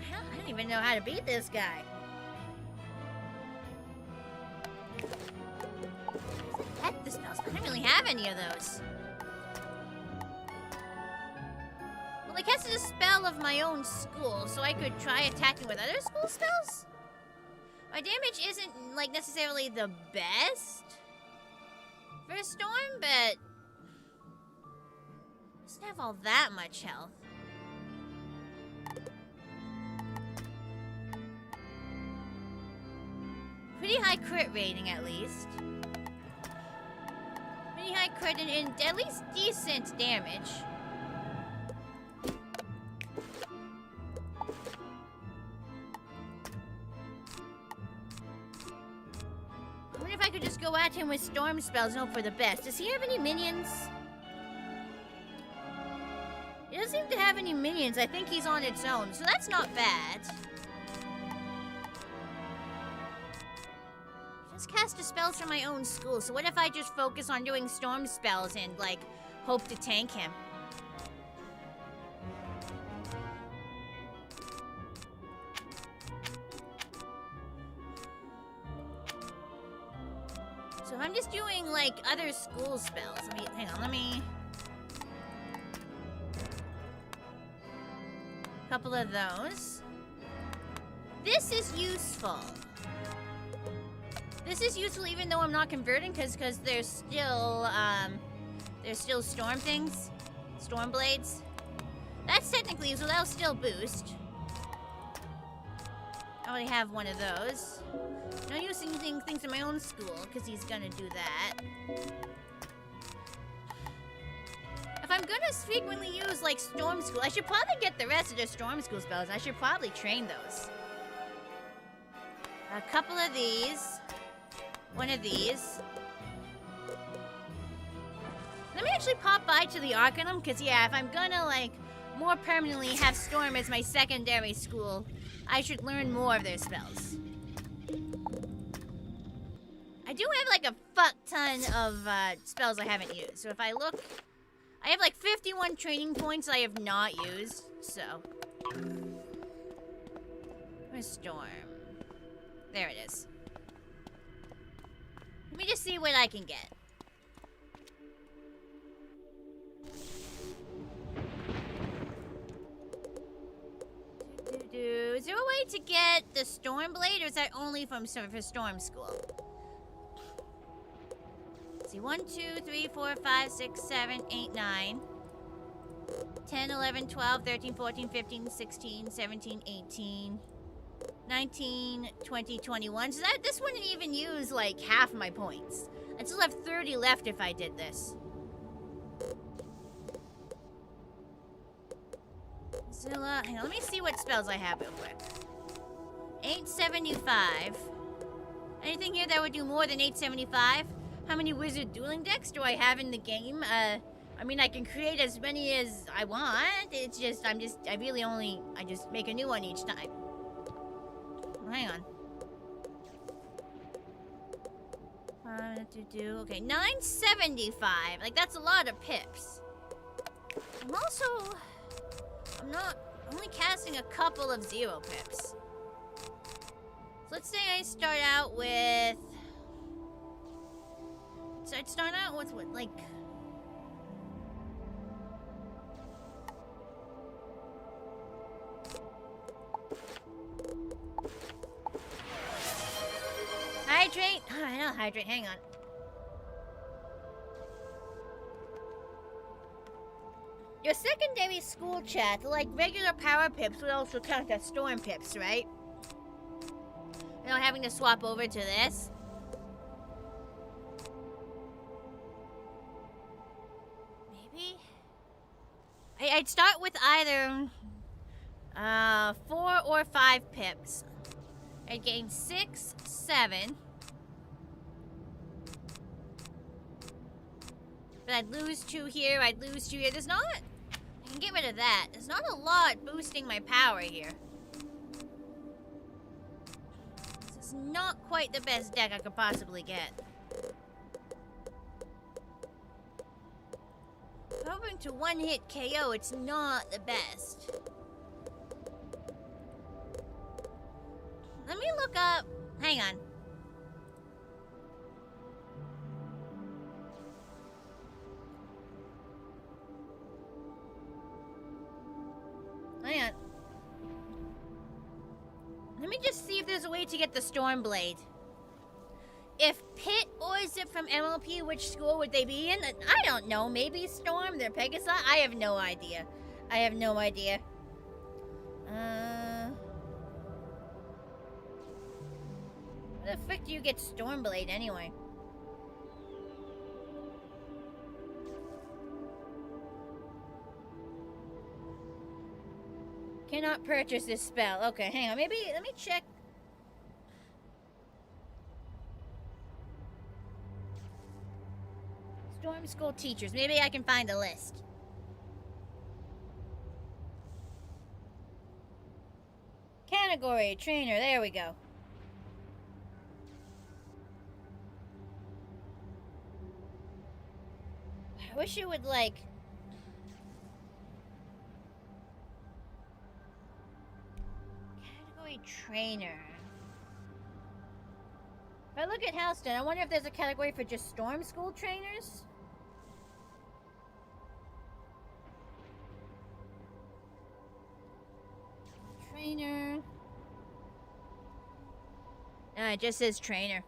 I don't even know how to beat this guy. Heck, the spells. I don't really have any of those. Well, I guess it's a spell of my own school, so I could try attacking with other school spells? My damage isn't, like, necessarily the best for a storm, but it doesn't have all that much health. Pretty high crit rating, at least. Pretty high crit and at least decent damage. I wonder if I could just go at him with storm spells and hope for the best. Does he have any minions? He doesn't seem to have any minions. I think he's on its own, so that's not bad. Just cast the spells from my own school, so what if I just focus on doing storm spells and, like, hope to tank him? So if I'm just doing, like, other school spells, let me... Couple of those. This is useful. This is useful even though I'm not converting, because there's still storm things. Storm blades. That's technically, so that'll still boost. I already have one of those. No use using things in my own school, because he's gonna do that. If I'm gonna frequently use, like, Storm School, I should probably get the rest of the Storm School spells. I should probably train those. A couple of these. One of these. Let me actually pop by to the Arcanum, because, yeah, if I'm gonna, like, more permanently have Storm as my secondary school, I should learn more of their spells. I do have, like, a fuck ton of spells I haven't used. So if I look... I have, like, 51 training points I have not used, so... Where's Storm? There it is. Let me just see what I can get. Is there a way to get the Storm Blade, or is that only for Storm School? Let's see, 1, 2, 3, 4, 5, 6, 7, 8, 9, 10, 11, 12, 13, 14, 15, 16, 17, 18, 19, 20, 21. So this wouldn't even use, like, half my points. I'd still have 30 left if I did this. Zilla, hang on, let me see what spells I have real quick. 875. Anything here that would do more than 875? How many wizard dueling decks do I have in the game? I mean, I can create as many as I want. It's just, I just make a new one each time. Hang on. Okay, 975. Like, that's a lot of pips. I'm only casting a couple of 0 pips. So let's say I start out with... So I'd start out with what, like... Hydrate? Oh, I know hydrate, hang on. Your secondary school chat, like regular power pips, would also count as storm pips, right? You know, having to swap over to this. Maybe? I'd start with either 4 or 5 pips. I'd gain 6, 7. But I'd lose 2 here, I'd lose 2 here. There's not... I can get rid of that. There's not a lot boosting my power here. It's not quite the best deck I could possibly get. Hoping to one-hit KO, it's not the best. Let me look up... Hang on. Hang on. Let me just see if there's a way to get the Stormblade. If Pit or is it from MLP, which school would they be in? I don't know. Maybe Storm, they're Pegasus? I have no idea. I have no idea. Where the frick do you get Stormblade anyway? Cannot purchase this spell. Okay, hang on. Maybe, let me check. Storm School teachers. Maybe I can find a list. Category, trainer. There we go. I wish it would, like... Category trainer. If I look at Houston, I wonder if there's a category for just Storm School trainers? Trainer. No, it just says trainer.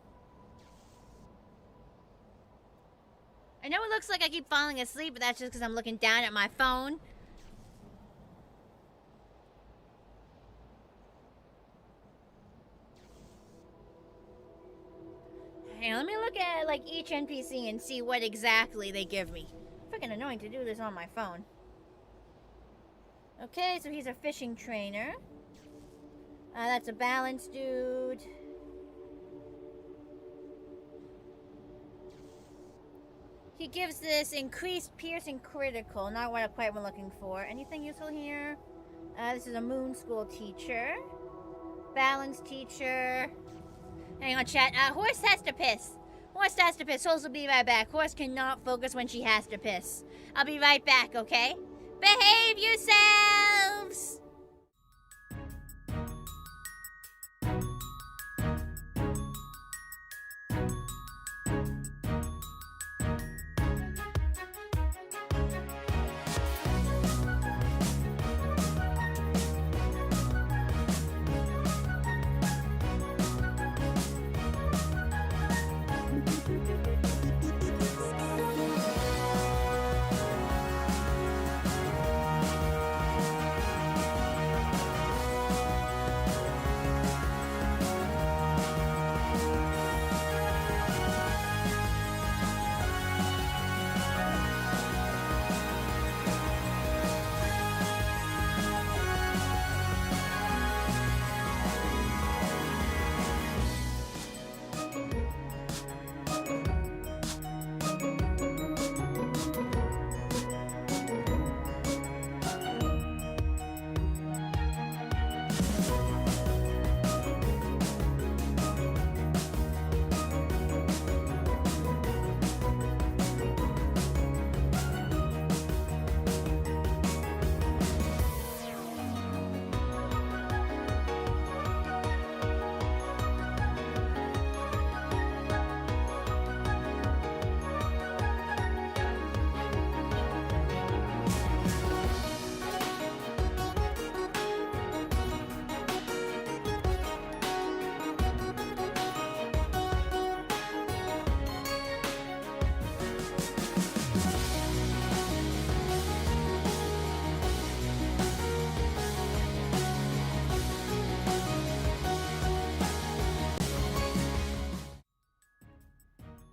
I know it looks like I keep falling asleep, but that's just because I'm looking down at my phone. Hang on, let me look at like each NPC and see what exactly they give me. Freaking annoying to do this on my phone. Okay, so he's a fishing trainer. That's a balance dude. He gives this increased piercing critical. Not what I quite was looking for. Anything useful here? This is a moon school teacher. Balance teacher. Hang on, chat. Horse has to piss. Horse has to piss. Horse will be right back. Horse cannot focus when she has to piss. I'll be right back, okay? Behave yourselves!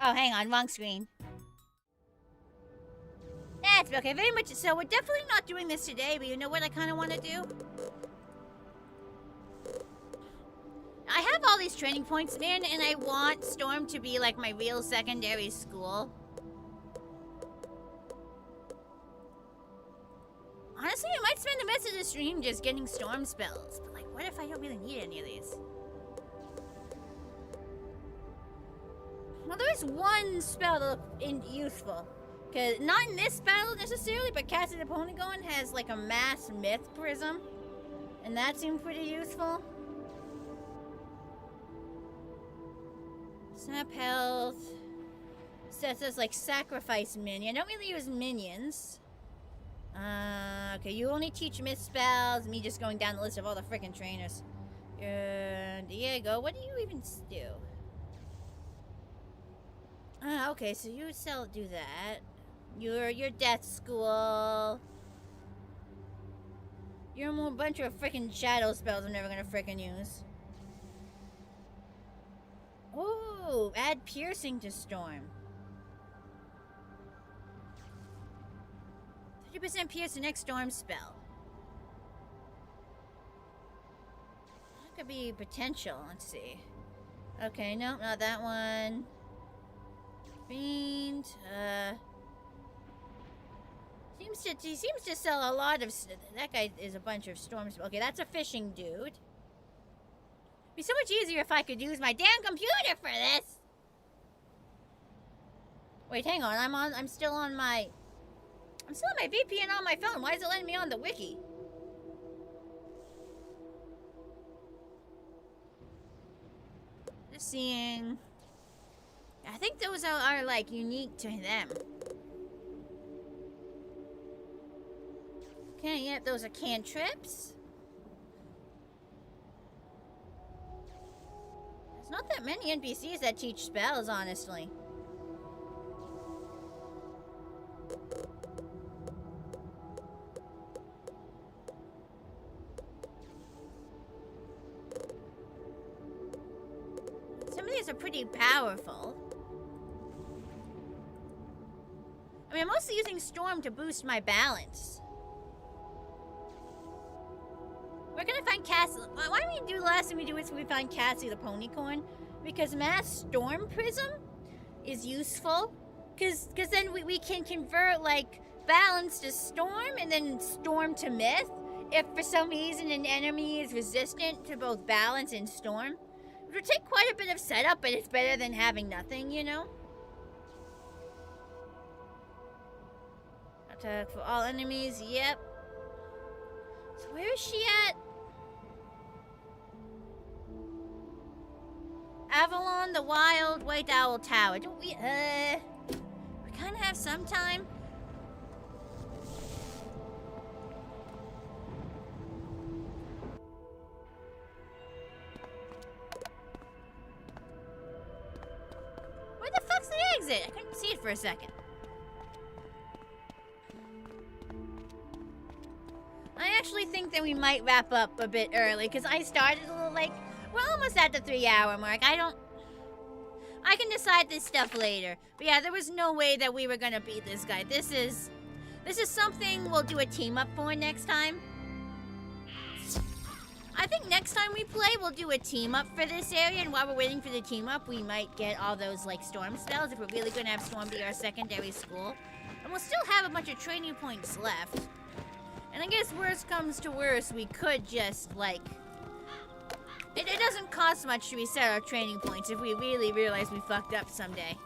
Oh, hang on, wrong screen. That's okay, very much so. We're definitely not doing this today, but you know what I kind of want to do? I have all these training points, man, and I want Storm to be like my real secondary school. Honestly, I might spend the rest of the stream just getting Storm spells. But like, what if I don't really need any of these? Well, there is one spell that looked useful. Cause not in this battle necessarily, but Cassie the Ponygon has like a mass myth prism. And that seemed pretty useful. Snap health. Says there's like sacrifice minion. I don't really use minions. Okay, you only teach myth spells. Me just going down the list of all the freaking trainers. Diego, what do you even do? Okay, so you do that. Your death school. You're a bunch of freaking shadow spells I'm never gonna freaking use. Oh, add piercing to storm. 30% pierce the next storm spell. That could be potential. Let's see. Okay, no, not that one. Fiend. He seems to sell a lot of. That guy is a bunch of storms. Okay, that's a fishing dude. It'd be so much easier if I could use my damn computer for this. Wait, hang on. I'm still on my VPN on my phone. Why is it letting me on the wiki? Just seeing. I think those are like unique to them. Okay, yep, those are cantrips. There's not that many NPCs that teach spells, honestly. Some of these are pretty powerful. I mean, I'm mostly using Storm to boost my balance. We're gonna find Cassie. Why don't we do the last thing we do is we find Cassie the Ponycorn? Because Mass Storm Prism is useful. Cause then we can convert like balance to storm and then storm to myth. If for some reason an enemy is resistant to both balance and storm. It would take quite a bit of setup, but it's better than having nothing, you know? Attack for all enemies, yep. So where is she at? Avalon, the Wild, White Owl Tower. Don't we kind of have some time. Where the fuck's the exit? I couldn't see it for a second. I actually think that we might wrap up a bit early, because I started a little like, we're almost at the 3-hour mark. I can decide this stuff later. But yeah, there was no way that we were gonna beat this guy. This is something we'll do a team up for next time. I think next time we play, we'll do a team up for this area, and while we're waiting for the team up, we might get all those like storm spells if we're really gonna have Storm be our secondary school. And we'll still have a bunch of training points left. And I guess worst comes to worst, we could just like it doesn't cost much to reset our training points if we really realize we fucked up someday.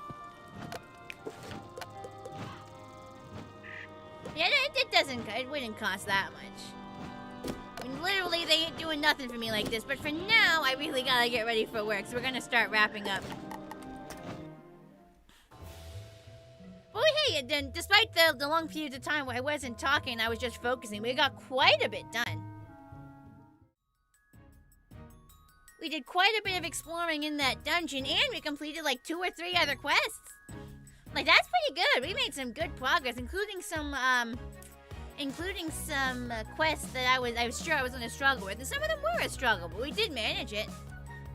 Yeah, it wouldn't cost that much. I mean, literally, they ain't doing nothing for me like this, but for now, I really gotta get ready for work, so we're gonna start wrapping up. But hey, then, despite the long periods of time where I wasn't talking, I was just focusing, we got quite a bit done. We did quite a bit of exploring in that dungeon, and we completed like 2 or 3 other quests. Like, that's pretty good. We made some good progress, including some quests that I was sure I was gonna struggle with, and some of them were a struggle, but we did manage it.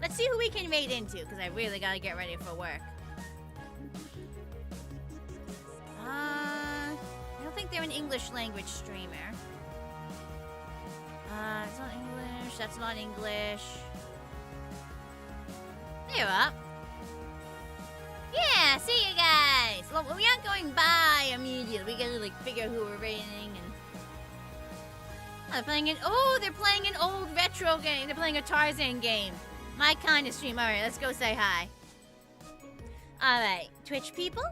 Let's see who we can raid into, because I really gotta get ready for work. I don't think they're an English language streamer. It's not English. That's not English. They're up. Yeah, see you guys. Well, we aren't going by immediately. We gotta like figure who we're raiding and. Oh, they're playing an. Oh, they're playing an old retro game. They're playing a Tarzan game. My kind of stream. All right, let's go say hi. Alright, Twitch people,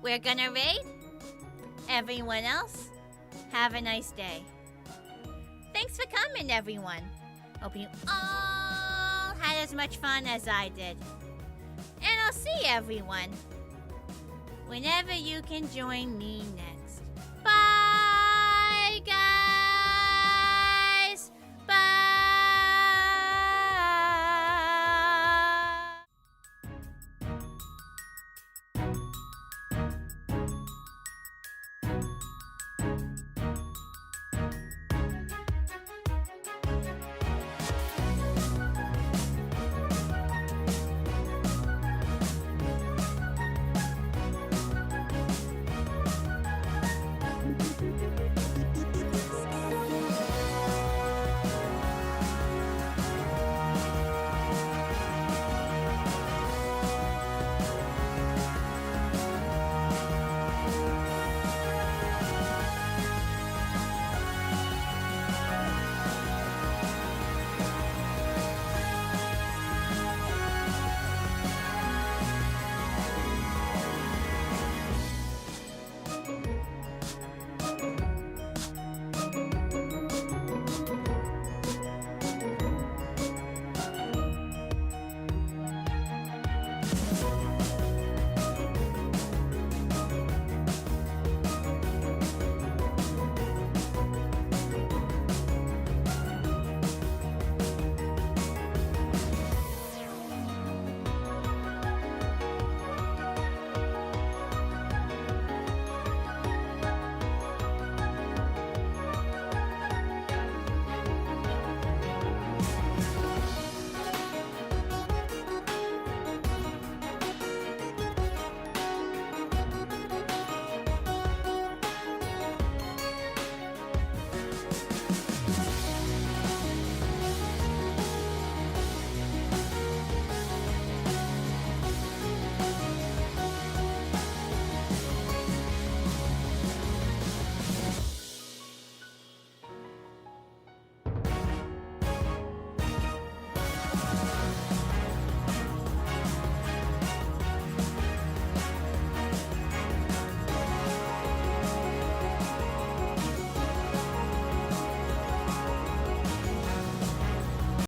we're gonna raid. Everyone else, have a nice day. Thanks for coming, everyone. Hope you all had as much fun as I did. And I'll see everyone whenever you can join me next.